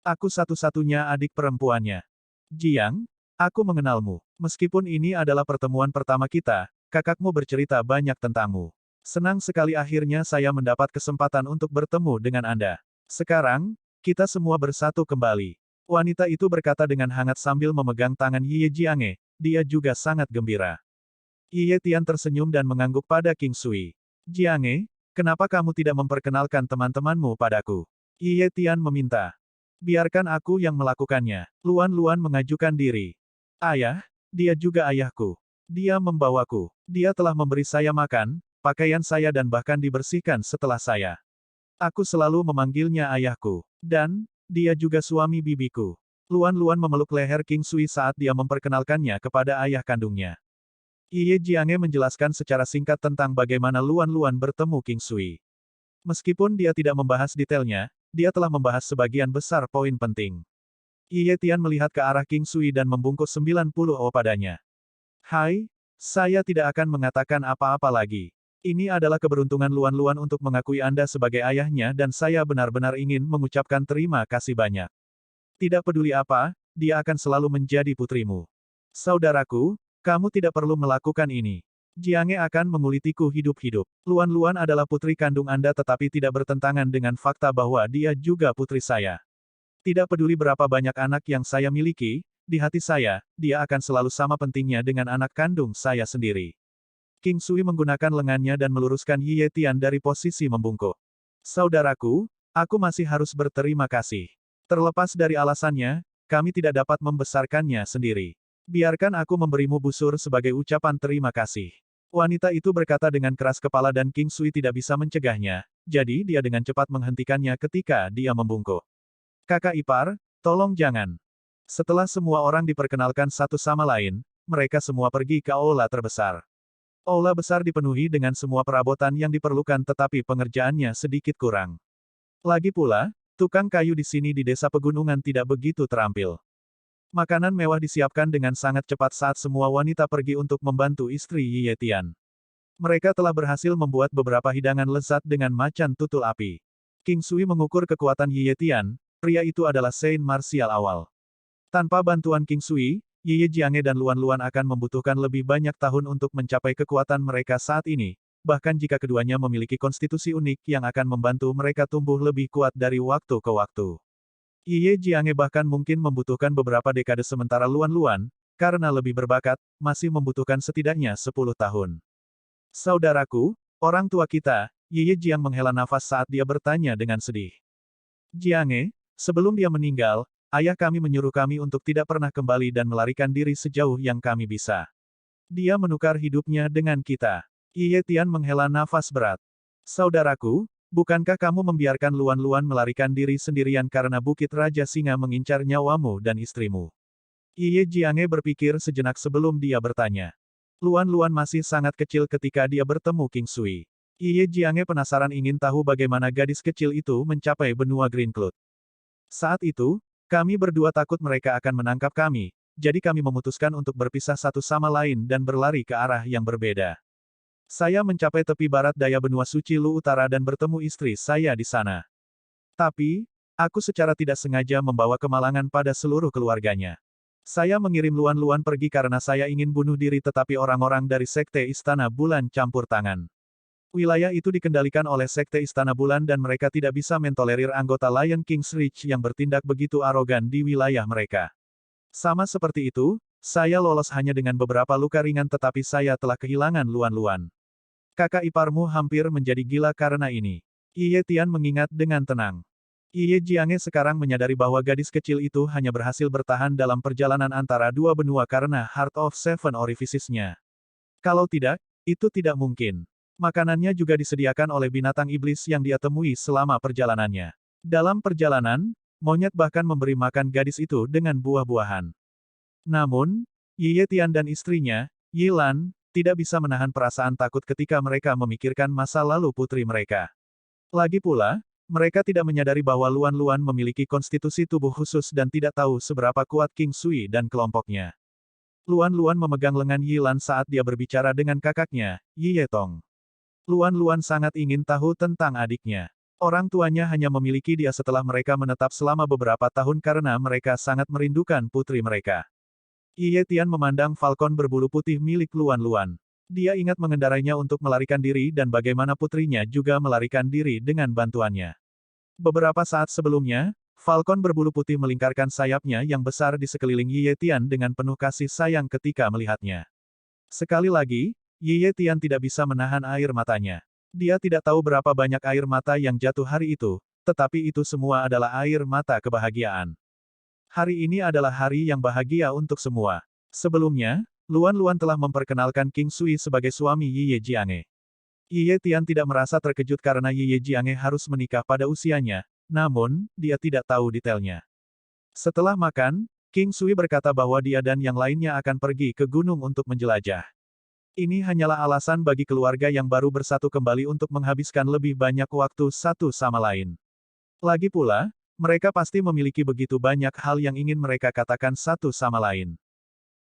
Aku satu-satunya adik perempuannya. Jiang, aku mengenalmu. Meskipun ini adalah pertemuan pertama kita, kakakmu bercerita banyak tentangmu. Senang sekali akhirnya saya mendapat kesempatan untuk bertemu dengan Anda. Sekarang, kita semua bersatu kembali. Wanita itu berkata dengan hangat sambil memegang tangan Ye Jiange, dia juga sangat gembira. Ye Tian tersenyum dan mengangguk pada King Sui. Jiange, kenapa kamu tidak memperkenalkan teman-temanmu padaku? Ye Tian meminta. Biarkan aku yang melakukannya. Luan Luan mengajukan diri. Ayah, dia juga ayahku. Dia membawaku. Dia telah memberi saya makan, pakaian saya dan bahkan dibersihkan setelah saya. Aku selalu memanggilnya ayahku. Dan, dia juga suami bibiku. Luan Luan memeluk leher King Sui saat dia memperkenalkannya kepada ayah kandungnya. Ye Jiange menjelaskan secara singkat tentang bagaimana Luan Luan bertemu King Sui. Meskipun dia tidak membahas detailnya, dia telah membahas sebagian besar poin penting. Ye Tian melihat ke arah King Sui dan membungkuk 90 O padanya. Hai, saya tidak akan mengatakan apa-apa lagi. Ini adalah keberuntungan Luan Luan untuk mengakui Anda sebagai ayahnya dan saya benar-benar ingin mengucapkan terima kasih banyak. Tidak peduli apa, dia akan selalu menjadi putrimu. Saudaraku, kamu tidak perlu melakukan ini. Jiange akan mengulitiku hidup-hidup. Luan Luan adalah putri kandung Anda tetapi tidak bertentangan dengan fakta bahwa dia juga putri saya. Tidak peduli berapa banyak anak yang saya miliki, di hati saya, dia akan selalu sama pentingnya dengan anak kandung saya sendiri. King Sui menggunakan lengannya dan meluruskan Ye Tian dari posisi membungkuk. Saudaraku, aku masih harus berterima kasih. Terlepas dari alasannya, kami tidak dapat membesarkannya sendiri. Biarkan aku memberimu busur sebagai ucapan terima kasih. Wanita itu berkata dengan keras kepala dan King Sui tidak bisa mencegahnya, jadi dia dengan cepat menghentikannya ketika dia membungkuk. Kakak ipar, tolong jangan. Setelah semua orang diperkenalkan satu sama lain, mereka semua pergi ke aula terbesar. Aula besar dipenuhi dengan semua perabotan yang diperlukan tetapi pengerjaannya sedikit kurang. Lagi pula, tukang kayu di sini di desa pegunungan tidak begitu terampil. Makanan mewah disiapkan dengan sangat cepat saat semua wanita pergi untuk membantu istri Ye Tian. Mereka telah berhasil membuat beberapa hidangan lezat dengan macan tutul api. King Sui mengukur kekuatan Ye Tian, pria itu adalah Saint martial awal. Tanpa bantuan King Sui, Ye Jiange dan Luan Luan akan membutuhkan lebih banyak tahun untuk mencapai kekuatan mereka saat ini, bahkan jika keduanya memiliki konstitusi unik yang akan membantu mereka tumbuh lebih kuat dari waktu ke waktu. Ye Jiange bahkan mungkin membutuhkan beberapa dekade sementara Luan Luan, karena lebih berbakat, masih membutuhkan setidaknya 10 tahun. Saudaraku, orang tua kita, Ye Jiang menghela nafas saat dia bertanya dengan sedih. Jiange, sebelum dia meninggal, ayah kami menyuruh kami untuk tidak pernah kembali dan melarikan diri sejauh yang kami bisa. Dia menukar hidupnya dengan kita. Ye Tian menghela nafas berat. Saudaraku, bukankah kamu membiarkan Luan Luan melarikan diri sendirian karena Bukit Raja Singa mengincar nyawamu dan istrimu? Ye Jiange berpikir sejenak sebelum dia bertanya. Luan Luan masih sangat kecil ketika dia bertemu King Sui. Ye Jiange penasaran ingin tahu bagaimana gadis kecil itu mencapai benua Green Cloud. Saat itu, kami berdua takut mereka akan menangkap kami, jadi kami memutuskan untuk berpisah satu sama lain dan berlari ke arah yang berbeda. Saya mencapai tepi barat daya benua suci Lu Utara dan bertemu istri saya di sana. Tapi, aku secara tidak sengaja membawa kemalangan pada seluruh keluarganya. Saya mengirim Luan Luan pergi karena saya ingin bunuh diri tetapi orang-orang dari Sekte Istana Bulan campur tangan. Wilayah itu dikendalikan oleh Sekte Istana Bulan dan mereka tidak bisa mentolerir anggota Lion King's Reach yang bertindak begitu arogan di wilayah mereka. Sama seperti itu, saya lolos hanya dengan beberapa luka ringan tetapi saya telah kehilangan Luan Luan. Kakak iparmu hampir menjadi gila karena ini. Ye Tian mengingat dengan tenang. Ye Jiange sekarang menyadari bahwa gadis kecil itu hanya berhasil bertahan dalam perjalanan antara dua benua karena Heart of Seven Orifices-nya. Kalau tidak, itu tidak mungkin. Makanannya juga disediakan oleh binatang iblis yang dia temui selama perjalanannya. Dalam perjalanan, monyet bahkan memberi makan gadis itu dengan buah-buahan. Namun, Ye Tian dan istrinya, Yi Lan, tidak bisa menahan perasaan takut ketika mereka memikirkan masa lalu putri mereka. Lagi pula, mereka tidak menyadari bahwa Luan Luan memiliki konstitusi tubuh khusus dan tidak tahu seberapa kuat King Sui dan kelompoknya. Luan Luan memegang lengan Yi Lan saat dia berbicara dengan kakaknya, Yi Yetong. Luan Luan sangat ingin tahu tentang adiknya. Orang tuanya hanya memiliki dia setelah mereka menetap selama beberapa tahun karena mereka sangat merindukan putri mereka. Ye Tian memandang falcon berbulu putih milik Luan Luan. Dia ingat mengendarainya untuk melarikan diri dan bagaimana putrinya juga melarikan diri dengan bantuannya. Beberapa saat sebelumnya, falcon berbulu putih melingkarkan sayapnya yang besar di sekeliling Ye Tian dengan penuh kasih sayang ketika melihatnya. Sekali lagi, Ye Tian tidak bisa menahan air matanya. Dia tidak tahu berapa banyak air mata yang jatuh hari itu, tetapi itu semua adalah air mata kebahagiaan. Hari ini adalah hari yang bahagia untuk semua. Sebelumnya, Luan Luan telah memperkenalkan King Sui sebagai suami Ye Jiange. Ye Tian tidak merasa terkejut karena Ye Jiange harus menikah pada usianya, namun, dia tidak tahu detailnya. Setelah makan, King Sui berkata bahwa dia dan yang lainnya akan pergi ke gunung untuk menjelajah. Ini hanyalah alasan bagi keluarga yang baru bersatu kembali untuk menghabiskan lebih banyak waktu satu sama lain. Lagi pula, mereka pasti memiliki begitu banyak hal yang ingin mereka katakan satu sama lain.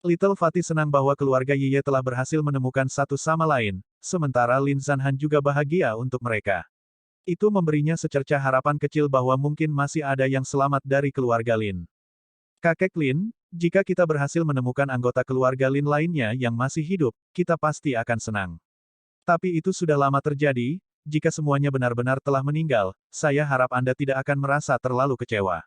Little Fatty senang bahwa keluarga Ye telah berhasil menemukan satu sama lain, sementara Lin Zanhan juga bahagia untuk mereka. Itu memberinya secercah harapan kecil bahwa mungkin masih ada yang selamat dari keluarga Lin. Kakek Lin, jika kita berhasil menemukan anggota keluarga Lin lainnya yang masih hidup, kita pasti akan senang. Tapi itu sudah lama terjadi. Jika semuanya benar-benar telah meninggal, saya harap Anda tidak akan merasa terlalu kecewa.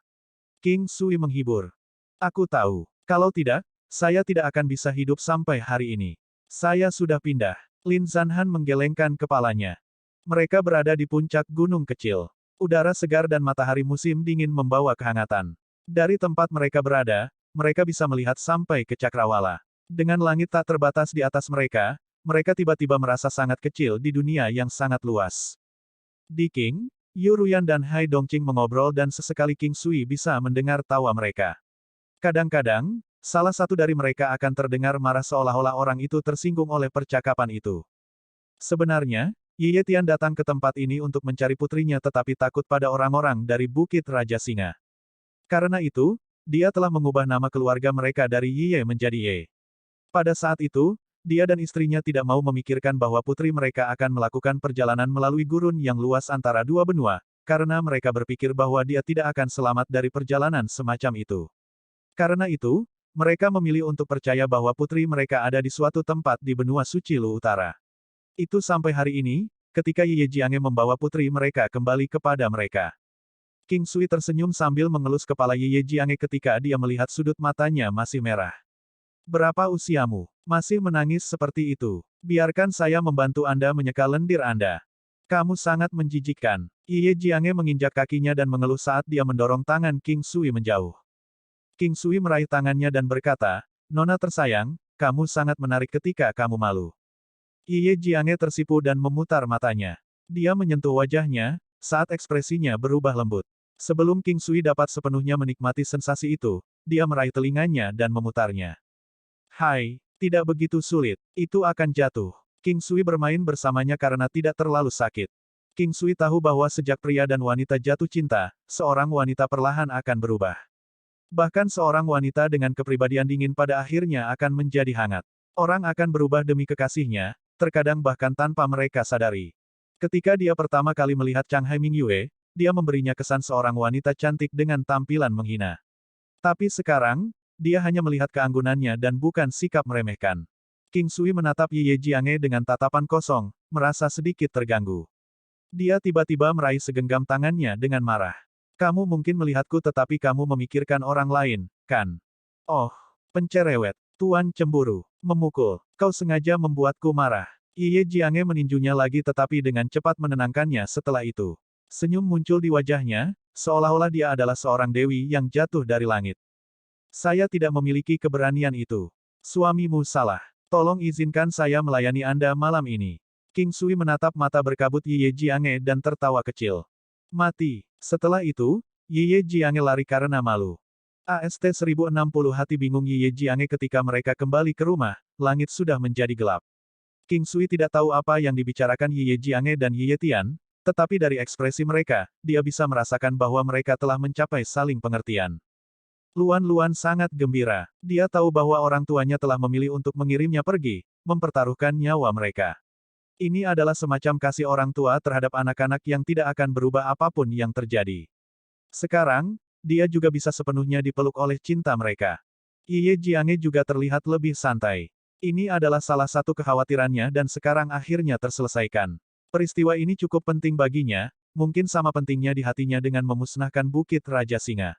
King Sui menghibur. Aku tahu. Kalau tidak, saya tidak akan bisa hidup sampai hari ini. Saya sudah pindah. Lin Zanhan menggelengkan kepalanya. Mereka berada di puncak gunung kecil. Udara segar dan matahari musim dingin membawa kehangatan. Dari tempat mereka berada, mereka bisa melihat sampai ke cakrawala. Dengan langit tak terbatas di atas mereka, mereka tiba-tiba merasa sangat kecil di dunia yang sangat luas. Di King, Yu Ruyan dan Hai Dongqing mengobrol dan sesekali King Sui bisa mendengar tawa mereka. Kadang-kadang, salah satu dari mereka akan terdengar marah seolah-olah orang itu tersinggung oleh percakapan itu. Sebenarnya, Ye Tian datang ke tempat ini untuk mencari putrinya tetapi takut pada orang-orang dari Bukit Raja Singa. Karena itu, dia telah mengubah nama keluarga mereka dari Ye menjadi Ye. Pada saat itu, dia dan istrinya tidak mau memikirkan bahwa putri mereka akan melakukan perjalanan melalui gurun yang luas antara dua benua, karena mereka berpikir bahwa dia tidak akan selamat dari perjalanan semacam itu. Karena itu, mereka memilih untuk percaya bahwa putri mereka ada di suatu tempat di benua suci Lu Utara. Itu sampai hari ini, ketika Ye Jiange membawa putri mereka kembali kepada mereka. King Sui tersenyum sambil mengelus kepala Ye Jiange ketika dia melihat sudut matanya masih merah. Berapa usiamu? Masih menangis seperti itu. Biarkan saya membantu Anda menyeka lendir Anda. Kamu sangat menjijikkan. Ye Jiange menginjak kakinya dan mengeluh saat dia mendorong tangan King Sui menjauh. King Sui meraih tangannya dan berkata, Nona tersayang, kamu sangat menarik ketika kamu malu. Ye Jiange tersipu dan memutar matanya. Dia menyentuh wajahnya, saat ekspresinya berubah lembut. Sebelum King Sui dapat sepenuhnya menikmati sensasi itu, dia meraih telinganya dan memutarnya. Hai, tidak begitu sulit, itu akan jatuh. King Sui bermain bersamanya karena tidak terlalu sakit. King Sui tahu bahwa sejak pria dan wanita jatuh cinta, seorang wanita perlahan akan berubah. Bahkan seorang wanita dengan kepribadian dingin pada akhirnya akan menjadi hangat. Orang akan berubah demi kekasihnya, terkadang bahkan tanpa mereka sadari. Ketika dia pertama kali melihat Chang Hai Mingyue, dia memberinya kesan seorang wanita cantik dengan tampilan menghina. Tapi sekarang, dia hanya melihat keanggunannya dan bukan sikap meremehkan. King Sui menatap Ye Jiange dengan tatapan kosong, merasa sedikit terganggu. Dia tiba-tiba meraih segenggam tangannya dengan marah. Kamu mungkin melihatku tetapi kamu memikirkan orang lain, kan? Oh, pencerewet, Tuan cemburu, memukul, kau sengaja membuatku marah. Ye Jiange meninjunya lagi tetapi dengan cepat menenangkannya setelah itu. Senyum muncul di wajahnya, seolah-olah dia adalah seorang dewi yang jatuh dari langit. Saya tidak memiliki keberanian itu. Suamimu salah. Tolong izinkan saya melayani Anda malam ini. King Sui menatap mata berkabut Ye Jiange dan tertawa kecil. Mati. Setelah itu, Ye Jiange lari karena malu. AST 1060 hati bingung Ye Jiange ketika mereka kembali ke rumah, langit sudah menjadi gelap. King Sui tidak tahu apa yang dibicarakan Ye Jiange dan Ye Tian, tetapi dari ekspresi mereka, dia bisa merasakan bahwa mereka telah mencapai saling pengertian. Luan Luan sangat gembira. Dia tahu bahwa orang tuanya telah memilih untuk mengirimnya pergi, mempertaruhkan nyawa mereka. Ini adalah semacam kasih orang tua terhadap anak-anak yang tidak akan berubah apapun yang terjadi. Sekarang, dia juga bisa sepenuhnya dipeluk oleh cinta mereka. Ye Jiange juga terlihat lebih santai. Ini adalah salah satu kekhawatirannya dan sekarang akhirnya terselesaikan. Peristiwa ini cukup penting baginya, mungkin sama pentingnya di hatinya dengan memusnahkan Bukit Raja Singa.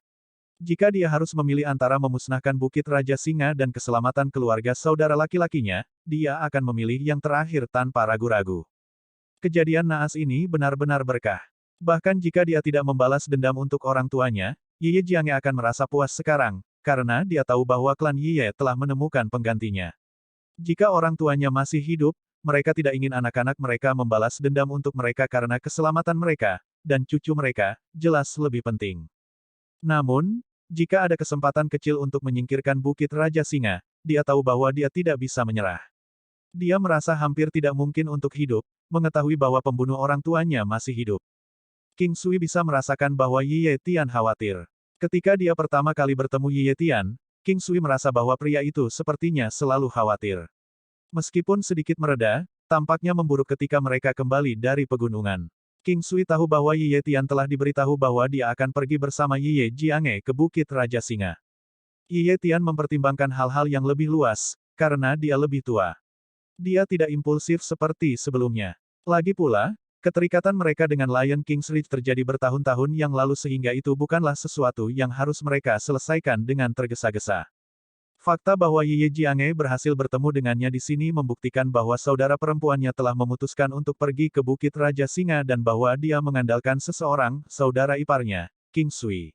Jika dia harus memilih antara memusnahkan Bukit Raja Singa dan keselamatan keluarga saudara laki-lakinya, dia akan memilih yang terakhir tanpa ragu-ragu. Kejadian naas ini benar-benar berkah. Bahkan jika dia tidak membalas dendam untuk orang tuanya, Ye Jiange akan merasa puas sekarang, karena dia tahu bahwa klan Ye telah menemukan penggantinya. Jika orang tuanya masih hidup, mereka tidak ingin anak-anak mereka membalas dendam untuk mereka karena keselamatan mereka, dan cucu mereka, jelas lebih penting. Namun, jika ada kesempatan kecil untuk menyingkirkan Bukit Raja Singa, dia tahu bahwa dia tidak bisa menyerah. Dia merasa hampir tidak mungkin untuk hidup, mengetahui bahwa pembunuh orang tuanya masih hidup. King Sui bisa merasakan bahwa Ye Tian khawatir. Ketika dia pertama kali bertemu Ye Tian, King Sui merasa bahwa pria itu sepertinya selalu khawatir. Meskipun sedikit mereda, tampaknya memburuk ketika mereka kembali dari pegunungan. King Sui tahu bahwa Ye Tian telah diberitahu bahwa dia akan pergi bersama Ye Jiange ke Bukit Raja Singa. Ye Tian mempertimbangkan hal-hal yang lebih luas, karena dia lebih tua. Dia tidak impulsif seperti sebelumnya. Lagi pula, keterikatan mereka dengan Lion King's Ridge terjadi bertahun-tahun yang lalu sehingga itu bukanlah sesuatu yang harus mereka selesaikan dengan tergesa-gesa. Fakta bahwa Ye Jiange berhasil bertemu dengannya di sini membuktikan bahwa saudara perempuannya telah memutuskan untuk pergi ke Bukit Raja Singa dan bahwa dia mengandalkan seseorang, saudara iparnya, King Sui.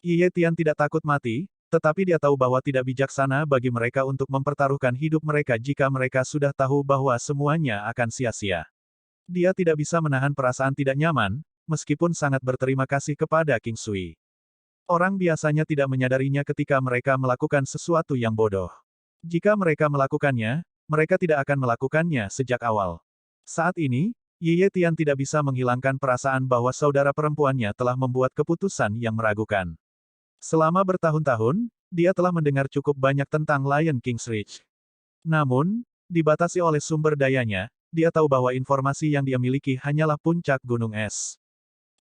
Ye Tian tidak takut mati, tetapi dia tahu bahwa tidak bijaksana bagi mereka untuk mempertaruhkan hidup mereka jika mereka sudah tahu bahwa semuanya akan sia-sia. Dia tidak bisa menahan perasaan tidak nyaman, meskipun sangat berterima kasih kepada King Sui. Orang biasanya tidak menyadarinya ketika mereka melakukan sesuatu yang bodoh. Jika mereka melakukannya, mereka tidak akan melakukannya sejak awal. Saat ini, Ye Tian tidak bisa menghilangkan perasaan bahwa saudara perempuannya telah membuat keputusan yang meragukan. Selama bertahun-tahun, dia telah mendengar cukup banyak tentang Lion King's Ridge. Namun, dibatasi oleh sumber dayanya, dia tahu bahwa informasi yang dia miliki hanyalah puncak gunung es.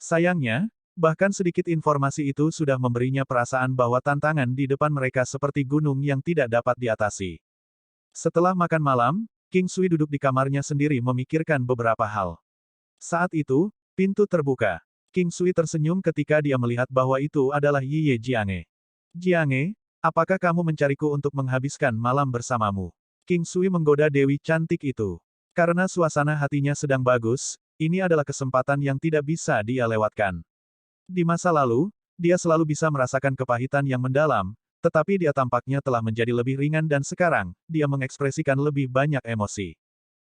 Sayangnya, bahkan sedikit informasi itu sudah memberinya perasaan bahwa tantangan di depan mereka seperti gunung yang tidak dapat diatasi. Setelah makan malam, King Sui duduk di kamarnya sendiri memikirkan beberapa hal. Saat itu, pintu terbuka. King Sui tersenyum ketika dia melihat bahwa itu adalah Yi Ye Jiange. Jiange, apakah kamu mencariku untuk menghabiskan malam bersamamu? King Sui menggoda Dewi cantik itu. Karena suasana hatinya sedang bagus, ini adalah kesempatan yang tidak bisa dia lewatkan. Di masa lalu, dia selalu bisa merasakan kepahitan yang mendalam, tetapi dia tampaknya telah menjadi lebih ringan dan sekarang, dia mengekspresikan lebih banyak emosi.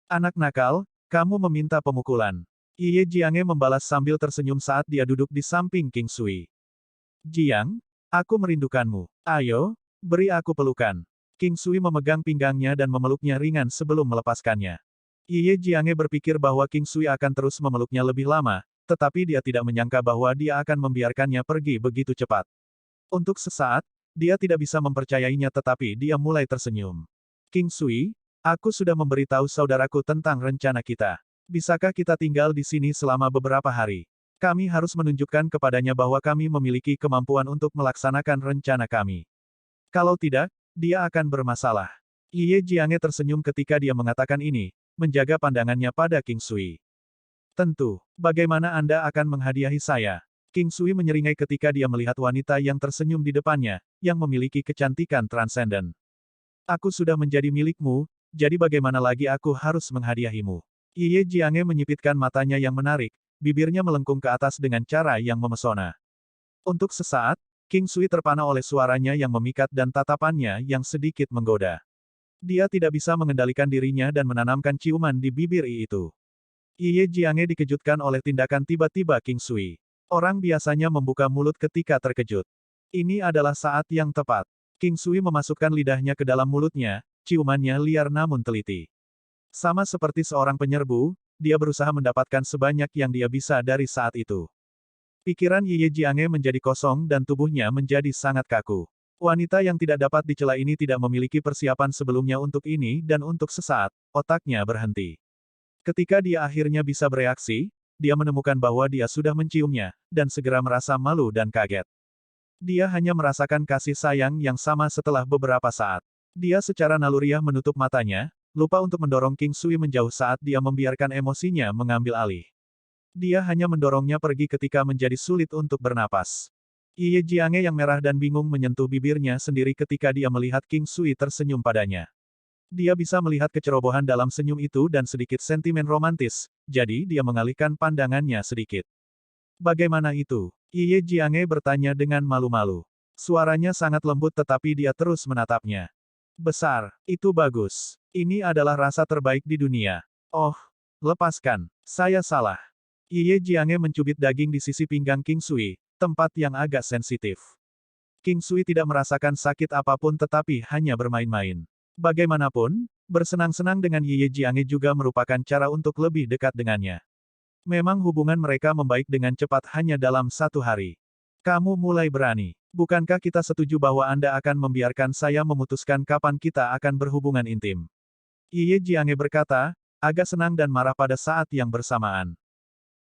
Anak nakal, kamu meminta pemukulan. Yi Ye Jiange membalas sambil tersenyum saat dia duduk di samping King Sui. Jiang, aku merindukanmu. Ayo, beri aku pelukan. King Sui memegang pinggangnya dan memeluknya ringan sebelum melepaskannya. Yi Ye Jiange berpikir bahwa King Sui akan terus memeluknya lebih lama, tetapi dia tidak menyangka bahwa dia akan membiarkannya pergi begitu cepat. Untuk sesaat, dia tidak bisa mempercayainya tetapi dia mulai tersenyum. King Sui, aku sudah memberitahu saudaraku tentang rencana kita. Bisakah kita tinggal di sini selama beberapa hari? Kami harus menunjukkan kepadanya bahwa kami memiliki kemampuan untuk melaksanakan rencana kami. Kalau tidak, dia akan bermasalah. Yi Ye Jiange tersenyum ketika dia mengatakan ini, menjaga pandangannya pada King Sui. Tentu, bagaimana Anda akan menghadiahi saya? King Sui menyeringai ketika dia melihat wanita yang tersenyum di depannya, yang memiliki kecantikan transenden. Aku sudah menjadi milikmu, jadi bagaimana lagi aku harus menghadiahimu? Yi Ye Jiange menyipitkan matanya yang menarik, bibirnya melengkung ke atas dengan cara yang memesona. Untuk sesaat, King Sui terpana oleh suaranya yang memikat dan tatapannya yang sedikit menggoda. Dia tidak bisa mengendalikan dirinya dan menanamkan ciuman di bibir itu. Yi Ye Jiange dikejutkan oleh tindakan tiba-tiba King Sui. Orang biasanya membuka mulut ketika terkejut. Ini adalah saat yang tepat. King Sui memasukkan lidahnya ke dalam mulutnya, ciumannya liar namun teliti. Sama seperti seorang penyerbu, dia berusaha mendapatkan sebanyak yang dia bisa dari saat itu. Pikiran Yi Ye Jiange menjadi kosong dan tubuhnya menjadi sangat kaku. Wanita yang tidak dapat dicela ini tidak memiliki persiapan sebelumnya untuk ini dan untuk sesaat, otaknya berhenti. Ketika dia akhirnya bisa bereaksi, dia menemukan bahwa dia sudah menciumnya, dan segera merasa malu dan kaget. Dia hanya merasakan kasih sayang yang sama setelah beberapa saat. Dia secara naluriah menutup matanya, lupa untuk mendorong King Sui menjauh saat dia membiarkan emosinya mengambil alih. Dia hanya mendorongnya pergi ketika menjadi sulit untuk bernapas. Yi Ye Jiange yang merah dan bingung menyentuh bibirnya sendiri ketika dia melihat King Sui tersenyum padanya. Dia bisa melihat kecerobohan dalam senyum itu dan sedikit sentimen romantis, jadi dia mengalihkan pandangannya sedikit. Bagaimana itu? Yi Ye Jiange bertanya dengan malu-malu. Suaranya sangat lembut tetapi dia terus menatapnya. Besar, itu bagus. Ini adalah rasa terbaik di dunia. Oh, lepaskan. Saya salah. Yi Ye Jiange mencubit daging di sisi pinggang King Sui, tempat yang agak sensitif. King Sui tidak merasakan sakit apapun tetapi hanya bermain-main. Bagaimanapun, bersenang-senang dengan Yi Ye Jiange juga merupakan cara untuk lebih dekat dengannya. Memang hubungan mereka membaik dengan cepat hanya dalam satu hari. Kamu mulai berani. Bukankah kita setuju bahwa Anda akan membiarkan saya memutuskan kapan kita akan berhubungan intim? Yi Ye Jiange berkata, agak senang dan marah pada saat yang bersamaan.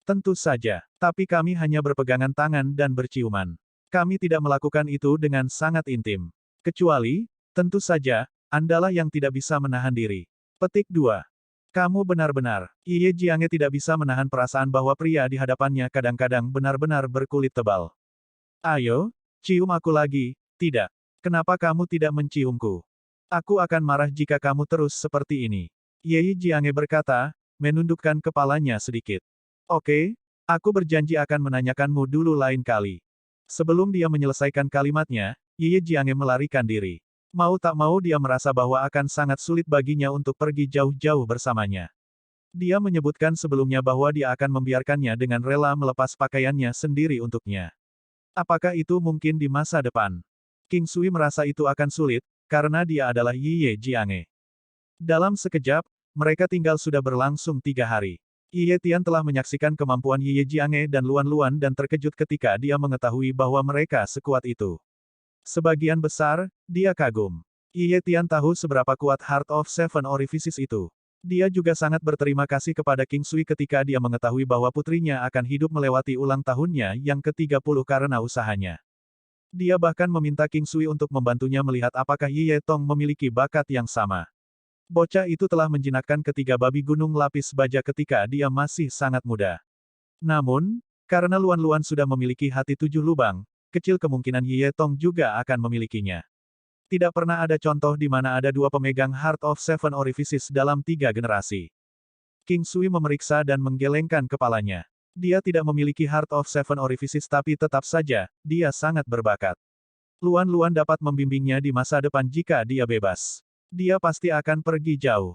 Tentu saja, tapi kami hanya berpegangan tangan dan berciuman. Kami tidak melakukan itu dengan sangat intim. Kecuali, tentu saja, Andalah yang tidak bisa menahan diri. Petik 2. Kamu benar-benar. Yi Ye Jiange tidak bisa menahan perasaan bahwa pria di hadapannya kadang-kadang benar-benar berkulit tebal. Ayo, cium aku lagi. Tidak. Kenapa kamu tidak menciumku? Aku akan marah jika kamu terus seperti ini. Yi Ye Jiange berkata, menundukkan kepalanya sedikit. Oke, aku berjanji akan menanyakanmu dulu lain kali. Sebelum dia menyelesaikan kalimatnya, Yi Ye Jiange melarikan diri. Mau tak mau dia merasa bahwa akan sangat sulit baginya untuk pergi jauh-jauh bersamanya. Dia menyebutkan sebelumnya bahwa dia akan membiarkannya dengan rela melepas pakaiannya sendiri untuknya. Apakah itu mungkin di masa depan? King Sui merasa itu akan sulit, karena dia adalah Yi Ye Jiange. Dalam sekejap, mereka tinggal sudah berlangsung 3 hari. Yi Ye Tian telah menyaksikan kemampuan Yi Ye Jiange dan Luan Luan dan terkejut ketika dia mengetahui bahwa mereka sekuat itu. Sebagian besar, dia kagum. Yi Ye Tian tahu seberapa kuat Heart of Seven Orifices itu. Dia juga sangat berterima kasih kepada King Sui ketika dia mengetahui bahwa putrinya akan hidup melewati ulang tahunnya yang ke-30 karena usahanya. Dia bahkan meminta King Sui untuk membantunya melihat apakah Yi Ye Tong memiliki bakat yang sama. Bocah itu telah menjinakkan ketiga babi gunung lapis baja ketika dia masih sangat muda. Namun, Karena Luan Luan sudah memiliki hati 7 lubang, kecil kemungkinan Ye Tong juga akan memilikinya. Tidak pernah ada contoh di mana ada 2 pemegang Heart of Seven Orifices dalam 3 generasi. King Sui memeriksa dan menggelengkan kepalanya. Dia tidak memiliki Heart of Seven Orifices tapi tetap saja, dia sangat berbakat. Luan Luan dapat membimbingnya di masa depan jika dia bebas. Dia pasti akan pergi jauh.